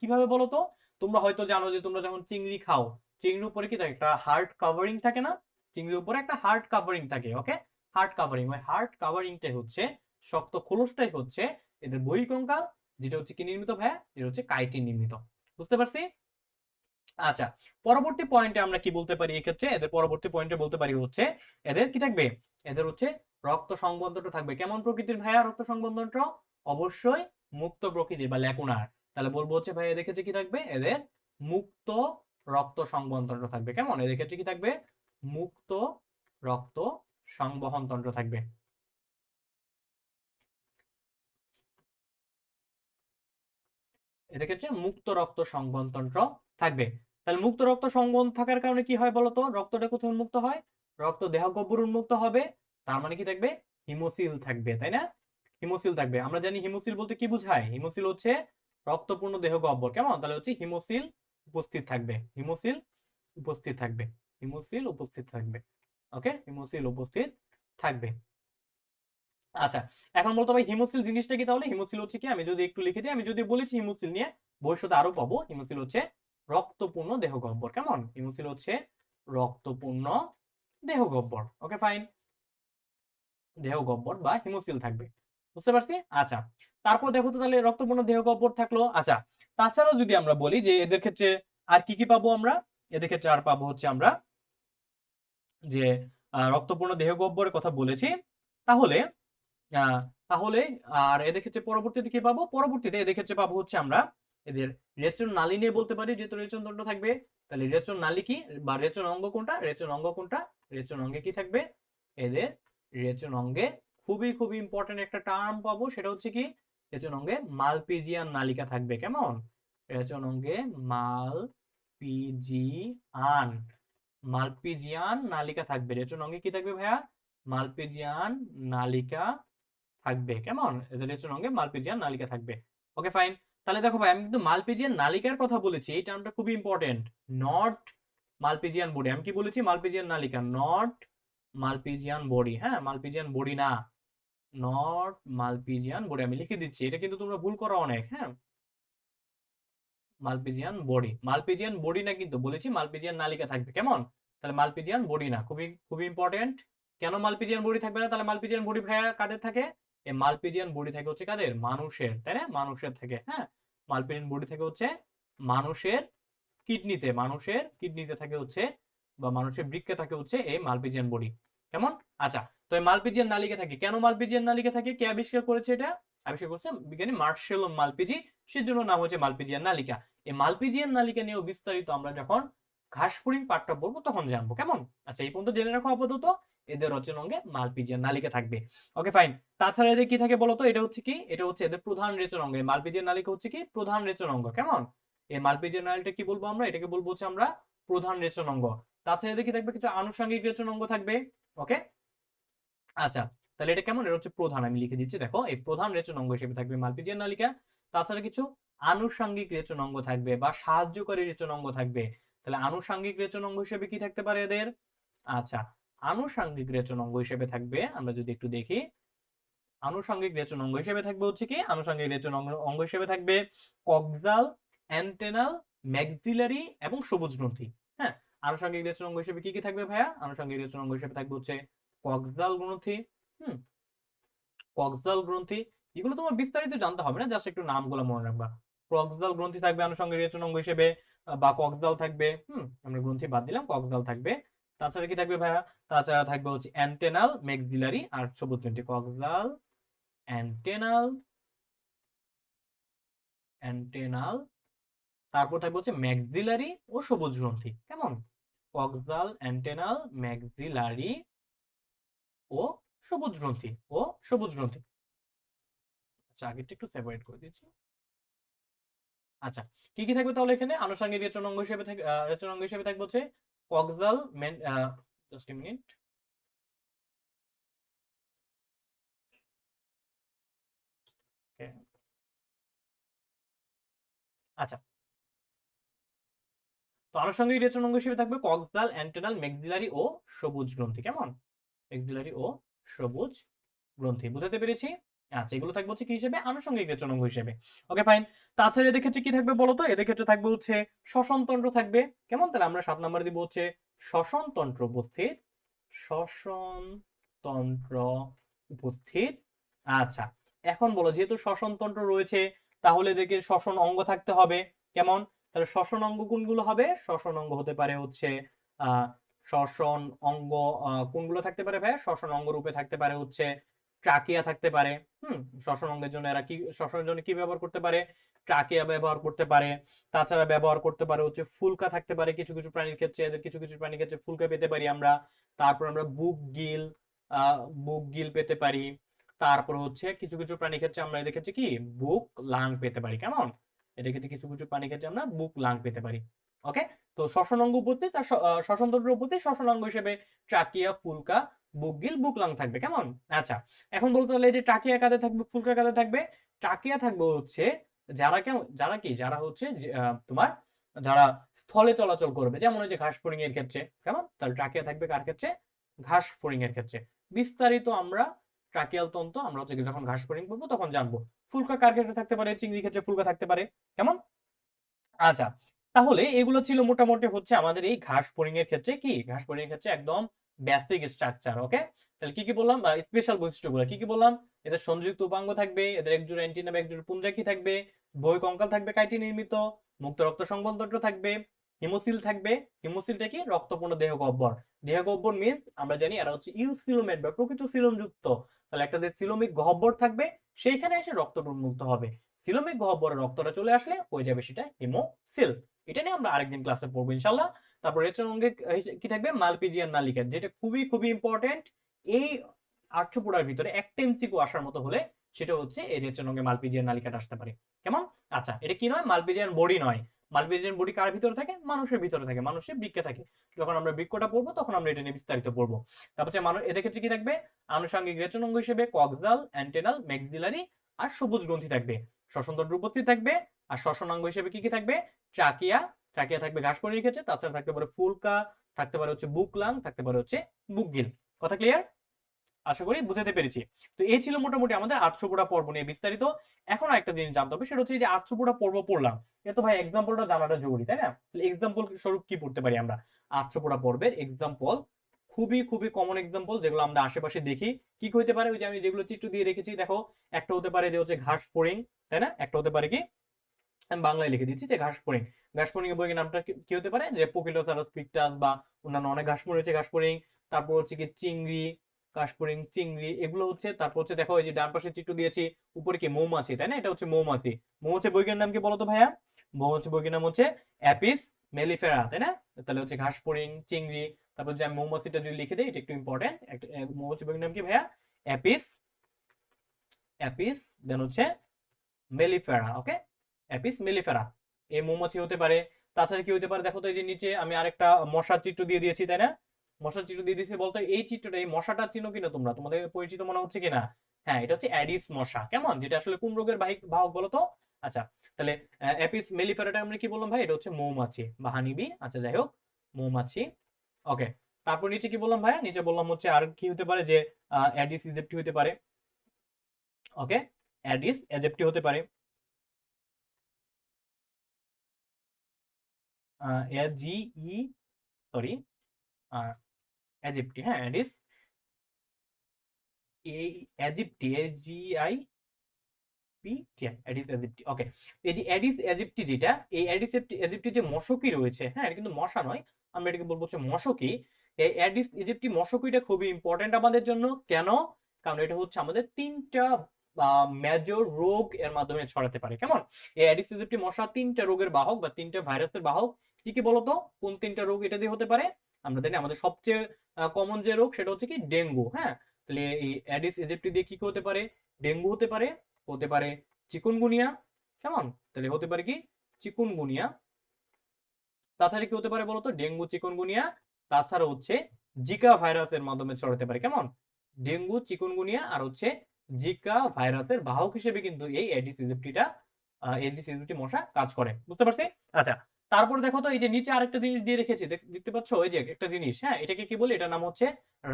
কিভাবে বলো তো? তোমরা হয়তো জানো যে তোমরা যখন চিংড়ি খাও, চিংড়ির উপরে কি থাকে? একটা হার্ড কাভারিং থাকে না? চিংড়ির উপরে একটা হার্ড কাভারিং থাকে। ওকে, হার্ড কাভারিং, ওই হার্ড কাভারিংটাই হচ্ছে, শক্ত খোলসটাই হচ্ছে এদের বহিঃকঙ্কাল, যেটা হচ্ছে কি নির্মিত ভাইয়া? যেটা হচ্ছে কাইটিন নির্মিত। বুঝতে পারছি? আচ্ছা, পরবর্তী পয়েন্টে আমরা কি বলতে পারি এক্ষেত্রে? এদের পরবর্তী পয়েন্টে বলতে পারি হচ্ছে এদের কি থাকবে? এদের হচ্ছে রক্ত সংবন্ধনটা থাকবে। কেমন প্রকৃতির ভাইয়া রক্ত সংবন্ধনটা? অবশ্যই মুক্ত প্রকৃতির বা ল্যাকুনার। তাহলে বলবো হচ্ছে ভাই এদের ক্ষেত্রে কি থাকবে? এদের মুক্ত রক্ত সংবহনতন্ত্র থাকবে। কেমন? এদের ক্ষেত্রে কি থাকবে? মুক্ত রক্ত সংবহন তন্ত্র থাকবে। এদের ক্ষেত্রে মুক্ত রক্ত সংবহন তন্ত্র থাকবে। তাহলে মুক্ত রক্ত সংবহন থাকার কারণে কি হয় বলতো? রক্তটা কোথায় উন্মুক্ত হয়? রক্ত দেহগহ্বর উন্মুক্ত হবে। তার মানে কি থাকবে? হিমোসিল থাকবে, তাই না? হিমোসিল থাকবে। আমরা জানি হিমোসিল বলতে কি বোঝায়? হিমোসিল হচ্ছে রক্তপূর্ণ দেহগহ্বর। কেমন? তাহলে হচ্ছে হিমোসিল উপস্থিত থাকবে। হিমোসিল উপস্থিত থাকবে। হিমোসিল উপস্থিত থাকবে। ওকে, হিমোসিল উপস্থিত থাকবে। আচ্ছা, এখন বলতো ভাই হিমোসিল জিনিসটা কি? তাহলে হিমোসিল হচ্ছে কি? আমি যদি একটু লিখে দিই, আমি যদি বলেছি হিমোসিল নিয়ে ভবিষ্যতে আরো পাবো। হিমোসিল হচ্ছে রক্তপূর্ণ দেহগহ্বর। কেমন? হিমোসিল হচ্ছে রক্তপূর্ণ দেহগহ্বর। ওকে, ফাইন, দেহগহ্বর বা হিমোসিল থাকবে। বুঝতে পারছি? আচ্ছা, তারপর দেখো তো তাহলে রক্তপূর্ণ দেহগহ্বর থাকলো। আচ্ছা, তাছাড়াও যদি আমরা বলি যে এদের ক্ষেত্রে আর কি কি পাবো আমরা? এদের ক্ষেত্রে আর পাবো হচ্ছে আমরা যে রক্তপূর্ণ দেহগহ্বরের কথা বলেছি। তাহলে আহ, তাহলে আর এদের ক্ষেত্রে পরবর্তীতে কি পাবো? পরবর্তীতে এদের ক্ষেত্রে পাবো হচ্ছে আমরা এদের রেচন নালী নিয়ে বলতে পারি, যেহেতু রেচন তন্ত্র থাকবে। তাহলে রেচন নালী কি বা রেচন অঙ্গ কোনটা? রেচন অঙ্গ কোনটা? রেচন অঙ্গে কি থাকবে? এদের রেচন অঙ্গে খুবই খুবই ইম্পর্টেন্ট একটা টার্ম পাবো, সেটা হচ্ছে কি? রেচন অঙ্গে মালপিজিয়ান নালিকা থাকবে। কেমন? রেচন অঙ্গে মালপিজিয়ান মালপিজিয়ান নালিকা থাকবে। রেচন অঙ্গে কি থাকবে ভাইয়া? মালপিজিয়ান নালিকা থাকবে। কেমন? এদের রেচন অঙ্গে মালপিজিয়ান নালিকা থাকবে। ওকে, ফাইন। তাহলে দেখো ভাই, আমি কিন্তু মালপিজিয়ান নালিকার কথা বলেছি, এই টার্মটা খুবই ইম্পর্টেন্ট। Not Malpighian body. আমি কি বলেছি? মালপিজিয়ান নালিকা, নট মালপিজিয়ান বডি। হ্যাঁ, মালপিজিয়ান বডি না, নট মালপিজিয়ান বডি। আমি লিখে দিচ্ছি, এটা কিন্তু তোমরা ভুল করো অনেক। হ্যাঁ, মালপিজিয়ান বডি, মালপিজিয়ান বডি না, কিন্তু বলেছি মালপিজিয়ান নালিকা থাকবে। কেমন? তাহলে মালপিজিয়ান বডি না, খুবই খুবই ইম্পর্টেন্ট। কেন মালপিজিয়ান বডি থাকবে না? তাহলে মালপিজিয়ান বডি ভাইয়া কাদের থাকে? এই মালপিজিয়ান বডি থাকে হচ্ছে কাদের? মানুষের, তাই না? মানুষের থাকে। হ্যাঁ, মালপিজিয়ান বডি থাকে হচ্ছে মানুষের কিডনিতে, মানুষের কিডনিতে থাকে হচ্ছে, বা মানুষের বৃক্কে থাকে হচ্ছে এই মালপিজিয়ান বডি। কেমন? আচ্ছা, তো এই মালপিজিয়ান নালিকা থাকে কেন? মালপিজিয়ান নালিকা থাকে, কে আবিষ্কার করেছে এটা? আবিষ্কার করছে বিজ্ঞানী মার্সেলো মালপিজি, সেজন্য নাম হচ্ছে মালপিজিয়ান নালিকা। এই মালপিজিয়ান নালিকা নিয়েও বিস্তারিত আমরা যখন ঘাসফড়িং পাঠটা পড়বো তখন জানবো। কেমন? আচ্ছা, এই পর্যন্ত জেনে রাখো আপাতত এদের রচন অঙ্গে মালপিজিয়ান নালিকা থাকবে। ওকে, ফাইন। তাছাড়া এদের কি থাকে বলতো? এটা হচ্ছে কি? এটা হচ্ছে এদের প্রধান রেচন অঙ্গ। মালপিজিয়ান নালিকা হচ্ছে কি? প্রধান রেচন অঙ্গ। কেমন? এই মালপিজিয়ান নালিটা কি বলবো আমরা? এটাকে বলবো হচ্ছে আমরা প্রধান রেচন অঙ্গ। তাছাড়া এদের কি থাকবে? কিছু আনুষঙ্গিক রেচন অঙ্গ থাকবে। ওকে, আচ্ছা, তাহলে এটা কেমন? এটা হচ্ছে প্রধান। আমি লিখে দিচ্ছি, দেখো, এই প্রধান রেচন অঙ্গ হিসেবে থাকবে মালপিজিয়ান নালিকা। তাছাড়া কিছু আনুষঙ্গিক রেচন অঙ্গ থাকবে বা সাহায্যকারী রেচন অঙ্গ থাকবে। তাহলে আনুষঙ্গিক রেচন অঙ্গ হিসেবে কি থাকতে পারে এদের? আচ্ছা, আনুষঙ্গিক রেচন অঙ্গ হিসেবে থাকবে, আমরা যদি একটু দেখি, আনুষঙ্গিক রেচন অঙ্গ হিসেবে থাকবে হচ্ছে কি? আনুষঙ্গিক রেচন অঙ্গ হিসেবে থাকবে কক্সাল, অ্যান্টেনাল, ম্যাক্সিলারি এবং সবুজ গ্রন্থি। হ্যাঁ, আনুষঙ্গিক রেচন অঙ্গ হিসেবে কি কি থাকবে ভাইয়া? আনুষঙ্গিক রেচন অঙ্গ হিসেবে থাকবে হচ্ছে কক্সাল গ্রন্থি। হুম, কক্সাল গ্রন্থি, এগুলো তোমার বিস্তারিত জানতে হবে না, জাস্ট একটু নামগুলো মনে রাখবা। কক্সাল গ্রন্থি থাকবে আনুষঙ্গিক রেচন অঙ্গ হিসেবে, বা কক্সাল থাকবে। আমরা গ্রন্থি বাদ দিলাম, কক্সাল থাকবে। তাছাড়া কি থাকবে ভাইয়া? তাছাড়া থাকবে হচ্ছে অ্যান্টেনাল, ম্যাক্সিলারি আর সবুজ গ্রন্থি। কক্সাল, অ্যান্টেনাল, অ্যান্টেনাল, তারপর থাকবে হচ্ছে ম্যাক্সিলারি ও সবুজ গ্রন্থি। কেমন? কক্সাল, অ্যান্টেনাল, ম্যাক্সিলারি ও সবুজ গ্রন্থি, ও সবুজ গ্রন্থি। আচ্ছা, আগেরটা একটু সেপারেট করে দিচ্ছি। আচ্ছা, কি কি থাকবে তাহলে এখানে? আনুষঙ্গিক রেচন অঙ্গ হিসেবে থাকবে, রেচন অঙ্গ হিসেবে থাকবে হচ্ছে কক্সবাল মেন, জাস্ট এ মিনিট। আচ্ছা, তো আনুষঙ্গিক রেচন অঙ্গ হিসেবে থাকবে কক্সবাল, অ্যান্টেনাল, মেক্সিলারি ও সবুজ গ্রন্থি। কেমন? মেক্সিলারি ও সবুজ গ্রন্থি, বুঝাতে পেরেছি? আচ্ছা, এগুলো থাকবে হচ্ছে কি হিসেবে? আনুষঙ্গিক রেচন অঙ্গ হিসেবে। ওকে, ফাইন। তাছাড়া এদের ক্ষেত্রে কি থাকবে বলতো? এদের ক্ষেত্রে থাকবে হচ্ছে শ্বসনতন্ত্র থাকবে। কেমন? তাহলে আমরা 7 নাম্বার দিব হচ্ছে শ্বসনতন্ত্র উপস্থিত, শ্বসনতন্ত্র উপস্থিত। আচ্ছা, এখন বলো, যেহেতু শ্বসনতন্ত্র রয়েছে তাহলে এদেরকে শ্বসন অঙ্গ থাকতে হবে। কেমন? তাহলে শ্বসন অঙ্গ কোনগুলো হবে? শ্বসন অঙ্গ হতে পারে হচ্ছে আহ শ্বসন অঙ্গ কোনগুলো থাকতে পারে ভাইয়া? শ্বসন অঙ্গ রূপে থাকতে পারে হচ্ছে ট্রাকিয়া থাকতে পারে। শ্বসন অঙ্গের জন্য এরা কি, শ্বসনের জন্য কি ব্যবহার করতে পারে? ট্রাকিয়া ব্যবহার করতে পারে। তাছাড়া ব্যবহার করতে পারে হচ্ছে ফুলকা থাকতে পারে কিছু কিছু প্রাণীর ক্ষেত্রে, এদের কিছু কিছু প্রাণীর ক্ষেত্রে ফুলকা পেতে পারি আমরা। তারপর আমরা বুক গিল, বুক গিল পেতে পারি। তারপর হচ্ছে কিছু কিছু প্রাণীর ক্ষেত্রে আমরা এদের ক্ষেত্রে কি বুক লাং পেতে পারি। কেমন? এদের ক্ষেত্রে কিছু কিছু প্রাণীর ক্ষেত্রে আমরা বুক লাং পেতে পারি। ওকে, তো শ্বসন অঙ্গ উপস্থিত আর শ্বসনতন্ত্র উপস্থিত, শ্বসন অঙ্গ হিসেবে ট্রাকিয়া, ফুলকা, বুকগিল, বুকলাং থাকবে। কেমন? আচ্ছা, এখন বলতে হলে যে ট্রাকিয়া কাদের থাকবে, ফুলকা কাদের থাকবে? ট্রাকিয়া থাকবে হচ্ছে যারা কেমন, যারা কি, যারা হচ্ছে তোমার যারা স্থলে চলাচল করবে, যেমন ওই যে ঘাস ফড়িং এর ক্ষেত্রে। কেমন? তাহলে ট্রাকিয়া থাকবে কার ক্ষেত্রে? ঘাস ফড়িং এর ক্ষেত্রে। বিস্তারিত আমরা ট্রাকিয়াল তন্ত্র আমরা হচ্ছে যখন ঘাস ফড়িং করবো তখন জানবো। ফুলকা কার ক্ষেত্রে থাকতে পারে? চিংড়ির ক্ষেত্রে ফুলকা থাকতে পারে। কেমন? আচ্ছা, তাহলে এগুলো ছিল মোটামুটি হচ্ছে আমাদের এই ঘাস ফড়িং এর ক্ষেত্রে, কি ঘাস ফড়িং এর ক্ষেত্রে একদম বেসিক স্ট্রাকচার। ওকে, তাহলে কি কি বললাম? স্পেশাল বৈশিষ্ট্যগুলো কি কি বললাম? এদের সংযুক্ত উপাঙ্গ থাকবে, এদের একজোড়া অ্যান্টিনা বা একজোড়া পুঞ্জাকি থাকবে, বহিঃকঙ্কাল থাকবে কাইটি নির্মিত, মুক্ত রক্ত সংবহনতন্ত্র থাকবে, হিমোসিল থাকবে। হিমোসিলটা কি? রক্তপূর্ণ দেহ গহ্বর। দেহ গহ্বর মিন্স আমরা জানি এরা হচ্ছে ইউসিলোমেট বা প্রকৃত সিলোম যুক্ত। তাহলে একটা যে সিলোমিক গহ্বর থাকবে সেইখানে এসে রক্ত উন্মুক্ত হবে। সিলোমিক গহ্বরে রক্তটা চলে আসলে হয়ে যাবে সেটা হিমোসিল। এটা নিয়ে আমরা আরেকদিন ক্লাসে পড়বো ইনশাল্লাহ। তারপর রেচন অঙ্গে কি থাকবে? মালপিজিয়ান নালিকা, যেটা খুবই খুবই ইম্পর্টেন্ট। এই 800 পড়ার ভিতরে একটা এমসিকিউ আসার মতো হলে সেটা হচ্ছে এই রেচন অঙ্গে মালপিজিয়ান নালিকাটা আসতে পারে। কেমন? আচ্ছা, এটা কি নয়? মালপিজিয়ান বডি নয়। মালপিজিয়ান বডি কার ভিতরে থাকে? মানুষের ভিতরে থাকে, মানুষের বৃক্কে থাকে। যখন আমরা বৃক্ষটা পড়বো তখন আমরা এটা নিয়ে বিস্তারিত পড়বো। তারপর হচ্ছে মানুষ, এদের ক্ষেত্রে কি থাকবে? আনুষঙ্গিক রেচন অঙ্গ হিসেবে কক্সবাল, অ্যান্টেনাল, ম্যাক্সিলারি আর সবুজ গ্রন্থি থাকবে। শ্বসনতন্ত্র উপস্থিত থাকবে। আর শ্বসনাঙ্গ হিসেবে কি কি থাকবে? ট্রাকিয়া, ট্রাকিয়া থাকবে ঘাস ফড়িংয়ের ক্ষেত্রে। তাছাড়া থাকতে পারে ফুলকা, থাকতে পারে হচ্ছে বুকলাং, থাকতে পারে হচ্ছে বুকগিল। কথা ক্লিয়ার? আশা করি বুঝাতে পেরেছি। তো এই ছিল মোটামুটি আমাদের 800 পড়া পর্ব নিয়ে বিস্তারিত। এখন একটা জিনিস জানতে হবে, সেটা হচ্ছে যে 800 পড়া পর্ব পড়লাম, এ তো ভাই এক্সাম্পলটা জানাটা জরুরি, তাই না? তাহলে এক্সাম্পল স্বরূপ কি পড়তে পারি আমরা? 800 পড়া পর্বের এক্সাম্পল খুবই খুবই কমন এক্সাম্পল যেগুলো আমরা আশেপাশে দেখি। কি হতে পারে? ওই যে আমি যেগুলো চিত্র দিয়ে রেখেছি দেখো, একটা হতে পারে যে হচ্ছে ঘাস ফড়িং, তাই না? একটা হতে পারে কি, আমি বাংলায় লিখে দিচ্ছি যে ঘাস ফড়িং। ঘাস ফড়িং এর বইয়ের নামটা কি হতে পারে? যে পোকিলোসারাস পিকটাস বা অন্যান্য অনেক ঘাস ফড়িং রয়েছে, ঘাস ফড়িং। তারপর হচ্ছে কি চিংড়ি, ঘাস ফড়িং, চিংড়ি, এগুলো হচ্ছে। তারপর হচ্ছে দেখো এই যে ডান পাশে চিত্র দিয়েছি, উপরে কি মৌমাছি, তাই না? এটা হচ্ছে মৌমাছি। মৌমাছি বইয়ের নাম কি বলতো ভাইয়া? মৌমাছি বইয়ের নাম হচ্ছে অ্যাপিস মেলিফেরা, তাই না? তাহলে হচ্ছে ঘাস ফড়িং, চিংড়ি। তারপর যে আমি মৌমাছিটা যদি লিখে দিই, এটা একটু ইম্পর্টেন্ট। মৌমাছি বইয়ের নাম কি ভাইয়া? অ্যাপিস, অ্যাপিস দেন হচ্ছে মেলিফেরা। ওকে, অ্যাপিস মেলিফেরা এই মৌমাছি হতে পারে। তাছাড়া কি হতে পারে দেখো তো, এই যে নিচে আমি আরেকটা মশার চিত্র দিয়ে দিয়েছি, তাই না? মশার চিত্র দিয়ে দিয়েছি বলতো, এই চিত্রটা, এই মশাটা চিনো কিনা তোমরা? তোমাদের পরিচিত মনে হচ্ছে কিনা? হ্যাঁ, এটা হচ্ছে অ্যাডিস মশা। কেমন? যেটা আসলে কোন রোগের বাহক বলো তো? আচ্ছা, তাহলে অ্যাপিস মেলিফেরাটা আমরা কি বললাম ভাই? এটা হচ্ছে মৌমাছি বা হানিবি। আচ্ছা, যাই হোক, মৌমাছি। ওকে, তারপর নিচে কি বললাম ভাইয়া? নিচে বললাম হচ্ছে আর কি হতে পারে, যে অ্যাডিস ইজিপ্টি হতে পারে। ওকে, অ্যাডিস ইজিপ্টি হতে পারে। এ জি ই, সরি, ইজিপ্টি, হ্যাঁ, অ্যাডিস এই aegypti, A G I P T, Aedes aegypti. Okay, এই যে অ্যাডিস ইজিপ্টি, যেটা এই অ্যাডিস ইজিপ্টি যে মশকি রয়েছে, হ্যাঁ, এটা কিন্তু মশা নয়, আমরা এটাকে বলবো হচ্ছে মশকি। এই অ্যাডিস ইজিপ্টি মশকিটা খুবই ইম্পর্টেন্ট আমাদের জন্য। কেন? কারণ এটা হচ্ছে আমাদের 3টা মেজর রোগ এর মাধ্যমে ছড়াতে পারে। কেমন? এই অ্যাডিস ইজিপ্টি মশা 3টা রোগের বাহক বা 3টা ভাইরাসের বাহক। কি কি বলতো? কোন 3টা রোগ এটা দিয়ে হতে পারে? আমরা জানি আমাদের সবচেয়ে কমন যে রোগ সেটা হচ্ছে কি ডেঙ্গু, হ্যাঁ। তাহলে এই অ্যাডিস ইজিপ্টি দিয়ে কি হতে পারে? ডেঙ্গু হতে পারে, হতে পারে চিকুনগুনিয়া, কেমন? তাহলে হতে পারে কি চিকুনগুনিয়া। তাছাড়া কি হতে পারে বলতো? ডেঙ্গু, চিকুনগুনিয়া, তাছাড়া হচ্ছে জিকা ভাইরাসের মাধ্যমে ছড়াতে পারে, কেমন? ডেঙ্গু, চিকুনগুনিয়া আর হচ্ছে জিকা ভাইরাসের বাহক হিসেবে কিন্তু এই এডিস ইজিপ্টি মশা কাজ করে, বুঝতে পারছি? আচ্ছা, তারপর দেখো তো এই যে নিচে আরেকটা জিনিস দিয়ে রেখেছি, দেখতে পাচ্ছ? এই যে একটা জিনিস, হ্যাঁ, এটাকে কি বলি? এটার নাম হচ্ছে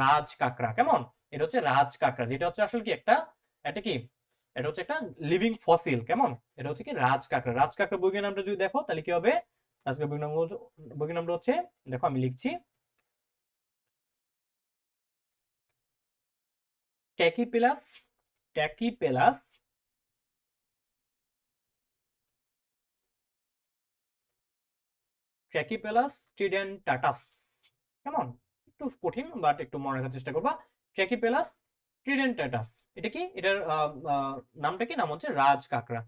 রাজ কাঁকড়া, কেমন? এটা হচ্ছে রাজ কাঁকড়া, যেটা হচ্ছে আসলে কি এটা কি এটা হচ্ছে একটা লিভিং ফসিল, কেমন? এটা হচ্ছে কি রাজ কাঁকড়া। রাজ কাঁকড়া বৈজ্ঞানিক নামটা যদি দেখো তাহলে কি হবে? আজকে বৈজ্ঞানিক নামটা হচ্ছে, দেখো আমি লিখছি, ট্যাকিপেলাস ট্যাকিপেলাস ট্র্যাকিপেলাস ট্রিডেন্টাটাস, কেমন? একটু কঠিন, বাট একটু মনে রাখার চেষ্টা করবা। ট্র্যাকিপেলাস ট্রিডেন্টাটাস, এটা কি? এটার নামটা কি? নাম হচ্ছে রাজ কাঁকড়া।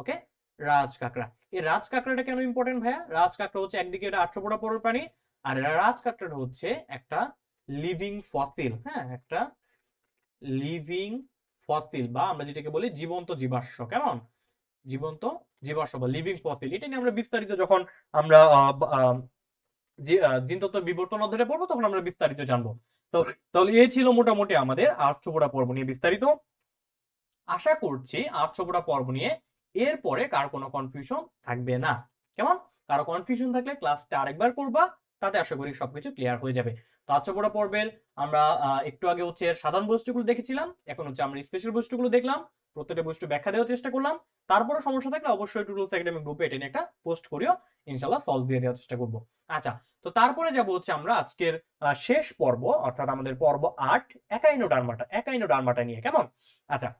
ওকে, রাজ কাঁকড়া। এই রাজ কাঁকড়াটা কেন ইম্পর্টেন্ট ভাইয়া? রাজ কাঁকড়া হচ্ছে একদিকে এটা আর্থ্রোপোডা পর্বের প্রাণী, আর রাজ কাঁকড়াটা হচ্ছে একটা লিভিং ফসিল, হ্যাঁ, একটা লিভিং ফসিল, বা আমরা যেটাকে বলি জীবন্ত জীবাশ্ম, কেমন? জীবন্ত জীবাশ্ম বা লিভিং ফসিল। এটা নিয়ে আমরা বিস্তারিত যখন আমরা জিনতত্ত্ব বিবর্তন অধ্যায়ে পড়বো তখন আমরা বিস্তারিত জানবো। তো তাহলে এই ছিল মোটামুটি আমাদের আর্থ্রোপোডা পর্ব নিয়ে বিস্তারিত। আশা করছি আর্থ্রোপোডা পর্ব নিয়ে এরপরে কার কোনো কনফিউশন থাকবে না, কেমন? কারো কনফিউশন থাকলে ক্লাসটা আরেকবার করবা, তাতে আশা করি সবকিছু ক্লিয়ার হয়ে যাবে। তো আর্থ্রোপোডা পর্বের আমরা একটু আগে হচ্ছে সাধারণ বস্তুগুলো দেখেছিলাম, এখন হচ্ছে আমরা স্পেশাল বস্তুগুলো দেখলাম, প্রত্যেকটা বস্তু ব্যাখ্যা দেওয়ার চেষ্টা করলাম। তারপরে সমস্যা থাকলে অবশ্যই টুটলস একাডেমি গ্রুপে এটা নিয়ে একটা পোস্ট করিও, ইনশাল্লাহ সলভ দিয়ে দেওয়ার চেষ্টা করবো। আচ্ছা, তো তারপরে যাব হচ্ছে আমরা আজকের শেষ পর্ব, অর্থাৎ আমাদের পর্ব 8, একাইনোডার্মাটা নিয়ে, কেমন? আচ্ছা,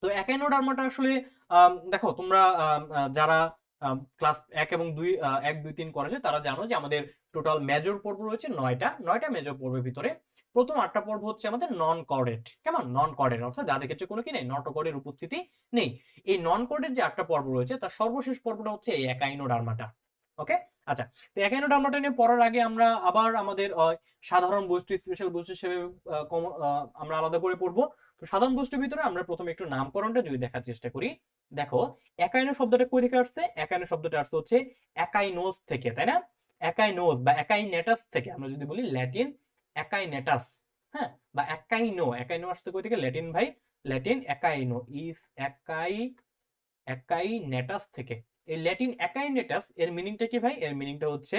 তো একাইনোডার্মাটা আসলে দেখো তোমরা যারা ক্লাস 1 এবং 2 1 2 3 করেছে তারা জানো যে আমাদের টোটাল মেজর পর্ব রয়েছে 9টা মেজর পর্বের ভিতরে প্রথম 8টা পর্ব হচ্ছে আমাদের নন কর্ডেট, কেমন? নন কর্ডেট অর্থাৎ যাদের ক্ষেত্রে কোনো কি নেই, নটোকর্ডের উপস্থিতি নেই। এই নন কর্ডেট যে 8টা পর্ব রয়েছে তার সর্বশেষ পর্বটা হচ্ছে এই একাইনোডার্মাটা। ওকে, আচ্ছা, তো একাইনোডার্মাটা নিয়ে পড়ার আগে আমরা আবার আমাদের সাধারণ বস্তু, স্পেশাল বস্তু হিসেবে আমরা আলাদা করে পড়বো। তো সাধারণ বস্তুর ভিতরে আমরা প্রথমে একটু নামকরণটা যদি দেখার চেষ্টা করি। দেখো, একাইনো শব্দটা কই থেকে আসছে? একাইনো শব্দটা আসছে হচ্ছে একাইনোস থেকে, তাই না? একাইনোস বা একাইনেটাস থেকে, আমরা যদি বলি ল্যাটিন একাইনেটাস, হ্যাঁ, বা একাইনো। একাইনো আসছে কই থেকে? ল্যাটিন ভাই, ল্যাটিন একাইনো ইস একাইনেটাস থেকে। এই ল্যাটিন একাইনেটাস এর মিনিংটা কি ভাই? এর মিনিংটা হচ্ছে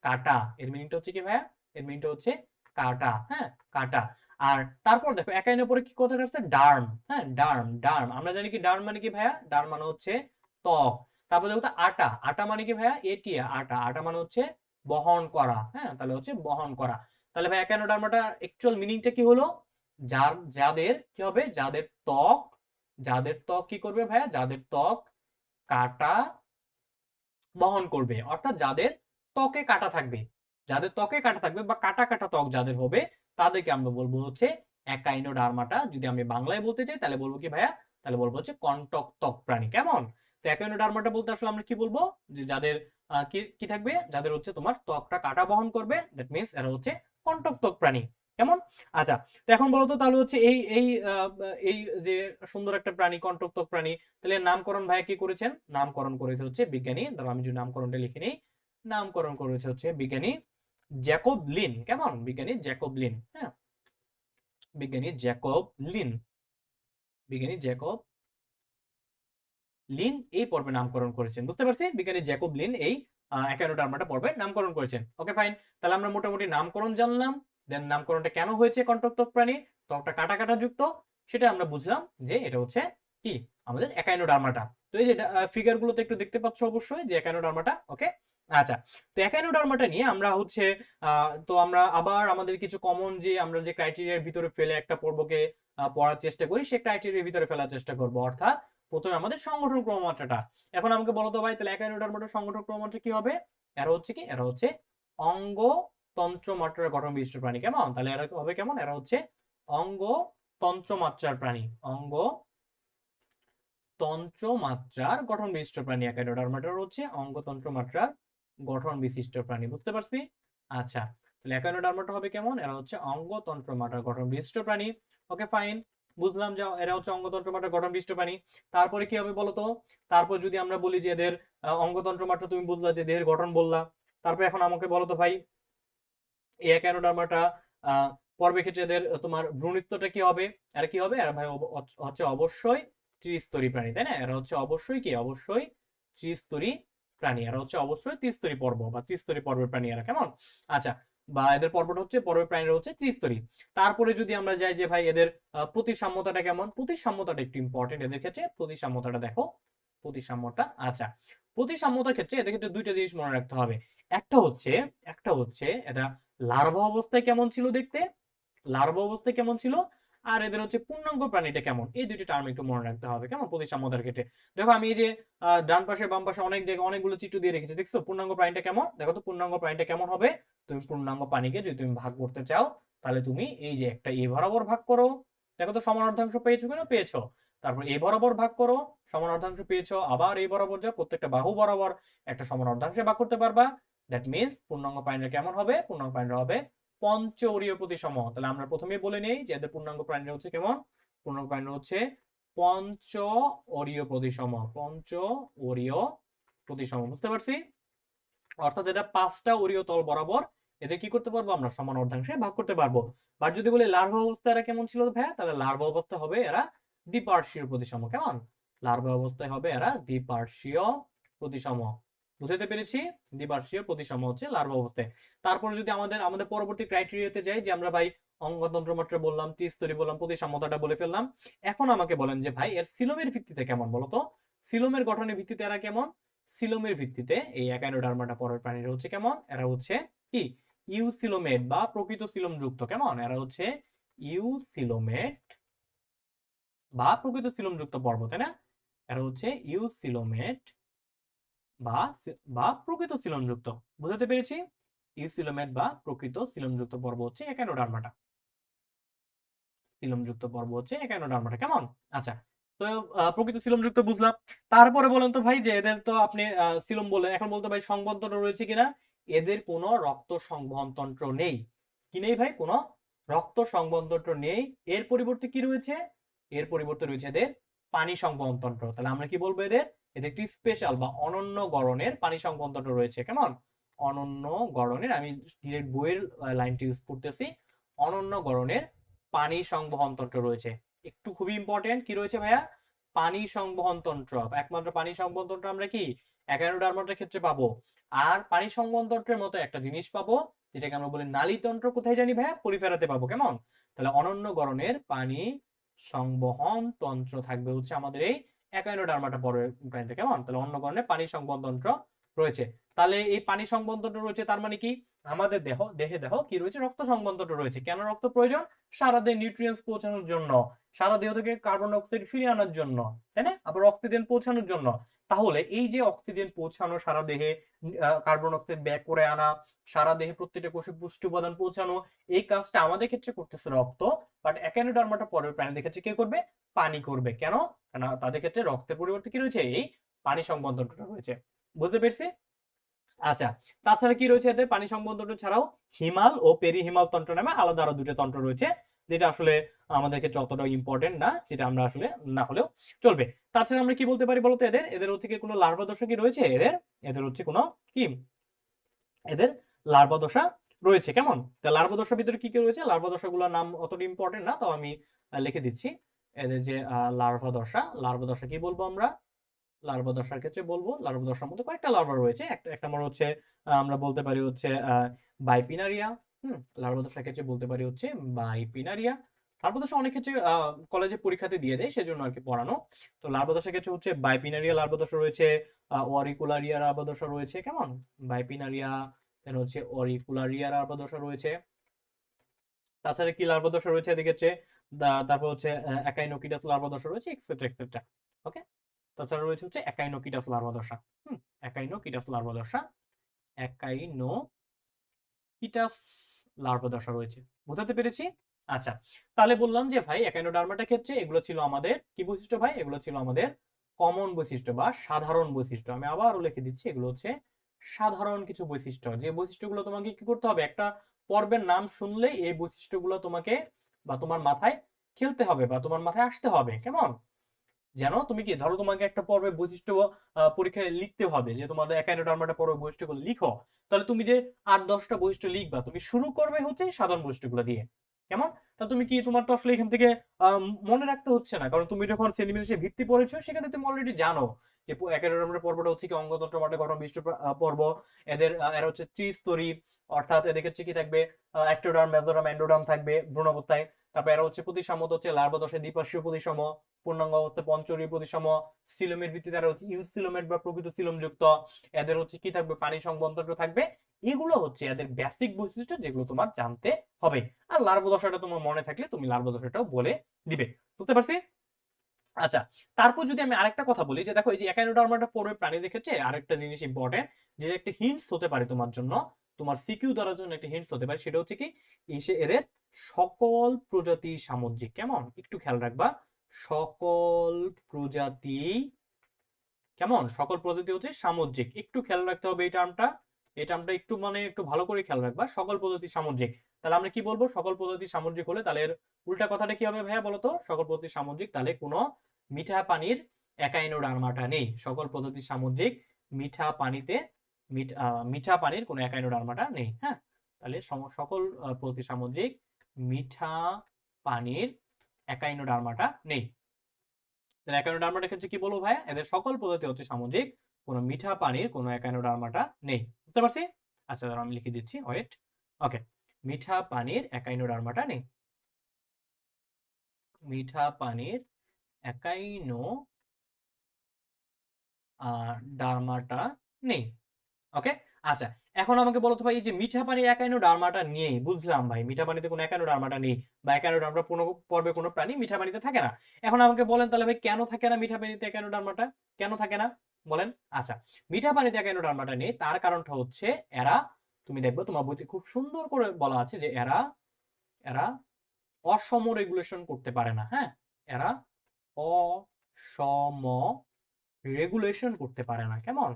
কাটা। এর মিনিংটা হচ্ছে কি ভাইয়া? এর মিনিংটা হচ্ছে কাটা, হ্যাঁ, কাটা। আর তারপর দেখো একাইনের পরে কি কথাটা আসছে? ডার্ম, হ্যাঁ, ডার্ম। ডার্ম আমরা জানি কি ডার্ম মানে কি ভাইয়া? ডার্ম মানে হচ্ছে ত্বক। তারপর দেখো তো আটা। আটা মানে কি ভাইয়া? এটিয়া, আটা। আটা মানে হচ্ছে বহন করা, হ্যাঁ, তাহলে হচ্ছে বহন করা। তাহলে ভাই একাইনোডার্মাটা অ্যাকচুয়াল মিনিংটা কি হলো? যাদের কি হবে? যাদের ত্বক কি করবে ভাইয়া? যাদের ত্বক কাটা বহন করবে, অর্থাৎ যাদের ত্বকে কাটা থাকবে, যাদের ত্বকে কাটা থাকবে বা কাটা কাটা ত্বক যাদের হবে তাদেরকে আমরা বলবো হচ্ছে একাইনোডার্মাটা। যদি আমি বাংলায় বলতে চাই তাহলে বলবো কি ভাইয়া? তাহলে বলবো হচ্ছে কন্টক ত্বক প্রাণী, কেমন? তো একাইনোডার্মাটা বলতে আসলে আমরা কি বলবো? যে যাদের কি কি থাকবে? যাদের হচ্ছে তোমার ত্বকটা কাটা বহন করবে, দ্যাট মিন্স এরা হচ্ছে কন্টক ত্বক প্রাণী, কেমন? আচ্ছা, তো এখন বলতো তাহলে হচ্ছে এই এই এই যে সুন্দর একটা প্রাণী, কন্টক ত্বক প্রাণী, তাহলে নামকরণ ভাইয়া কি করেছেন? নামকরণ করেছে হচ্ছে বিজ্ঞানী, ধরো আমি যদি নামকরণটা লিখে নিই, নামকরণ করেছে হচ্ছে বিজ্ঞানী জ্যাকব লিন, কেমন? বিজ্ঞানী জ্যাকব লিন, হ্যাঁ, বিজ্ঞানী জ্যাকব লিন, বিজ্ঞানী জ্যাকব লিন এই পর্বে নামকরণ করেছেন, বুঝতে পারছি? বিজ্ঞানী জ্যাকব লিন এই একাইনোডার্মাটা পর্বে নামকরণ করেছেন। ওকে, ফাইন। তাহলে আমরা মোটামুটি নামকরণ জানলাম, দেন নামকরণটা কেন হয়েছে কন্টক ত্বক প্রাণী, ত্বকটা কাটা কাটা যুক্ত, সেটা আমরা বুঝলাম যে এটা হচ্ছে কি আমাদের একাইনোডার্মাটা। তো এই যে ফিগার গুলোতে একটু দেখতে পাচ্ছ অবশ্যই যে একাইনোডার্মাটা। ওকে, আচ্ছা, তো একাইনোডার্মাটা নিয়ে আমরা হচ্ছে তো আমরা আবার আমাদের কিছু কমন যে আমরা যে ক্রাইটেরিয়ার ভিতরে ফেলে একটা পর্বকে পড়ার চেষ্টা করি, সেই ক্রাইটেরিয়ার ভিতরে ফেলার চেষ্টা করব, অর্থাৎ প্রথমে আমাদের সংগঠন ক্রমমাত্রাটা। এখন আমাকে বলো তো ভাই, তাহলে একাইনোডার্মাটার সংগঠন ক্রমমাত্রা কি হবে? এরা হচ্ছে কি? এরা হচ্ছে অঙ্গ তন্ত্রমাত্রার গঠন বিশিষ্ট প্রাণী, কেমন? তাহলে এরা হবে কেমন? এরা হচ্ছে অঙ্গ তন্ত্রমাত্রার প্রাণী, অঙ্গ তন্ত্রমাত্রার গঠন বিশিষ্ট প্রাণী। একাইনোডার্মাটার হচ্ছে অঙ্গ তন্ত্রমাত্রার গঠন বিশিষ্ট প্রাণী, বুঝতে পারছি? আচ্ছা, তো তাহলে একাইনোডার্মাটা হবে কেমন? এরা হচ্ছে অঙ্গতন্ত্র মাটার গঠন বিশিষ্ট প্রাণী। ওকে ফাইন, বুঝলাম যে এরা হচ্ছে অঙ্গতন্ত্র মাটার গঠন বিশিষ্ট প্রাণী। তারপরে কি হবে বলতো? তারপর যদি আমরা বলি যে এদের অঙ্গতন্ত্র মাত্রা তুমি বুঝলা যে দেহের গঠন বললা, তারপর এখন আমাকে বলো তো ভাই এই একাইনোডার্মাটা পর্বের ক্ষেত্রে এদের তোমার ভ্রূণস্তরটা কি হবে? এরা কি হবে? এরা ভাই হচ্ছে অবশ্যই ত্রিস্তরী প্রাণী, তাই না? এরা হচ্ছে অবশ্যই কি? অবশ্যই ত্রিস্তরী প্রাণী। এরা হচ্ছে অবশ্যই ত্রিস্তরী পর্ব বা ত্রিস্তরী পর্বের প্রাণী এরা, কেমন? আচ্ছা, বা এদের পর্বটা হচ্ছে পর্বের প্রাণীরা হচ্ছে ত্রিস্তরী। তারপরে যদি আমরা যাই যে ভাই এদের প্রতিসাম্যতাটা কেমন? প্রতিসাম্যতাটা একটু ইম্পর্টেন্ট এদের ক্ষেত্রে। প্রতিসাম্যতাটা দেখো, প্রতিসাম্যটা। আচ্ছা, প্রতিসাম্যতার ক্ষেত্রে এদের ক্ষেত্রে দুইটা জিনিস মনে রাখতে হবে। একটা হচ্ছে এটা লার্ভা অবস্থায় কেমন ছিল দেখতে, লার্ভা অবস্থায় কেমন ছিল, আর এদের হচ্ছে পূর্ণাঙ্গ প্রাণীটা কেমন, এই দুইটি টার্ম একটু মনে রাখতে হবে, কেমন? প্রতিসাম্যতার ক্ষেত্রে দেখো আমি এই যে ডান পাশে বাম পাশে অনেক জায়গায় অনেকগুলো চিত্র দিয়ে রেখেছি, দেখছো পূর্ণাঙ্গ প্রাণীটা কেমন? দেখো তো পূর্ণাঙ্গ প্রাণীটা কেমন হবে। তুমি পূর্ণাঙ্গ প্রাণীকে যদি তুমি ভাগ করতে চাও, তাহলে তুমি এই যে একটা এ বরাবর ভাগ করো, দেখো তো সমান অর্ধাংশ পেয়েছো কিনা? পেয়েছো। তারপর এ বরাবর ভাগ করো, সমান অর্ধাংশ পেয়েছো। আবার এই বরাবর যাও, প্রত্যেকটা বাহু বরাবর একটা সমান অর্ধাংশে ভাগ করতে পারবা। দ্যাট মিনস পূর্ণাঙ্গ প্রাণীরা কেমন হবে? পূর্ণাঙ্গ প্রাণীরা হবে পঞ্চ অরীয় প্রতিসম। তাহলে আমরা প্রথমেই বলে নেই যে এদের পূর্ণাঙ্গ প্রাণীরা হচ্ছে কেমন? পূর্ণাঙ্গ প্রাণীরা হচ্ছে পঞ্চ অরীয় প্রতিসম। পঞ্চ অরীয় প্রতিসম, বুঝতে পারছি? অর্থাৎ এটা 5টা অরীয় তল বরাবর এদের কি করতে পারবো? আমরা সমান অর্ধাংশে ভাগ করতে পারবো। বাট যদি বলি লার্ভা অবস্থায় এরা কেমন ছিল ভাইয়া, তাহলে লার্ভা অবস্থায় হবে এরা দ্বিপার্শ্বীয় প্রতিসম, কেমন? লার্ভা অবস্থায় হবে এরা দ্বিপার্শ্বীয় প্রতিসম। বুঝতে পেরেছি? দ্বিপার্শ্বীয় প্রতিসম হচ্ছে লার্ভা অবস্থায়। তারপরে যদি আমাদের আমাদের পরবর্তী ক্রাইটেরিয়াতে যাই, যে আমরা ভাই অঙ্গতন্ত্র মাত্রা বললাম, ত্রিস্তরী বললাম, প্রতিসাম্যতাটা বলে ফেললাম। এখন আমাকে বলেন যে ভাই এর সিলোমের ভিত্তিতে কেমন বলতো? সিলোমের গঠনের ভিত্তিতে এরা কেমন? সিলোমের ভিত্তিতে এই একাইনোডার্মাটা পরের প্রাণীরা হচ্ছে কেমন? এরা হচ্ছে কি? ইউসিলোমেট বা প্রকৃত সিলোম যুক্ত, কেমন? এরা হচ্ছে ইউসিলোমেট বা প্রকৃত সিলোম যুক্ত পর্ব, তাই না? এরা হচ্ছে ইউসিলোমেট বা বা প্রকৃত সিলোম যুক্ত। বুঝতে পেরেছি? ইউসিলোমেট বা প্রকৃত সিলোম যুক্ত পর্ব হচ্ছে একাইনোডার্মাটা। সিলোম যুক্ত পর্ব হচ্ছে একাইনোডার্মাটা, কেমন? আচ্ছা, তো প্রকৃত সিলোম যুক্ত বুঝলাম। তারপরে বলেন তো ভাই যে এদের তো আপনি সিলোম বললেন, এখন বলতে ভাই সংবহন তন্ত্র রয়েছে কিনা? এদের কোনো রক্ত সংবহন তন্ত্র নেই। কি নেই ভাই? কোনো রক্ত সংবহন তন্ত্র নেই। এর পরিবর্তে কি রয়েছে? এর পরিবর্তে রয়েছে এদের পানি সংবহন তন্ত্র। তাহলে আমরা কি বলবো এদের? এদের একটি স্পেশাল বা অনন্য গড়নের পানি সংবহন তন্ত্র রয়েছে, কেমন? অনন্য গড়নের, আমি ডিরেক্ট বইয়ের লাইনটি ইউজ করতেছি, অনন্য গড়নের পানি সংবহন তন্ত্র রয়েছে। একটু খুবই ইম্পর্টেন্ট, কি রয়েছে ভাইয়া? পানি সংবহন তন্ত্র। একমাত্র পানি সংবহন তন্ত্র আমরা কি একাইনোডার্মাটার ক্ষেত্রে পাবো। আর পানি সংবহন তন্ত্রের মতো একটা জিনিস পাবো, যেটাকে আমরা বলি নালীতন্ত্র, কোথায় জানি ভাইয়া? পরিফেরাতে পাবো, কেমন? তাহলে অনন্য গড়নের পানি সংবহন তন্ত্র থাকবে হচ্ছে আমাদের এই একাইনোডার্মাটা পরের প্রাণীতে, কেমন? তাহলে অন্য গড়নের পানি সংবহন তন্ত্র রয়েছে। তাহলে এই পানি সংবহন তন্ত্র রয়েছে, তার মানে কি? আমাদের দেহে দেখো কি রয়েছে? রক্ত সংবহন তন্ত্র রয়েছে। কেন রক্ত প্রয়োজন? সারা দেহে নিউট্রিয়েন্টস পৌঁছানোর জন্য, সারা দেহ থেকে কার্বন ডাই অক্সাইড ফিরিয়ে আনার জন্য, তাই না? আবার অক্সিজেন পৌঁছানোর জন্য। তাহলে এই যে অক্সিজেন পৌঁছানো, সারা দেহে কার্বন ডাই অক্সাইড ব্যাক করে আনা, সারা দেহে প্রত্যেকটা কোষে পুষ্টি উপাদান পৌঁছানো, এই কাজটা আমাদের ক্ষেত্রে করতেছে রক্ত। বাট একাইনোডার্মাটা পরের প্রাণীদের ক্ষেত্রে কে করবে? পানি করবে। কেন? কারণ তাদের ক্ষেত্রে রক্তের পরিবর্তে কি রয়েছে? এই পানি সংবহন তন্ত্রটা রয়েছে। বুঝতে পেরেছি? আচ্ছা, তাছাড়া কি রয়েছে এদের পানি সংবহন তন্ত্র ছাড়াও? হিমাল ও পেরিহিমাল তন্ত্র নামে আলাদা আরো দুটো তন্ত্র রয়েছে, যেটা আসলে আমাদের ক্ষেত্রে অতটা ইম্পর্টেন্ট না, যেটা আমরা আসলে না হলেও চলবে। তাছাড়া আমরা কি বলতে পারি বলতো? এদের হচ্ছে কি কোনো লার্ভা দশা কি রয়েছে? এদের হচ্ছে কোনো কি? এদের লার্ভা দশা রয়েছে, কেমন? তা লার্ভা দশার ভিতরে কি কি রয়েছে? লার্ভা দশাগুলোর নাম অতটা ইম্পর্টেন্ট না, তাও আমি লিখে দিচ্ছি। এদের যে লার্ভা দশা কি বলবো আমরা? লার্ভা দশার ক্ষেত্রে বলবো, লার্ভা দশার মধ্যে কয়েকটা লার্ভা রয়েছে। একটা নম্বর হচ্ছে আমরা বলতে পারি হচ্ছে বাইপিনারিয়া। লার্ভা দশার ক্ষেত্রে বলতে পারি হচ্ছে বাইপিনারিয়া। লার্ভা দশা অনেক ক্ষেত্রে কলেজে পরীক্ষাতে দিয়ে দেয়, সেজন্য আর কি পড়ানো। তো লার্ভা দশার ক্ষেত্রে হচ্ছে বাইপিনারিয়া লার্ভা দশা রয়েছে, অরিকুলারিয়া লার্ভা দশা রয়েছে, কেমন? বাইপিনারিয়া, দেন হচ্ছে অরিকুলারিয়া লার্ভা দশা রয়েছে। তাছাড়া কি লার্ভা দশা রয়েছে এদের ক্ষেত্রে? তারপর হচ্ছে একাইনোকিটাস লার্ভা দশা রয়েছে, এক্সেট্রা এক্সেট্রা। ওকে, তাছাড়া রয়েছে হচ্ছে একাইনোকিটাস লার্ভা দশা। একাইনোকিটাস লার্ভা দশা, একাইনোকিটাস লার্ভা দশা রয়েছে। বুঝতে পেরেছি? আচ্ছা, তাহলে বললাম যে ভাই একাইনোডার্মাটার ক্ষেত্রে এগুলো ছিল আমাদের কি বৈশিষ্ট্য ভাই? এগুলো ছিল আমাদের কমন বৈশিষ্ট্য বা সাধারণ বৈশিষ্ট্য। আমি আবারও লিখে দিচ্ছি, এগুলো হচ্ছে সাধারণ কিছু বৈশিষ্ট্য। যে বৈশিষ্ট্যগুলো তোমাকে কি করতে হবে? একটা পর্বের নাম শুনলে এই বৈশিষ্ট্যগুলো তোমাকে বা তোমার মাথায় খেলতে হবে বা তোমার মাথায় আসতে হবে। কেমন? যেন তুমি কি ধরো তোমাকে একটা পর্বের বৈশিষ্ট্য পরীক্ষায় লিখতে হবে যে তোমাদের একাইনোডার্মাটা পর্বের বৈশিষ্ট্যগুলো লিখো, তাহলে তুমি যে 8-10টা বৈশিষ্ট্য লিখবা, তুমি শুরু করবে হচ্ছে সাধারণ বৈশিষ্ট্যগুলো দিয়ে। কেমন? তা তুমি কি, তোমার তো আসলে এখান থেকে মনে রাখতে হচ্ছে না, কারণ তুমি যখন সেন্টিমিটার ভিত্তি পড়েছো সেখানে তুমি অলরেডি জানো যে একাইনোডার্মার পর্বটা হচ্ছে কি অঙ্গতন্ত্র মাঠে গঠন বিশিষ্ট পর্ব। এরা হচ্ছে ত্রিস্তরী, অর্থাৎ এদিকে হচ্ছে কি থাকবে, অ্যাক্টোডার্ম, মেসোডার্ম, এন্ডোডার্ম থাকবে ভ্রূণ অবস্থায়। তারপর এরা হচ্ছে প্রতিসম হচ্ছে লার্ভা দশায় দ্বিপার্শ্বীয় প্রতিসম, পূর্ণাঙ্গ অবস্থায় পঞ্চরী প্রতিসম, সিলোমের ভিত্তিতে এরা হচ্ছে ইউসিলোমেট বা প্রকৃত সিলোম যুক্ত। এদের হচ্ছে কি থাকবে, পানি সংবন্ধন থাকবে। এগুলো হচ্ছে এদের বেসিক বৈশিষ্ট্য যেগুলো তোমার জানতে হবে। আর লার্ভা দশাটা তোমার মনে থাকলে তুমি লার্ভা দশাটাও বলে দিবে। বুঝতে পারছি? আচ্ছা, তারপর যদি আমি আরেকটা কথা বলি যে দেখো এই যে একাইনোডার্মাটা পড়বে প্রাণী দেখেছে, আরেকটা জিনিস ইম্পর্টেন্ট, যে একটা হিন্টস হতে পারে তোমার জন্য, তোমার সিকিউ ধরার জন্য একটা হিন্টস হতে পারে, সেটা হচ্ছে কি এদের সকল প্রজাতি সামুদ্রিক। কেমন? একটু খেয়াল রাখবা, সকল প্রজাতি, কেমন, সকল প্রজাতি হচ্ছে সামুদ্রিক। একটু খেয়াল রাখতে হবে এই টার্মটা একটু মানে একটু ভালো করে খেয়াল রাখবা, সকল প্রজাতি সামুদ্রিক। তাহলে আমরা কি বলবো, সকল প্রজাতি সামুদ্রিক হলে তাহলে এর উল্টা কথাটা কি হবে ভাইয়া বলতো? সকল প্রজাতি সামুদ্রিক তাহলে কোনো মিঠা পানির একাইনোডার্মাটা নেই। সকল প্রজাতি সামুদ্রিক, মিঠা পানিতে মিঠা পানির কোনো একাইনোডার্মাটা নেই। হ্যাঁ, তাহলে সকল প্রজাতি সামুদ্রিক, মিঠা পানির একাইনোডার্মাটা নেই। তাহলে একাইনোডার্মাটার ক্ষেত্রে কি বলবো ভাইয়া? এদের সকল প্রজাতি হচ্ছে সামুদ্রিক, কোনো মিঠা পানির কোনো একাইনোডার্মাটা নেই। বুঝতে পারছি? আচ্ছা দাঁড়াও আমি লিখে দিচ্ছি, ওয়েট। ওকে, মিঠা পানির একাইনোডার্মাটা নেই। মিঠা পানির একাইনো ডার্মাটা নেই। ওকে, আচ্ছা এখন আমাকে বলো তো ভাই, এই যে মিঠা পানির একাইনোডার্মাটা নেই, বুঝলাম ভাই মিঠা পানিতে কোনো একাইনোডার্মাটা নেই বা একাইনোডার্মা কোনো পর্বে কোনো প্রাণী মিঠা পানিতে থাকে না। এখন আমাকে বলেন তাহলে ভাই কেন থাকে না মিঠা পানিতে একাইনোডার্মাটা? কেন থাকে না বলেন? আচ্ছা, মিঠা পানিতে একাইনোডার্মাটা নেই তার কারণটা হচ্ছে এরা, তুমি দেখবে তোমার বইতে খুব সুন্দর করে বলা আছে যে এরা এরা অসম রেগুলেশন করতে পারে না। হ্যাঁ, এরা অসম রেগুলেশন করতে পারে না। কেমন?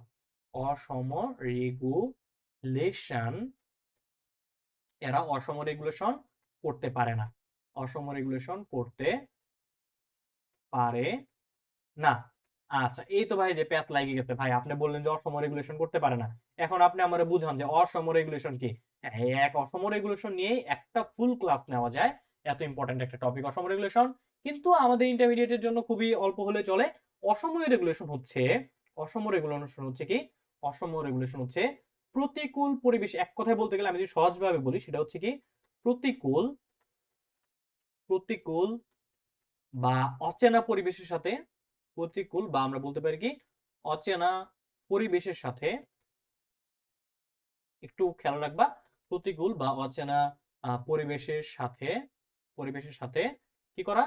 অসম রেগুলেশন, এরা অসম রেগুলেশন করতে পারে না। অসম রেগুলেশন করতে পারে না। আচ্ছা, এই তো ভাই যে প্যাচ লাগিয়ে গেছে ভাই, আপনি বললেন যে অসম রেগুলেশন করতে পারে না, এখন আপনি আমারে বুঝান যে অসম রেগুলেশন কি। হ্যাঁ, এই এক অসম রেগুলেশন নিয়ে একটা ফুল ক্লাস নেওয়া যায়, এত ইম্পর্টেন্ট একটা টপিক অসম রেগুলেশন। কিন্তু আমাদের ইন্টারমিডিয়েটের জন্য খুবই অল্প হলে চলে। অসম রেগুলেশন হচ্ছে, অসম রেগুলেশন হচ্ছে কি, অসম রেগুলেশন হচ্ছে প্রতিকূল পরিবেশ। এক কথায় বলতে গেলে আমি যদি সহজভাবে বলি সেটা হচ্ছে কি, প্রতিকূল প্রতিকূল বা অচেনা পরিবেশের সাথে, প্রতিকূল বা আমরা বলতে পারি কি অচেনা পরিবেশের সাথে, একটু খেয়াল রাখবা, প্রতিকূল বা অচেনা পরিবেশের সাথে কি করা,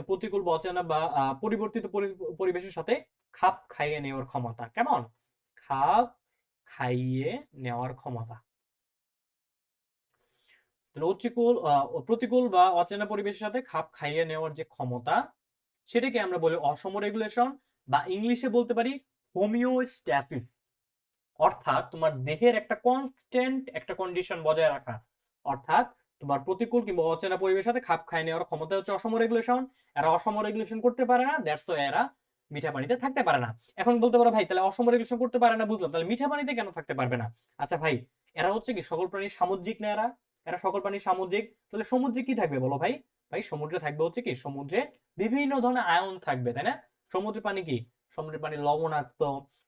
প্রতিকূল বা অচেনা বা পরিবর্তিত পরিবেশের সাথে খাপ খাইয়ে নেওয়ার ক্ষমতা। কেমন? খাপ খাইয়ে নেওয়ার ক্ষমতা। প্রতিকূল বা অচেনা পরিবেশের সাথে খাপ খাইয়ে নেওয়ার যে ক্ষমতা, সেটাকে আমরা বলি অসম রেগুলেশন, বা ইংলিশে বলতে পারি হোমিওস্ট্যাসিস। অর্থাৎ তোমার দেহের একটা কনস্ট্যান্ট একটা কন্ডিশন বজায় রাখা। অর্থাৎ তোমার প্রতিকূল কিংবা অচেনা পরিবেশের সাথে খাপ খাইয়ে নেওয়ার ক্ষমতা হচ্ছে অসম রেগুলেশন। এরা অসম রেগুলেশন করতে পারে না, দ্যাটস ওয়াই এরা মিঠা পানিতে থাকতে পারে না। এখন বলতে পারো ভাই তাহলে অসম রেগুলেশন করতে পারে না বুঝলাম, তাহলে মিঠা পানিতে কেন থাকতে পারবে না? আচ্ছা ভাই, এরা হচ্ছে কি সকল প্রাণীর সামুদ্রিক না, এরা এরা সকল প্রাণীর সামুদ্রিক, তাহলে সমুদ্রে কি থাকবে বলো ভাই? ভাই সমুদ্রে থাকবে হচ্ছে কি, সমুদ্রে বিভিন্ন ধরনের আয়ন থাকবে, তাই না? সমুদ্রের পানি কি, সমুদ্রের পানি লবণাক্ত,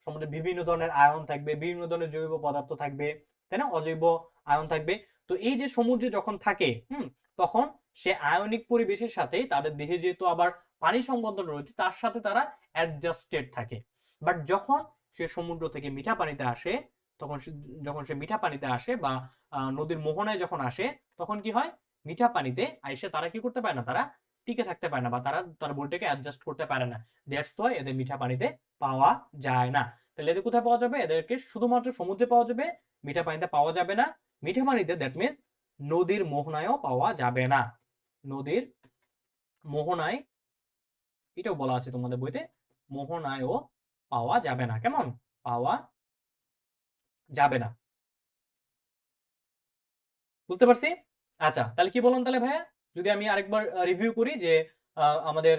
সমুদ্রে বিভিন্ন ধরনের আয়ন থাকবে, বিভিন্ন ধরনের জৈব পদার্থ থাকবে, তাই না? অজৈব আয়ন থাকবে। তো এই যে সমুদ্রে যখন থাকে, তখন সে আয়নিক পরিবেশের সাথে তাদের দেহে যেহেতু আবার পানি সংবন্ধন রয়েছে, তার সাথে তারা অ্যাডজাস্টেড থাকে। বাট যখন সে সমুদ্র থেকে মিঠা পানিতে আসে, তখন যখন সে মিঠা পানিতে আসে বা নদীর মোহনায় যখন আসে, তখন কি হয়, মিঠা পানিতে আইসে তারা কি করতে পারে না, তারা টিকে থাকতে পারে না বা তারা তার বডিটাকে অ্যাডজাস্ট করতে পারে না। দ্যাটস ওয়াই এদের মিঠা পানিতে পাওয়া যায় না। তাহলে এদের কোথায় পাওয়া যাবে? এদেরকে শুধুমাত্র সমুদ্রে পাওয়া যাবে, মিঠা পানিতে পাওয়া যাবে না। মিঠা পানিতে দ্যাট মিনস নদীর মোহনায়ও পাওয়া যাবে না। নদীর মোহনায়, এটাও বলা আছে তোমাদের বইতে, মোহনায়ও পাওয়া যাবে না। কেমন? পাওয়া যাবে না। বুঝতে পারছি? আচ্ছা, তাহলে কি বললাম তাহলে ভাইয়া? যদি আমি আরেকবার রিভিউ করি যে আমাদের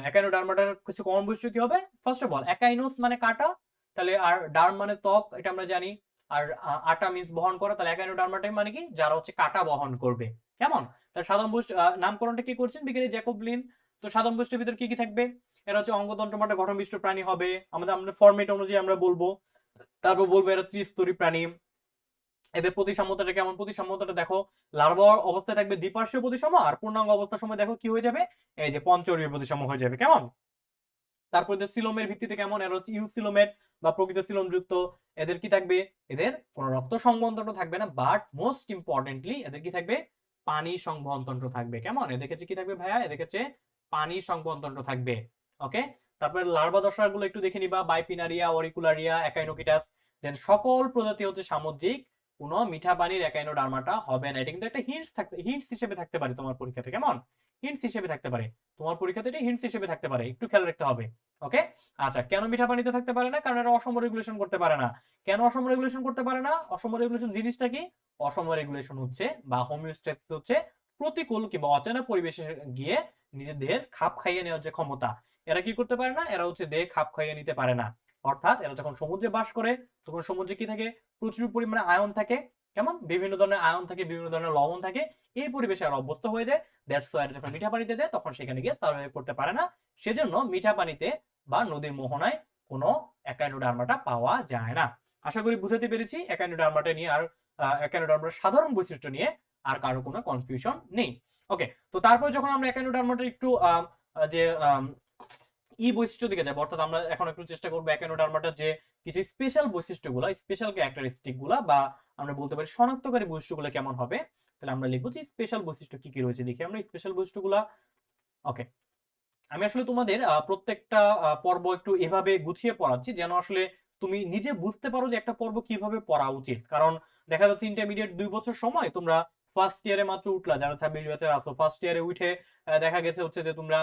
একাইনোডার্মাটার কিছু কমন বৈশিষ্ট্য কি হবে? ফার্স্ট অফ অল একাইনোস মানে কাটা, তাহলে আর ডার্ম মানে ত্বক, এটা আমরা জানি। আর আটা মিন্স বহন করা, তাহলে একাইনোডার্মাটাই মানে কি? যারা হচ্ছে কাটা বহন করবে। কেমন? তাহলে সাধারণ বৈশিষ্ট্য নামকরণটা কি করছেন বিজ্ঞানী জ্যাকব লিন। তো সাধারণ বৈশিষ্ট্যের ভিতর কি কি থাকবে? এরা হচ্ছে অঙ্গতন্ত্রমাটা গঠনবিষ্ট প্রাণী হবে। আমাদের ফরম্যাট অনুযায়ী আমরা বলবো। তারপর বলবো এরা ত্রিস্তরী প্রাণী। এদের প্রতিসাম্যতাটা কেমন? প্রতিসাম্যতাটা দেখো, লার্ভা অবস্থায় থাকবে দ্বিপার্শ্বীয় প্রতিসাম্য, আর পূর্ণাঙ্গ অবস্থার সময় দেখো কি হয়ে যাবে? এই যে পঞ্চরীয় প্রতিসাম্য হয়ে যাবে। কেমন? তারপর এদের সিলোমের ভিত্তিতে কেমন? এরা হচ্ছে ইউসিলোমেট বা প্রকৃত সিলোমযুক্ত। এদের কি থাকবে? এদের কোনো রক্ত সংবহনতন্ত্র থাকবে না, বাট মোস্ট ইম্পর্টেন্টলি এদের কি থাকবে? পানি সংবহনতন্ত্র থাকবে। কেমন? এদের ক্ষেত্রে কি থাকবে ভাইয়া? এদের ক্ষেত্রে পানি সংবহনতন্ত্র থাকবে। ওকে, তারপরে লার্ভা দশাগুলো একটু দেখে নিবা, বাইপিনারিয়া, অরিকুলারিয়া, একাইনোকিটাস। দেন সকল প্রজাতি হচ্ছে সামুদ্রিক, কোনো মিঠা পানির একাইনোডার্মাটা হবে না। এটা কিন্তু একটা হিন্টস হিসেবে থাকতে পারে তোমার পরীক্ষাতে। কেমন? হিন্টস হিসেবে থাকতে পারে তোমার পরীক্ষাতে, এটা হিন্টস হিসেবে থাকতে পারে, একটু খেয়াল রাখতে হবে। ওকে, আচ্ছা, কেন মিঠা পানিতে থাকতে পারে না? কারণ এরা অসম রেগুলেশন করতে পারে না। কেন অসম রেগুলেশন করতে পারে না? অসম রেগুলেশন জিনিসটা কি? অসম রেগুলেশন হচ্ছে বা হোমিওস্ট্যাসিস হচ্ছে প্রতিকূল কিংবা অচেনা পরিবেশে গিয়ে নিজের দেহের খাপ খাইয়ে নেওয়ার যে ক্ষমতা, এরা কি করতে পারে না? এরা হচ্ছে দেহ খাপ খাইয়ে নিতে পারে না। অর্থাৎ এরা যখন সমুদ্রে বাস করে, তখন সমুদ্রে কি থাকে? প্রচুর পরিমাণে আয়ন থাকে। কেমন? বিভিন্ন ধরনের আয়ন থাকে, বিভিন্ন ধরনের লবণ থাকে। এই পরিবেশে আর অভ্যস্ত হয়ে যায়। দ্যাটস ওয়াই যখন মিঠা পানিতে যায় তখন সেখানে গিয়ে সার্ভাইভ করতে পারে না। সেজন্য মিঠা পানিতে বা নদীর মোহনায় কোনো একাইনোডার্মাটা পাওয়া যায় না। আশা করি বুঝাতে পেরেছি একাইনোডার্মাটা নিয়ে, আর একাইনোডার্মার সাধারণ বৈশিষ্ট্য নিয়ে আর কারো কোনো কনফিউশন নেই। ওকে, তো তারপর যখন আমরা একাইনোডার্মাটা একটু যে বৈশিষ্ট্য দিকে যাবো, অর্থাৎ আমরা এখন একটু চেষ্টা করবো একাইনোডার্মাটার যে কিছু স্পেশাল বৈশিষ্ট্যগুলো, স্পেশাল ক্যারেক্টারিস্টিক গুলা, বা আমরা বলতে পারি শনাক্তকারী বৈশিষ্ট্যগুলো কেমন হবে, তাহলে আমরা লিখবো যে স্পেশাল বৈশিষ্ট্য কি কি রয়েছে। দেখি আমরা স্পেশাল বৈশিষ্ট্যগুলা। ওকে, আমি আসলে তোমাদের প্রত্যেকটা পর্ব একটু এভাবে গুছিয়ে পড়াচ্ছি যেন আসলে তুমি নিজে বুঝতে পারো যে একটা পর্ব কিভাবে পড়া উচিত। কারণ দেখা যাচ্ছে ইন্টারমিডিয়েট 2 বছর সময়, তোমরা ফার্স্ট ইয়ারে মাত্র উঠলা, যারা 26 ব্যাচের আসো, ফার্স্ট ইয়ারে উঠে দেখা গেছে হচ্ছে যে তোমরা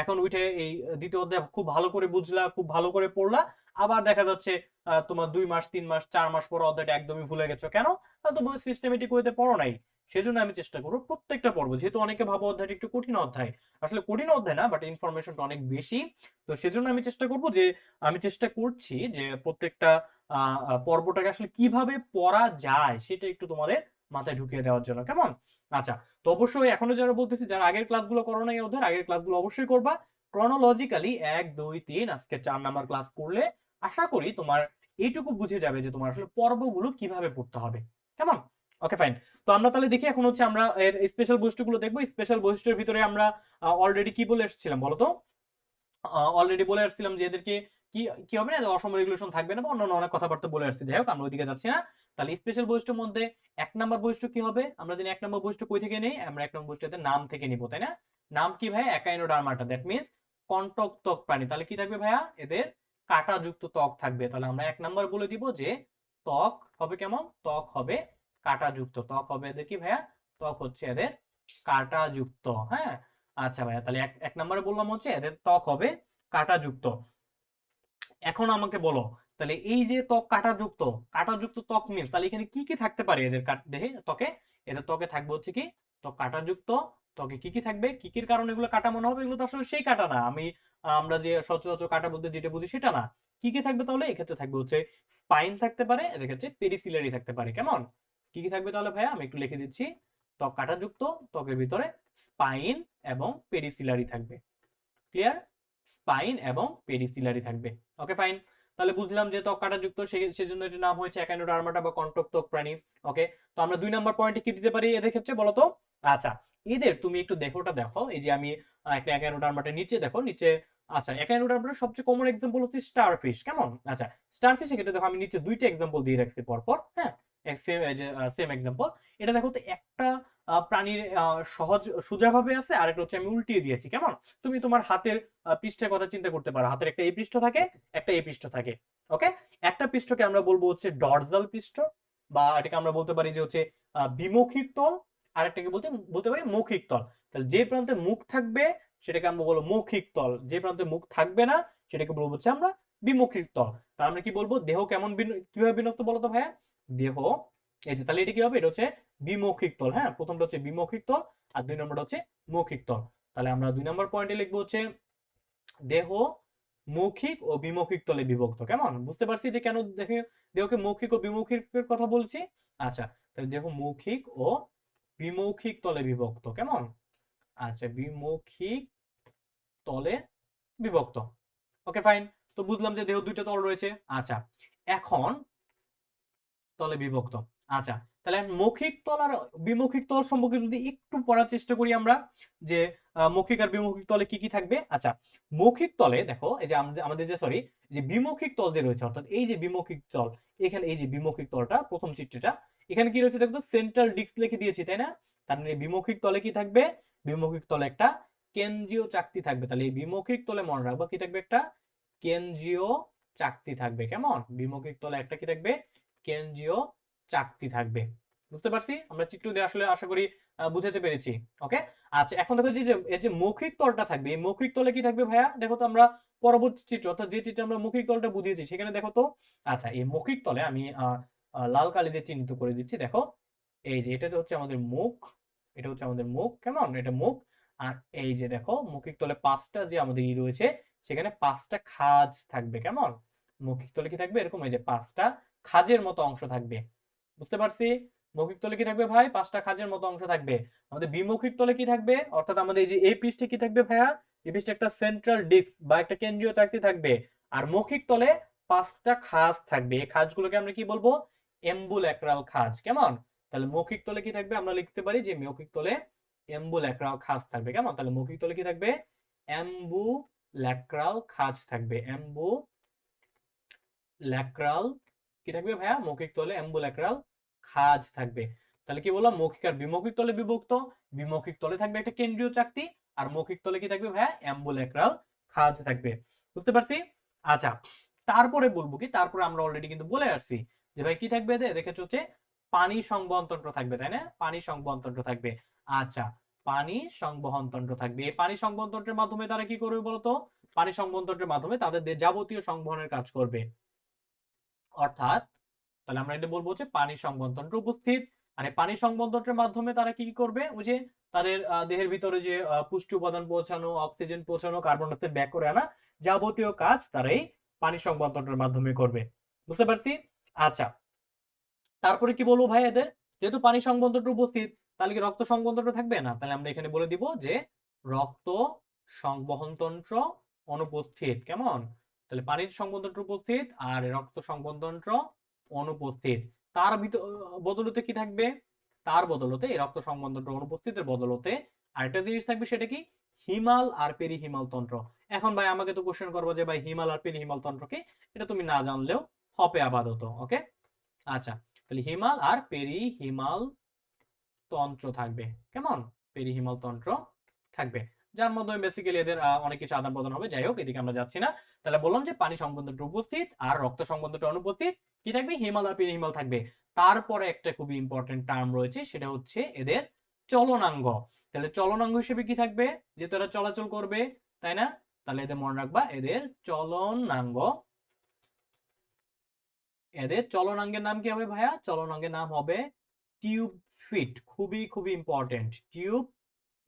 এখন উঠে এই দ্বিতীয় অধ্যায় খুব ভালো করে বুঝলা, খুব ভালো করে পড়লা। আবার দেখা যাচ্ছে তোমার 2 মাস 3 মাস 4 মাস পর অধ্যায়টা একদমই ভুলে গেছো। কেন? কারণ তুমি সিস্টেমেটিক ওয়েতে পড়ো নাই। সেজন্য আমি চেষ্টা করবো প্রত্যেকটা পর্ব, যেহেতু অনেকে ভাবো অধ্যায়টা একটু কঠিন অধ্যায়, আসলে কঠিন অধ্যায় না, বাট ইনফরমেশনটা অনেক বেশি। তো সেজন্য আমি চেষ্টা করব যে, আমি চেষ্টা করছি যে প্রত্যেকটা পর্বটাকে আসলে কিভাবে পড়া যায় সেটা একটু তোমাদের মাথায় ঢুকিয়ে দেওয়ার জন্য। কেমন? আচ্ছা, তো অবশ্যই এখনো যারা বলতেছি, যারা আগের ক্লাসগুলো করো নাই ওদের, আগের ক্লাসগুলো অবশ্যই করবা ক্রনোলজিক্যালি। 1 2 3 আজকে 4 নাম্বার ক্লাস করলে আশা করি তোমার এইটুকু বুঝে যাবে যে তোমার আসলে পর্বগুলো কিভাবে পড়তে হবে। কেমন? ওকে, ফাইন। তো আমরা তাহলে দেখি এখন হচ্ছে আমরা এর স্পেশাল বৈশিষ্ট্যগুলো দেখবো। স্পেশাল বৈশিষ্ট্যের ভিতরে আমরা অলরেডি কি বলে এসেছিলাম বলতো? অলরেডি বলে আসছিলাম যে এদেরকে কি কি হবে না, অসম রেগুলেশন থাকবে না, বা অন্যান্য অনেক কথাবার্তা বলে আসছি। যাই হোক, আমরা ওইদিকে যাচ্ছি না। তাহলে স্পেশাল বৈশিষ্ট্যের মধ্যে 1 নাম্বার বৈশিষ্ট্য কি হবে? আমরা জানি 1 নাম্বার বৈশিষ্ট্য কই থেকে নেই? আমরা 1 নম্বর বৈশিষ্ট্যতে নাম থেকে নিব, তাই না? নাম কি ভাই? একাইনোডার্মাটা, দ্যাট মিন্স কন্টক ত্বক প্রাণী। তাহলে কি থাকবে ভাইয়া? এদের কাঁটাযুক্ত ত্বক থাকবে। তাহলে আমরা 1 নাম্বার বলে দিব যে ত্বক হবে কেমন? ত্বক হবে কাঁটাযুক্ত। ত্বক হবে এদের কি ভাইয়া? ত্বক হচ্ছে এদের কাঁটাযুক্ত। হ্যাঁ, আচ্ছা ভাইয়া, তাহলে এক এক নম্বরে বললাম হচ্ছে এদের ত্বক হবে কাঁটাযুক্ত। এখন আমাকে বলো, তাহলে এই যে ত্বক কাঁটাযুক্ত, কাঁটাযুক্ত ত্বক মিন্স তাহলে এখানে কি কি থাকতে পারে এদের দেহে, ত্বকে? এদের ত্বকে থাকবে হচ্ছে কি? ত্বক কাঁটাযুক্ত। ত্বকে কি কি থাকবে? কি কির কারণে এগুলো কাটা মনে হবে? এগুলো তো আসলে সেই কাটা না, আমরা যে সচরাচর কাটা বলতে যেটা বুঝি সেটা না। কি কি থাকবে তাহলে? এক্ষেত্রে থাকবে হচ্ছে স্পাইন থাকতে পারে, এদের ক্ষেত্রে পেরিসিলারি থাকতে পারে। কেমন? কি কি থাকবে তাহলে ভাইয়া? আমি একটু লিখে দিচ্ছি। ত্বক কাঁটাযুক্ত, ত্বকের ভিতরে স্পাইন এবং পেরিসিলারি থাকবে। ক্লিয়ার? স্পাইন এবং পেরিসিলারি থাকবে। ওকে, ফাইন। তাহলে বুঝলাম যে ত্বক কাঁটাযুক্ত, সেজন্য এটার নাম হয়েছে একাইনোডার্মাটা বা কন্টক ত্বক প্রাণী। ওকে, তো আমরা 2 নাম্বার পয়েন্টে কি দিতে পারি এদের ক্ষেত্রে বলতো? আচ্ছা, এদের তুমি একটু দেখোটা দেখো, এই যে আমি একটা একাইনোডার্মাটা নিচে দেখো, নিচে। আচ্ছা, একাইনোডার্মাটার সবচেয়ে কমন এক্সাম্পল হচ্ছে স্টারফিশ। কেমন? আচ্ছা, স্টারফিশ ক্ষেত্রে দেখো আমি নিচে 2টা এক্সাম্পল দিয়ে রাখছি পরপর। হ্যাঁ, সেম এক্সাম্পল। এটা দেখো তো, একটা প্রাণীর সহজ সোজাভাবে আছে, আরেকটা হচ্ছে আমি উল্টিয়ে দিয়েছি। কেমন? তুমি তোমার হাতের পৃষ্ঠের কথা চিন্তা করতে পারো। হাতের একটা এই পৃষ্ঠ থাকে, একটা এই পৃষ্ঠ থাকে। ওকে, একটা পৃষ্ঠকে আমরা বলবো হচ্ছে ডর্জাল পৃষ্ঠ, বা এটাকে আমরা বলতে পারি যে হচ্ছে বিমুখিক তল। আরেকটাকে বলতে বলতে পারি মৌখিক তল। তাহলে যে প্রান্তে মুখ থাকবে সেটাকে আমরা বলবো মৌখিক তল, যে প্রান্তে মুখ থাকবে না সেটাকে বলবো হচ্ছে আমরা বিমুখিক তল। তাহলে আমরা কি বলবো? দেহ কেমন কিভাবে বিন্যস্ত বলতো ভাইয়া? দেহ, এই যে তাহলে এটা কি হবে? এটা হচ্ছে বিমৌখিক তল। হ্যাঁ, প্রথমটা হচ্ছে বিমৌখিক তল আর 2 নম্বরটা হচ্ছে মৌখিক তল। তাহলে আমরা 2 নম্বর পয়েন্টে লিখবো হচ্ছে দেহ মৌখিক ও বিমৌখিক তলে বিভক্ত। কেমন? বুঝতে পারছি যে কেন দেহকে মৌখিক ও বিমৌখিকের কথা বলছি। আচ্ছা, তাহলে দেহ মৌখিক ও বিমৌখিক তলে বিভক্ত। কেমন? আচ্ছা, বিমৌখিক তলে বিভক্ত। Okay fine. তো বুঝলাম যে দেহ দুইটা তল রয়েছে। আচ্ছা, এখন তলে বিভক্ত। আচ্ছা, তাহলে মৌখিক তল আর বিমৌখিক তল সম্পর্কে যদি একটু পড়ার চেষ্টা করি আমরা, যে মৌখিক আর বিমৌখিক তলে কি কি থাকবে। আচ্ছা, মৌখিক তলে দেখো এই যে আমাদের যে সরি যে বিমৌখিক তল যে রয়েছে, অর্থাৎ এই যে বিমৌখিক তল, এখানে এই যে বিমৌখিক তলটা প্রথম চিত্রটা, এখানে কি রয়েছে দেখো, সেন্ট্রাল ডিস্ক লিখে দিয়েছি তাই না। তার মানে বিমৌখিক তলে কি থাকবে, বিমৌখিক তলে একটা কেন্দ্রীয় চাকতি থাকবে। তাহলে এই বিমৌখিক তলে মনে রাখবো কি থাকবে, একটা কেন্দ্রীয় চাকতি থাকবে। কেমন? বিমৌখিক তলে একটা কি থাকবে, কেন্দ্রীয় চাকতি থাকবে। বুঝতে পারছি? আমরা চিত্র দিয়ে আসলে আশা করি বুঝাতে পেরেছি। ওকে। আচ্ছা, এখন দেখো যে এই যে মৌখিক তলটা থাকবে, এই মৌখিক তলে কি থাকবে ভাইয়া, দেখো তো আমরা পরবর্তী চিত্র, অর্থাৎ যে চিত্রে আমরা মৌখিক তলটা বুঝিয়েছি সেখানে দেখো তো। আচ্ছা, এই মৌখিক তলে আমি লাল কালি দিয়ে চিহ্নিত করে দিচ্ছি। দেখো এই যে এটা হচ্ছে আমাদের মুখ, এটা হচ্ছে আমাদের মুখ। কেমন? এটা মুখ। আর এই যে দেখো মৌখিক তলে 5টা যে আমাদের রয়েছে, সেখানে 5টা খাঁজ থাকবে। কেমন? মৌখিক তলে কি থাকবে, এরকম এই যে 5টা খাঁজের মতো অংশ থাকবে। বুঝতে পারছি? মৌখিক তলে কি থাকবে ভাই, 5টা খাঁজের মতো অংশ থাকবে। আমাদের বিমৌখিক তলে কি থাকবে, অর্থাৎ আমাদের এই যে এই পৃষ্ঠে কি থাকবে ভাইয়া, এই পৃষ্ঠে একটা সেন্ট্রাল ডিস্ক বা একটা কেন্দ্রীয় চাকতি থাকবে। আর মৌখিক তলে 5টা খাঁজ থাকবে। এই খাঁজগুলোকে আমরা কি বলবো, এম্বুল্যাক্রাল খাঁজ। কেমন? তাহলে মৌখিক তলে কি থাকবে, আমরা লিখতে পারি যে মৌখিক তলে এম্বুল্যাক্রাল খাঁজ থাকবে। কেমন? তাহলে মৌখিক তলে কি থাকবে, এম্বুল্যাক্রাল খাঁজ থাকবে। এম্বুল্যাক্রাল কি থাকবে ভাইয়া, মৌখিক তলে এম্বুল্যাক্রাল খাঁজ থাকবে। তাহলে কি বললাম, মৌখিক আর বিমৌখিক তলে বিভক্ত। বিমৌখিক তলে থাকবে একটা কেন্দ্রীয় চাকতি, আর মৌখিক তলে কি থাকবে ভাইয়া, এম্বুল্যাক্রাল খাঁজ থাকবে। বুঝতে পারছি? আচ্ছা, তারপরে বলবো কি, তারপরে আমরা অলরেডি কিন্তু বলে আসছি যে ভাই কি থাকবে, দেখেছো হচ্ছে পানি সংবহন তন্ত্র থাকবে তাই না, পানি সংবহন তন্ত্র থাকবে। আচ্ছা, পানি সংবহন তন্ত্র থাকবে। এই পানি সংবহন তন্ত্রের মাধ্যমে তারা কি করবে বলতো, পানি সংবহন তন্ত্রের মাধ্যমে তাদের যাবতীয় সংবহনের কাজ করবে। অর্থাৎ তাহলে আমরা এটা বলবো যে পানি সংবহন তন্ত্র উপস্থিত। আর এই পানি সংবহন তন্ত্রের মাধ্যমে তারা কি করবে, ওই যে তাদের দেহের ভিতরে যে পুষ্টি উপাদান পৌঁছানো, অক্সিজেন পৌঁছানো, কার্বন ডাইঅক্সাইড ব্যাক করে আনা, যাবতীয় কাজ তারা এই পানি সংবহন তন্ত্রের মাধ্যমে করবে। বুঝতে পারছি? আচ্ছা, তারপরে কি বলবো ভাই, এদের যেহেতু পানি সংবহন তন্ত্র উপস্থিত, তাহলে কি রক্ত সংবহন তন্ত্র থাকবে না? তাহলে আমরা এখানে বলে দিব যে রক্ত সংবহন তন্ত্র অনুপস্থিত। কেমন? তাহলে পানির সংবহন তন্ত্র উপস্থিত আর রক্ত সংবহন তন্ত্র অনুপস্থিত। তার বদলতে কি থাকবে, তার বদলতে এই রক্ত সংবহন তন্ত্র অনুপস্থিতের বদলতে আরেকটা জিনিস থাকবে, সেটা কি, হিমাল আর পেরিহিমাল তন্ত্র। এখন ভাই আমাকে তো কোশ্চেন করবো যে ভাই হিমাল আর পেরিহিমাল তন্ত্র কি, এটা তুমি না জানলেও হবে আপাতত। ওকে। আচ্ছা, তাহলে হিমাল আর পেরিহিমাল তন্ত্র থাকবে। কেমন? পেরিহিমাল তন্ত্র থাকবে, যার মাধ্যমে বেসিক্যালি এদের অনেক কিছু আদান প্রদান হবে। যাই হোক, এদিকে আমরা যাচ্ছি না। তাহলে বললাম যে পানি সংবন্ধনটা উপস্থিত আর রক্ত সংবন্ধনটা অনুপস্থিত। কি থাকবে, হিমাল আর পেরিহিমাল থাকবে। তারপরে একটা খুবই ইম্পর্টেন্ট টার্ম রয়েছে, সেটা হচ্ছে এদের চলনাঙ্গ। তাহলে চলনাঙ্গ হিসেবে কি থাকবে, যেহেতু এরা চলাচল করবে তাই না, তাহলে এদের মনে রাখবা এদের চলনাঙ্গ। এদের চলনাঙ্গের নাম কি হবে ভাইয়া, চলনাঙ্গের নাম হবে টিউব ফিট। খুবই খুবই ইম্পর্টেন্ট, টিউব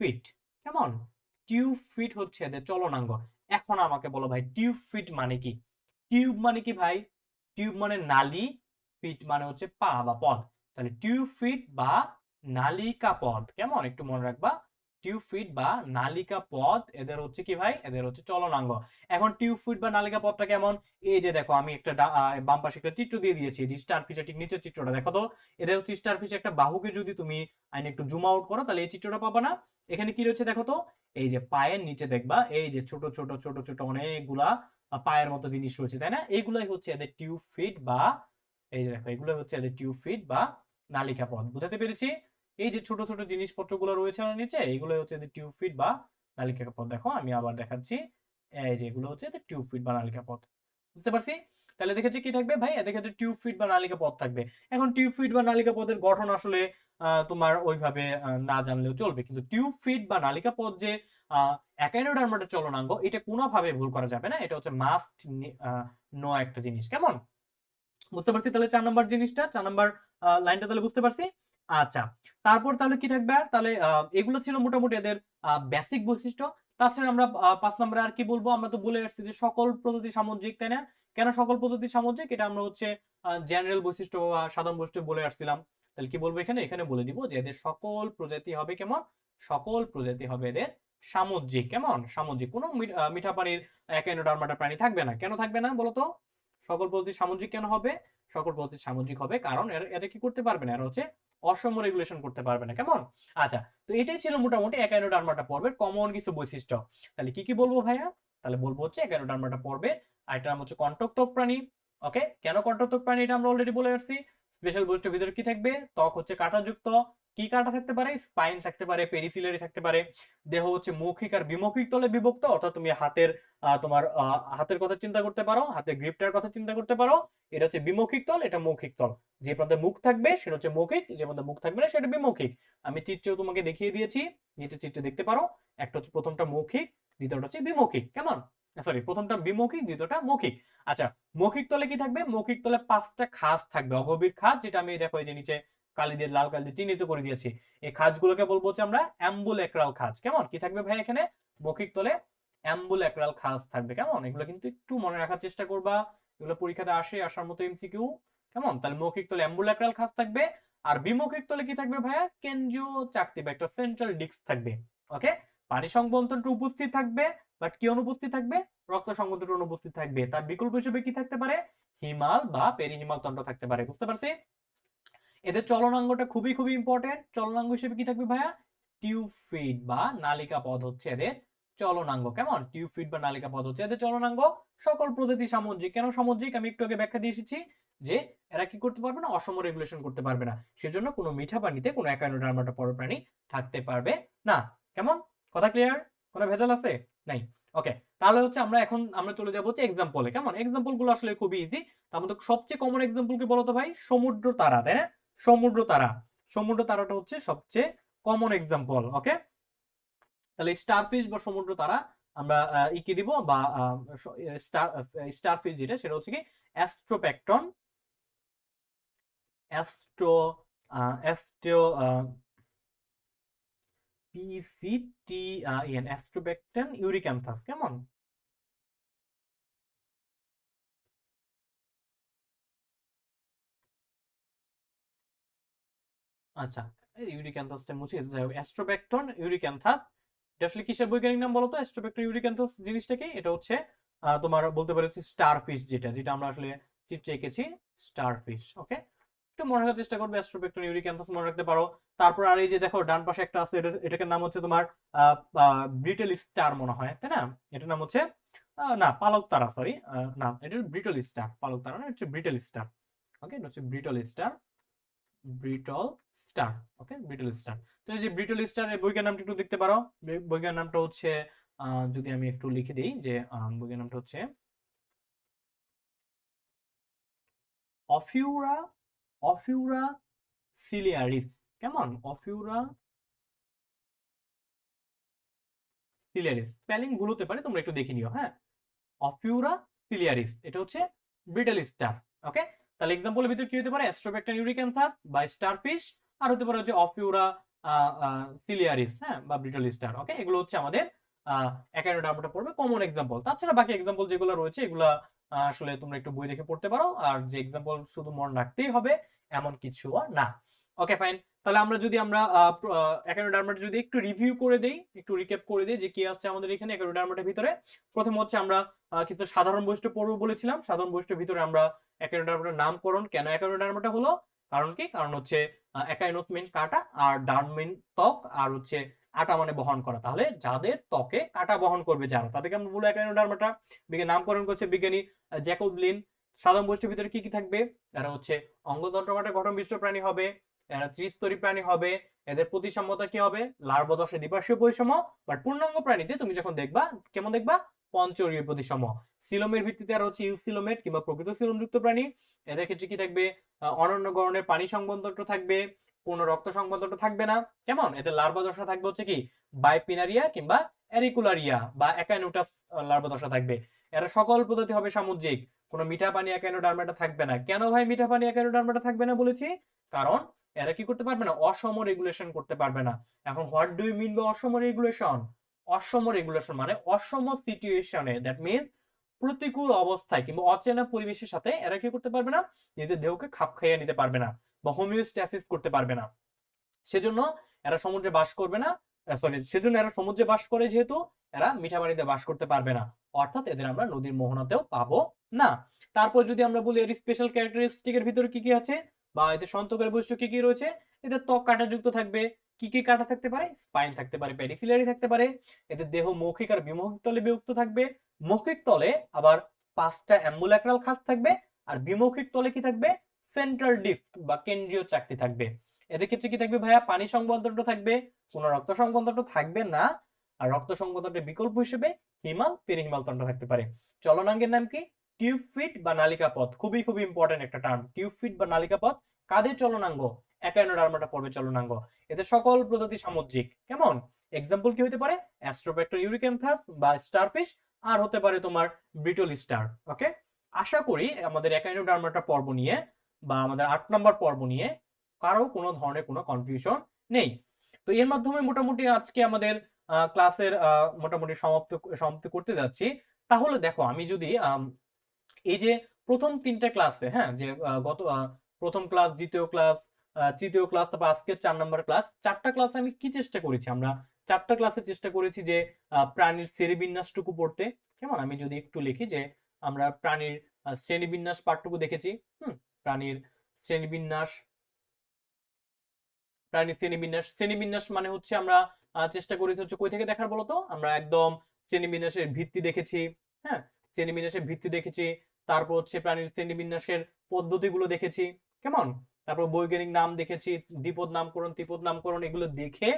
ফিট। কেমন? টিউব ফিট হচ্ছে এদের চলনাঙ্গ। এখন আমাকে বলো ভাই, টিউব ফিট মানে কি? টিউব মানে কি ভাই, টিউব মানে নালী, ফিট মানে হচ্ছে পা বা পদ। তাহলে টিউব ফিট বা নালিকা পদ। কেমন? একটু মনে রাখবা, টিউব ফিট বা নালিকা পদ এদের হচ্ছে কি ভাই, এদের হচ্ছে চলনাঙ্গ। এখন টিউব ফিট বা নালিকা পদটা কেমন, এই যে দেখো আমি একটা বাম পাশে একটা চিত্র দিয়ে দিয়েছি, স্টার ফিশের ঠিক নিচের চিত্রটা দেখো তো। এটা হচ্ছে স্টার ফিশ একটা বাহুকে যদি তুমি আইনে একটু জুম আউট করো, তাহলে এই চিত্রটা পাবা না। এখানে কি রয়েছে দেখো তো, এই যে পায়ের নিচে দেখবা এই যে ছোট ছোট ছোট ছোট অনেকগুলা পায়ের মতো জিনিস রয়েছে তাই না, এইগুলাই হচ্ছে এদের টিউব ফিট বা, এই যে দেখো এগুলো হচ্ছে এদের টিউব ফিট বা নালিকা পদ। বুঝাতে পেরেছি? এই যে ছোট ছোট জিনিসপত্রগুলো রয়েছে আমার নিচে, এগুলো হচ্ছে এদের টিউব ফিট বা নালিকা পদ। দেখো আমি আবার দেখাচ্ছি, এই যে এগুলো হচ্ছে এদের টিউব ফিট বা নালিকা পদ। বুঝতে পারছি? তাহলে দেখেছি কি থাকবে ভাই, এদের ক্ষেত্রে টিউব ফিট বা নালিকা পদ থাকবে। এখন টিউব ফিট বা নালিকা পদের গঠন আসলে তোমার ওইভাবে না জানলেও চলবে, কিন্তু টিউব ফিট বা নালিকা পদ যে একাইনোডার্মাটের চলনাঙ্গ, এটা কোনোভাবে ভুল করা যাবে না। এটা হচ্ছে মাস্ট নো একটা জিনিস। কেমন? বুঝতে পারছি? তাহলে 4 নম্বর জিনিসটা, 4 নম্বর লাইনটা তাহলে বুঝতে পারছি। আচ্ছা, তারপর তাহলে কি থাকবে? আর তাহলে এগুলো ছিল মোটামুটি এদের বেসিক বৈশিষ্ট্য। তাছাড়া আমরা ৫ নম্বরে আর কি বলবো? আমরা তো বলে আসছি যে সকল প্রজাতি সামুদ্রিক, তাই না? কেন সকল প্রজাতি সামুদ্রিক? এটা আমরা হচ্ছে জেনারেল বৈশিষ্ট্য বা সাধারণ বৈশিষ্ট্য বলে আসছিলাম। তাহলে কি বলবো এখানে? এখানে বলে দিব যে এদের সকল প্রজাতি হবে কেমন? সকল প্রজাতি হবে এদের সামুদ্রিক। কেমন? সামুদ্রিক। কোনো মিঠা পানির একিনোডার্মাটা প্রাণী থাকবে না। কেন থাকবে না বলো তো? সকল প্রজাতি সামুদ্রিক কেন হবে? সকল প্রজাতি সামুদ্রিক হবে কারণ এরা কি করতে পারবে না? এরা হচ্ছে অসম রেগুলেশন করতে পারবে না। কেমন? আচ্ছা, তো এটাই ছিল মোটামুটি একাইনোডার্মাটা পর্বের কমন কিছু বৈশিষ্ট্য। তাহলে কি কি বলবো ভাইয়া? তাহলে বলবো হচ্ছে একাইনোডার্মাটা পর্বে আরেকটা নাম হচ্ছে কন্টকত্বক প্রাণী। ওকে, কেন কন্টকত্বক প্রাণী এটা আমরা অলরেডি বলে আসছি। স্পেশাল বৈশিষ্ট্যের ভিতরে কি থাকবে? ত্বক হচ্ছে কাঁটাযুক্ত। কি কাঁটা থাকতে পারে? স্পাইন থাকতে পারে, পেরিসিলারি থাকতে পারে। দেহ হচ্ছে মৌখিক আর বিমৌখিক তলে বিভক্ত, অর্থাৎ তুমি হাতের তোমার হাতের কথা চিন্তা করতে পারো, হাতের গ্রিপটার কথা চিন্তা করতে পারো। এটা হচ্ছে বিমৌখিক তল, এটা মৌখিক তল। যে প্রান্তে মুখ থাকবে সেটা হচ্ছে মৌখিক, যে প্রান্তে মুখ থাকবে না সেটা বিমৌখিক। আমি চিত্রেও তোমাকে দেখিয়ে দিয়েছি, নিচে চিত্রে দেখতে পারো। একটা হচ্ছে প্রথমটা মৌখিক, দ্বিতীয়টা হচ্ছে বিমৌখিক। কেমন? সরি, প্রথমটা বিমৌখিক, দ্বিতীয়টা মৌখিক। আচ্ছা, মৌখিক তলে কি থাকবে? মৌখিক তলে 5টা খাঁজ থাকবে, অগভীর খাঁজ, যেটা আমি দেখো এই যে নিচে কালি দিয়ে, লাল কালি দিয়ে চিহ্নিত করে দিয়েছি। এই খাঁজগুলোকে বলবো হচ্ছে আমরা অ্যাম্বুলেক্রাল খাঁজ। কেমন? কি থাকবে ভাই এখানে? মৌখিক তলে অ্যাম্বুলেক্রাল খাঁজ থাকবে। কেমন? এগুলো কিন্তু একটু মনে রাখার চেষ্টা করবা, এগুলো পরীক্ষাতে আসার মতো এমসিকিউ। কেমন? তাহলে মৌখিক তলে অ্যাম্বুলেক্রাল খাঁজ থাকবে। আর বিমৌখিক তলে কি থাকবে ভাইয়া? কেন্দ্রীয় চাকতি বা একটা সেন্ট্রাল ডিস্ক থাকবে। ওকে, পানি সংবহনতন্ত্র উপস্থিত থাকবে, বাট কি অনুপস্থিত থাকবে? রক্ত সংবহনতন্ত্র অনুপস্থিত থাকবে। তার বিকল্প হিসেবে কি থাকতে পারে? হিমাল বা পেরিহিমাল তন্ত্র থাকতে পারে। বুঝতে পারছি? এদের চলনাঙ্গটা খুবই খুবই ইম্পর্টেন্ট। চলনাঙ্গ হিসেবে কি থাকবে ভাইয়া? টিউব ফিড বা নালিকা পথ হচ্ছে এদের চলনাঙ্গ। কেমন? টিউব ফিড বা নালিকা পথ হচ্ছে এদের চলনাঙ্গ। সকল প্রজাতি সামুদ্রিক। কেন সামুদ্রিক? আমি একটু আগে ব্যাখ্যা দিয়ে এসেছি যে এরা কি করতে পারবে না? অসম রেগুলেশন করতে পারবে না। সেজন্য কোনো মিঠা পানিতে কোনো একাইনোডার্মাটা পরপ্রাণী থাকতে পারবে না। কেমন? কথা ক্লিয়ার? কোনো ভেজাল আছে? নাই। ওকে, তাহলে হচ্ছে আমরা চলে যাবো হচ্ছে এক্সাম্পলে। কেমন? এক্সাম্পল গুলো আসলে খুবই ইজি। তার মধ্যে সবচেয়ে কমন এক্সাম্পল কি বলতো ভাই? সমুদ্র তারা, তাই না? সমুদ্র তারা। সমুদ্র তারাটা হচ্ছে সবচেয়ে কমন এক্সাম্পল। ওকে, তাহলে স্টারফিশ বা সমুদ্র তারা আমরা কি দিব বা স্টারফিশ যেটা সেটা হচ্ছে কি Astropecten. Astro astro P C T E N Astropecten euryacanthus. কেমন? আচ্ছা, ইউরিক্যান্থাসটা মুছে গেছে। যাই হোক, অ্যাস্ট্রোব্যাকটন ইউরিক্যান্থাস এটা আসলে কিসের বৈজ্ঞানিক নাম বলতো? অ্যাস্ট্রোব্যাকটন ইউরিক্যান্থাস জিনিসটা কি? এটা হচ্ছে তোমার বলতে পারছি স্টারফিশ, যেটা যেটা আমরা আসলে চিত্রে এঁকেছি স্টারফিশ। ওকে, একটু মনে রাখার চেষ্টা করবে, অ্যাস্ট্রোব্যাকটন ইউরিক্যান্থাস মনে রাখতে পারো। তারপর আর এই যে দেখো ডান পাশে একটা আছে, এটাকে নাম হচ্ছে তোমার ব্রিটল স্টার মনে হয়, তাই না? এটার নাম হচ্ছে না পালক তারা, সরি, না এটা ব্রিটল স্টার, পালক তারা না, এটা হচ্ছে ব্রিটল স্টার। ওকে, এটা হচ্ছে ব্রিটল স্টার, ব্রিটল স্টার। ওকে, ব্রিটল স্টার। তো এই যে ব্রিটল স্টার এর বৈজ্ঞানিক নামটা একটু দেখতে পারো। বৈজ্ঞানিক নামটা হচ্ছে যদি আমি একটু লিখে দিই যে বৈজ্ঞানিক নামটা হচ্ছে অফিউরা, অফিউরা সিলিয়ারিস। কেমন? অফিউরা সিলিয়ারিস। স্পেলিং ভুল হতে পারে, তোমরা একটু দেখে নিও। হ্যাঁ, অফিউরা সিলিয়ারিস, এটা হচ্ছে ব্রিটল স্টার। ওকে, তাহলে এক্সাম্পলের ভিতরে কি হতে পারে? অ্যাস্ট্রোব্যাকটন ইউরিক্যান্থাস বা স্টারফিশ, আর হতে পারে হচ্ছে অফিউরা সিলিয়ারিস, হ্যাঁ, বা ব্রিটল স্টার। ওকে, এগুলো হচ্ছে আমাদের একাডেমিটা পড়বে কমন এক্সাম্পল। তাছাড়া বাকি এক্সাম্পল যেগুলো রয়েছে এগুলা আসলে তোমরা একটু বই দেখে পড়তে পারো, আর যে এক্সাম্পল শুধু মনে রাখতেই হবে এমন কিছু না। ওকে, ফাইন। তাহলে আমরা একাডেমিটা যদি একটু রিভিউ করে দেই, একটু রিক্যাপ করে দেই যে কি আছে আমাদের এখানে একাডেমিটার ভিতরে। প্রথম হচ্ছে আমরা কিছু সাধারণ বৈশিষ্ট্য পড়বো বলেছিলাম। সাধারণ বৈশিষ্ট্যের ভিতরে আমরা একাডেমিটার নামকরণ, কেন একাডেমিটা হলো, কারণ কি? কারণ হচ্ছে একাইনোস মিন কাটা, আর ডার্ম মিন ত্বক, আর হচ্ছে আটা মানে বহন করা। তাহলে যাদের ত্বকে কাটা বহন করবে যারা, তাদেরকে আমরা বলবো একাইনোডার্মাটা। নামকরণ করছে বিজ্ঞানী জ্যাকব লিন। সাধারণ বৈশিষ্ট্যের ভিতরে কি কি থাকবে? এরা হচ্ছে অঙ্গতন্ত্রকাটা গঠন বিশিষ্ট প্রাণী হবে, এরা ত্রিস্তরী প্রাণী হবে। এদের প্রতিসাম্যতা কি হবে? লার্ভদশে দ্বিপার্শ্বীয় পরিসম। বাট পূর্ণাঙ্গ প্রাণীতে তুমি যখন দেখবা, কেমন দেখবা? পঞ্চরীয় প্রতিসম। সিলোমের ভিত্তিতে আর হচ্ছে ইউসিলোমেট কিংবা প্রকৃত সিলোমযুক্ত প্রাণী। এদের ক্ষেত্রে কি থাকবে? অনন্য গড়নের পানি সংবহনতন্ত্র থাকবে, কোনো রক্ত সংবহনতন্ত্র থাকবে না। কেমন? এদের লার্ভা দশা থাকবে হচ্ছে কি বাইপিনারিয়া কিংবা এরিকুলারিয়া বা একাইনোটাস লার্ভা দশা থাকবে। এরা সকল প্রজাতি হবে সামুদ্রিক। কোনো মিঠা পানি একাইনোডার্মাটা থাকবে না। কেন ভাই মিঠা পানি একাইনোডার্মাটা থাকবে না বলেছি? কারণ এরা কি করতে পারবে না? অসম রেগুলেশন করতে পারবে না। এখন what do you mean by osmoregulation? Osmoregulation মানে অসম সিচুয়েশনে, দ্যাট মিন প্রতিকূল অবস্থায় কিংবা অচেনা পরিবেশের সাথে এরা কি করতে পারবে না? নিজের দেহকে খাপ খাইয়ে নিতে পারবে না বা হোমিওস্ট্যাসিস করতে পারবে না। সেজন্য এরা সমুদ্রে বাস করবে না, সেজন্য এরা সমুদ্রে বাস করে যেহেতু এরা মিঠা পানিতে বাস করতে পারবে না, অর্থাৎ এদের আমরা নদীর মোহনাতেও পাবো না। তারপর যদি আমরা বলি এর স্পেশাল ক্যারেক্টারিস্টিকের ভিতরে কি কি আছে বা এদের সন্তকের বৈশিষ্ট্য কি কি রয়েছে, এদের ত্বক কাঁটাযুক্ত থাকবে। কি কি কাঁটা থাকতে পারে? স্পাইন থাকতে পারে, পেডিসিলারি থাকতে পারে। এদের দেহ মৌখিক আর বিমৌখিক তলে বিভক্ত থাকবে। মৌখিক তলে আবার 5টা অ্যাম্বুল্যাক্রাল খাঁজ থাকবে, আর বিমৌখিক তলে কি থাকবে? সেন্ট্রাল ডিস্ক বা কেন্দ্রীয় চাকতি থাকবে। এদের ক্ষেত্রে কি থাকবে ভাইয়া? পানি সংবন্ধনটা থাকবে, কোনো রক্ত সংবন্ধনটা থাকবে না। আর রক্ত সংবন্ধনের বিকল্প হিসেবে হিমাল পেরিহিমাল তন্ত্র থাকতে পারে। চলনাঙ্গের নাম কি? টিউব ফিট বা নালিকা পথ। খুবই খুবই ইম্পর্টেন্ট একটা টার্ম, টিউব ফিট বা নালিকা পথ। কাদের চলনাঙ্গ? একাইনোডার্মাটা পর্বে চলনাঙ্গ। এদের সকল প্রজাতি সামুদ্রিক। কেমন? এক্সাম্পল কি হতে পারে? অ্যাস্ট্রোব্যাক্টর ইউরিক্যান্থাস বা স্টারফিশ, আর হতে পারে তোমার ব্রিটল স্টার। ওকে, আশা করি আমাদের একাইনোডার্মাটা পর্ব নিয়ে বা আমাদের 8 নম্বর পর্ব নিয়ে কারো কোনো ধরনের কোনো কনফিউশন নেই। তো এর মাধ্যমে মোটামুটি আজকে আমাদের ক্লাসের মোটামুটি সমাপ্তি করতে যাচ্ছি। তাহলে দেখো আমি যদি এই যে প্রথম 3টা ক্লাসে, হ্যাঁ, যে প্রথম ক্লাস, দ্বিতীয় ক্লাস, তৃতীয় ক্লাস, তারপর আজকে 4 নম্বর ক্লাস, 4টা ক্লাসে আমি কি চেষ্টা করেছি? আমরা 4টা ক্লাসে চেষ্টা করেছি যে প্রাণীর শ্রেণীবিন্যাসটুকু পড়তে। কেমন? আমি যদি একটু লিখি যে আমরা প্রাণীর শ্রেণীবিন্যাস পাঠটুকু দেখেছি। প্রাণীর শ্রেণীবিন্যাস, শ্রেণীবিন্যাস মানে হচ্ছে আমরা চেষ্টা করেছি হচ্ছে কই থেকে দেখার বলতো? আমরা একদম শ্রেণীবিন্যাসের ভিত্তি দেখেছি। হ্যাঁ, শ্রেণীবিন্যাসের ভিত্তি দেখেছি। তারপর হচ্ছে প্রাণীর শ্রেণীবিন্যাসের পদ্ধতিগুলো দেখেছি। কেমন? তারপর বৈজ্ঞানিক নাম দেখেছি, দ্বিপদ নামকরণ, ত্রিপদ নামকরণ, এগুলো দেখে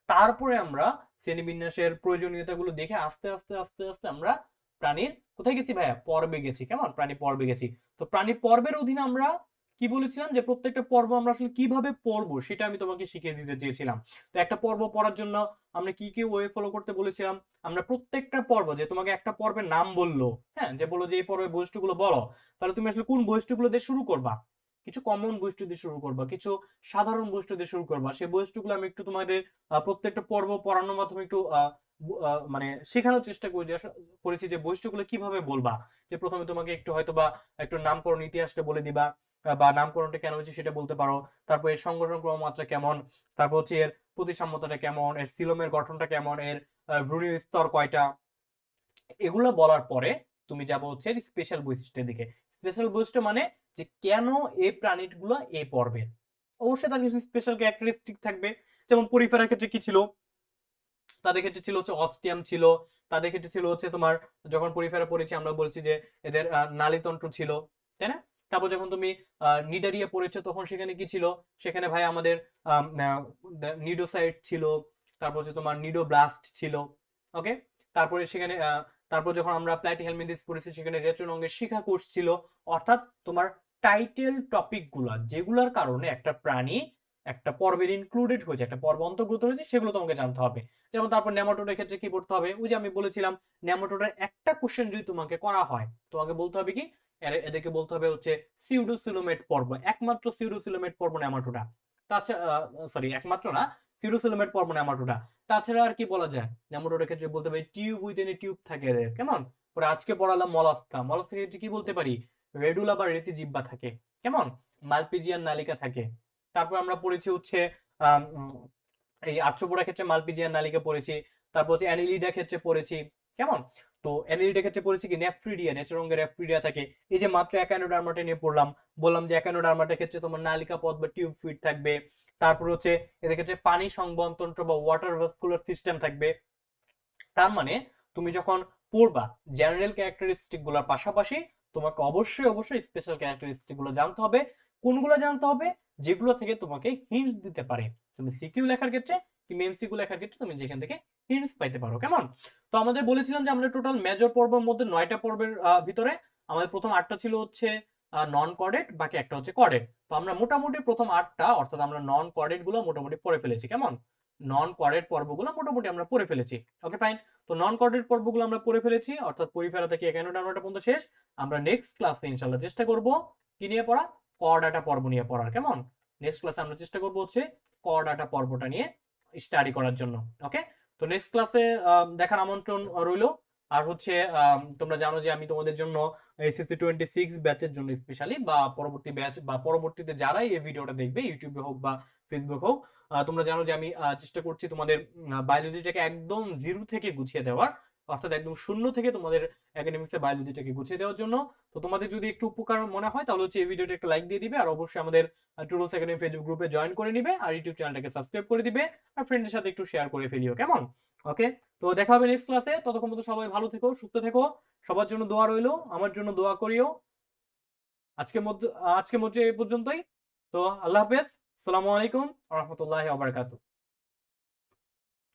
তারপরে আমরা শ্রেণীবিন্যাসের প্রয়োজনীয়তাগুলো দেখে আস্তে আস্তে আস্তে আস্তে আমরা প্রাণীর কোথায় গেছি ভাইয়া? পর্বে গেছি। কেমন? প্রাণী পর্বে গেছি। তো প্রাণী পর্বের অধীনে আমরা কি বলেছিলাম? যে প্রত্যেকটা পর্ব আমরা আসলে কিভাবে পড়বো সেটা আমি তোমাকে শিখিয়ে দিতে চেয়েছিলাম। তো একটা পর্ব পড়ার জন্য আমরা কি কি ওয়ে ফলো করতে বলেছিলাম? আমরা প্রত্যেকটা পর্ব, যে তোমাকে একটা পর্বের নাম বললো, হ্যাঁ, যে বলো যে এই পর্বের বৈশিষ্ট্যগুলো বলো, তাহলে তুমি আসলে কোন বৈশিষ্ট্যগুলো দিয়ে শুরু করবা? কিছু কমন বৈশিষ্ট্য দিয়ে শুরু করবা, কিছু সাধারণ বৈশিষ্ট্য দিয়ে শুরু করবা। সেই বৈশিষ্ট্যগুলো আমি একটু তোমাদের প্রত্যেকটা পর্ব পড়ানোর মাধ্যমে একটু মানে শেখানোর চেষ্টা করেছি যে বৈশিষ্ট্যগুলো কিভাবে বলবা। যে প্রথমে তোমাকে একটু হয়তো বা একটু নামকরণ ইতিহাসটা বলে দিবা, বা নামকরণটা কেন হয়েছে সেটা বলতে পারো। তারপর এর সংগঠন ক্রমমাত্রা কেমন, তারপর হচ্ছে এর প্রতিসাম্যতাটা কেমন, এর সিলোমের গঠনটা কেমন, এর ভ্রূণীয় স্তর কয়টা, এগুলো বলার পরে তুমি যাবো হচ্ছে স্পেশাল বৈশিষ্ট্যের দিকে। স্পেশাল বৈশিষ্ট্য মানে যে কেন এই প্রাণীগুলো এই পর্বে। অবশ্যই তার কিছু স্পেশাল ক্যারেক্টারিস্টিক থাকবে। যেমন পরিফেরার ক্ষেত্রে কি ছিল? তাদের ক্ষেত্রে ছিল হচ্ছে অস্টিয়াম ছিল। তাদের ক্ষেত্রে ছিল হচ্ছে তোমার, যখন পরিফেরা পড়েছি আমরা বলছি যে এদের নালীতন্ত্র ছিল, তাই না? তারপর যখন তুমি নিডারিয়া পড়েছো তখন সেখানে কি ছিল? সেখানে ভাই আমাদের নিডোসাইট ছিল, তারপর হচ্ছে তোমার নিডোব্লাস্ট ছিল। ওকে, তারপরে সেখানে তারপর যখন আমরা প্ল্যাটিহেলমিনথেস পড়েছি সেখানে রেট্রন অঙ্গের শিখা কোষ ছিল। অর্থাৎ তোমার টাইটেল টপিক গুলা যেগুলার কারণে একটা প্রাণী একটা পর্বের ইনক্লুডেড হয়েছে, একটা পর্ব অন্তর্ভুক্ত হয়েছে, সেগুলো তোমাকে জানতে হবে। যেমন তারপর নেমাটোডের ক্ষেত্রে কি পড়তে হবে? ওই যে আমি বলেছিলাম, নেমাটোডের একটা কোশ্চেন যদি তোমাকে করা হয়, তোমাকে বলতে হবে কি? এদেরকে বলতে হবে হচ্ছে সিউডোসিলোমেট পর্ব। একমাত্র সিউডোসিলোমেট পর্ব নেমাটোডা। তাছাড়া সরি, একমাত্র না, সিউডোসিলোমেট পর্ব নেমাটোডা। তাছাড়া আর কি বলা যায়? নেমাটোডের ক্ষেত্রে বলতে পারি টিউব উইদিন এ টিউব থাকে এদের। কেমন? পরে আজকে পড়ালাম মলাস্কা। মলাস্কার ক্ষেত্রে কি বলতে পারি? রেডুলা বা রেতি জিহ্বা থাকে। কেমন? মালপিজিয়ান নালিকা থাকে। তারপর আমরা পড়েছি হচ্ছে এই আর্থ্রোপোডার ক্ষেত্রে মালপিজিয়ান নালিকা পড়েছি। তারপর হচ্ছে অ্যানিলিডার ক্ষেত্রে পড়েছি। কেমন? তো অ্যানিলিডার ক্ষেত্রে পড়েছি কি? নেফ্রিডিয়া, নেচার অঙ্গের নেফ্রিডিয়া থাকে। এই যে মাত্র একানোডার্মাটা নিয়ে পড়লাম, বললাম যে একানোডার্মাটার ক্ষেত্রে তোমার নালিকা পথ বা টিউব ফিট থাকবে। তারপর হচ্ছে এদের ক্ষেত্রে পানি সংবহনতন্ত্র বা ওয়াটার ভাস্কুলার সিস্টেম থাকবে। তার মানে তুমি যখন পড়বা জেনারেল ক্যারেক্টারিস্টিক গুলোর পাশাপাশি তোমাকে অবশ্যই অবশ্যই স্পেশাল ক্যারেক্টারিস্টিক গুলো জানতে হবে। কোনগুলো জানতে হবে? যেগুলো থেকে তোমাকে হিন্টস দিতে পারে তুমি সিকিউ লেখার ক্ষেত্রে কিংবা এমসিকিউ লেখার ক্ষেত্রে, তুমি যেখান থেকে হিন্টস পাইতে পারো। কেমন? তো আমাদের বলেছিলাম যে আমরা টোটাল মেজর পর্বের মধ্যে 9টা পর্বের ভিতরে আমাদের প্রথম 8টা ছিল হচ্ছে নন কর্ডেট, বাকি একটা হচ্ছে কর্ডেট। তো আমরা মোটামুটি প্রথম 8টা, অর্থাৎ আমরা নন কর্ডেট গুলো মোটামুটি পড়ে ফেলেছি। কেমন? নন কর্ডেট পর্বগুলো মোটামুটি আমরা পড়ে ফেলেছি। ওকে, ফাইন। তো নন কর্ডেট পর্বগুলো আমরা পড়ে ফেলেছি, অর্থাৎ পরিফেরা থেকে একানোডার্মাটা পর্যন্ত শেষ। আমরা নেক্সট ক্লাসে ইনশাআল্লাহ চেষ্টা করব কি নিয়ে পড়া? কর্ডাটা পর্ব নিয়ে পড়ার। কেমন? নেক্সট ক্লাসে আমরা চেষ্টা করবো হচ্ছে করডাটা পর্বটা নিয়ে স্টাডি করার জন্য। ওকে, তো নেক্সট ক্লাসে দেখার আমন্ত্রণ রইলো। আর হচ্ছে তোমরা জানো যে আমি তোমাদের জন্য এসএসসি 26 ব্যাচের জন্য স্পেশালি বা পরবর্তী ব্যাচ বা পরবর্তীতে যারাই এই ভিডিওটা দেখবে ইউটিউবে হোক বা ফেসবুক হোক, তোমরা জানো যে আমি চেষ্টা করছি তোমাদের বায়োলজিটাকে একদম জিরো থেকে গুছিয়ে দেওয়ার, অর্থাৎ একদম শূন্য থেকে তোমাদের একাডেমিক্সে বায়োলজিটাকে গুছিয়ে দেওয়ার জন্য। তো তোমাদের যদি একটু উপকার মনে হয় তাহলে হচ্ছে এই ভিডিওটা একটা লাইক দিয়ে দিবে, আর অবশ্যই আমাদের টুডলস একাডেমি ফেসবুক গ্রুপে জয়েন করে নিবে, আর ইউটিউব চ্যানেলটাকে সাবস্ক্রাইব করে দিবে, আর ফ্রেন্ডের সাথে একটু শেয়ার করে ফেলিও, কেমন? ওকে, তো দেখা হবে নেক্সট ক্লাসে। ততক্ষণ পর্যন্ত সবাই ভালো থেকো, সুস্থ থেকো, সবার জন্য দোয়া রইলো, আমার জন্য দোয়া করিও। আজকের মধ্যে এই পর্যন্তই। তো আল্লাহ হাফেজ, আসসালামু আলাইকুম ওয়া রাহমাতুল্লাহি ওয়া বারাকাতুহু।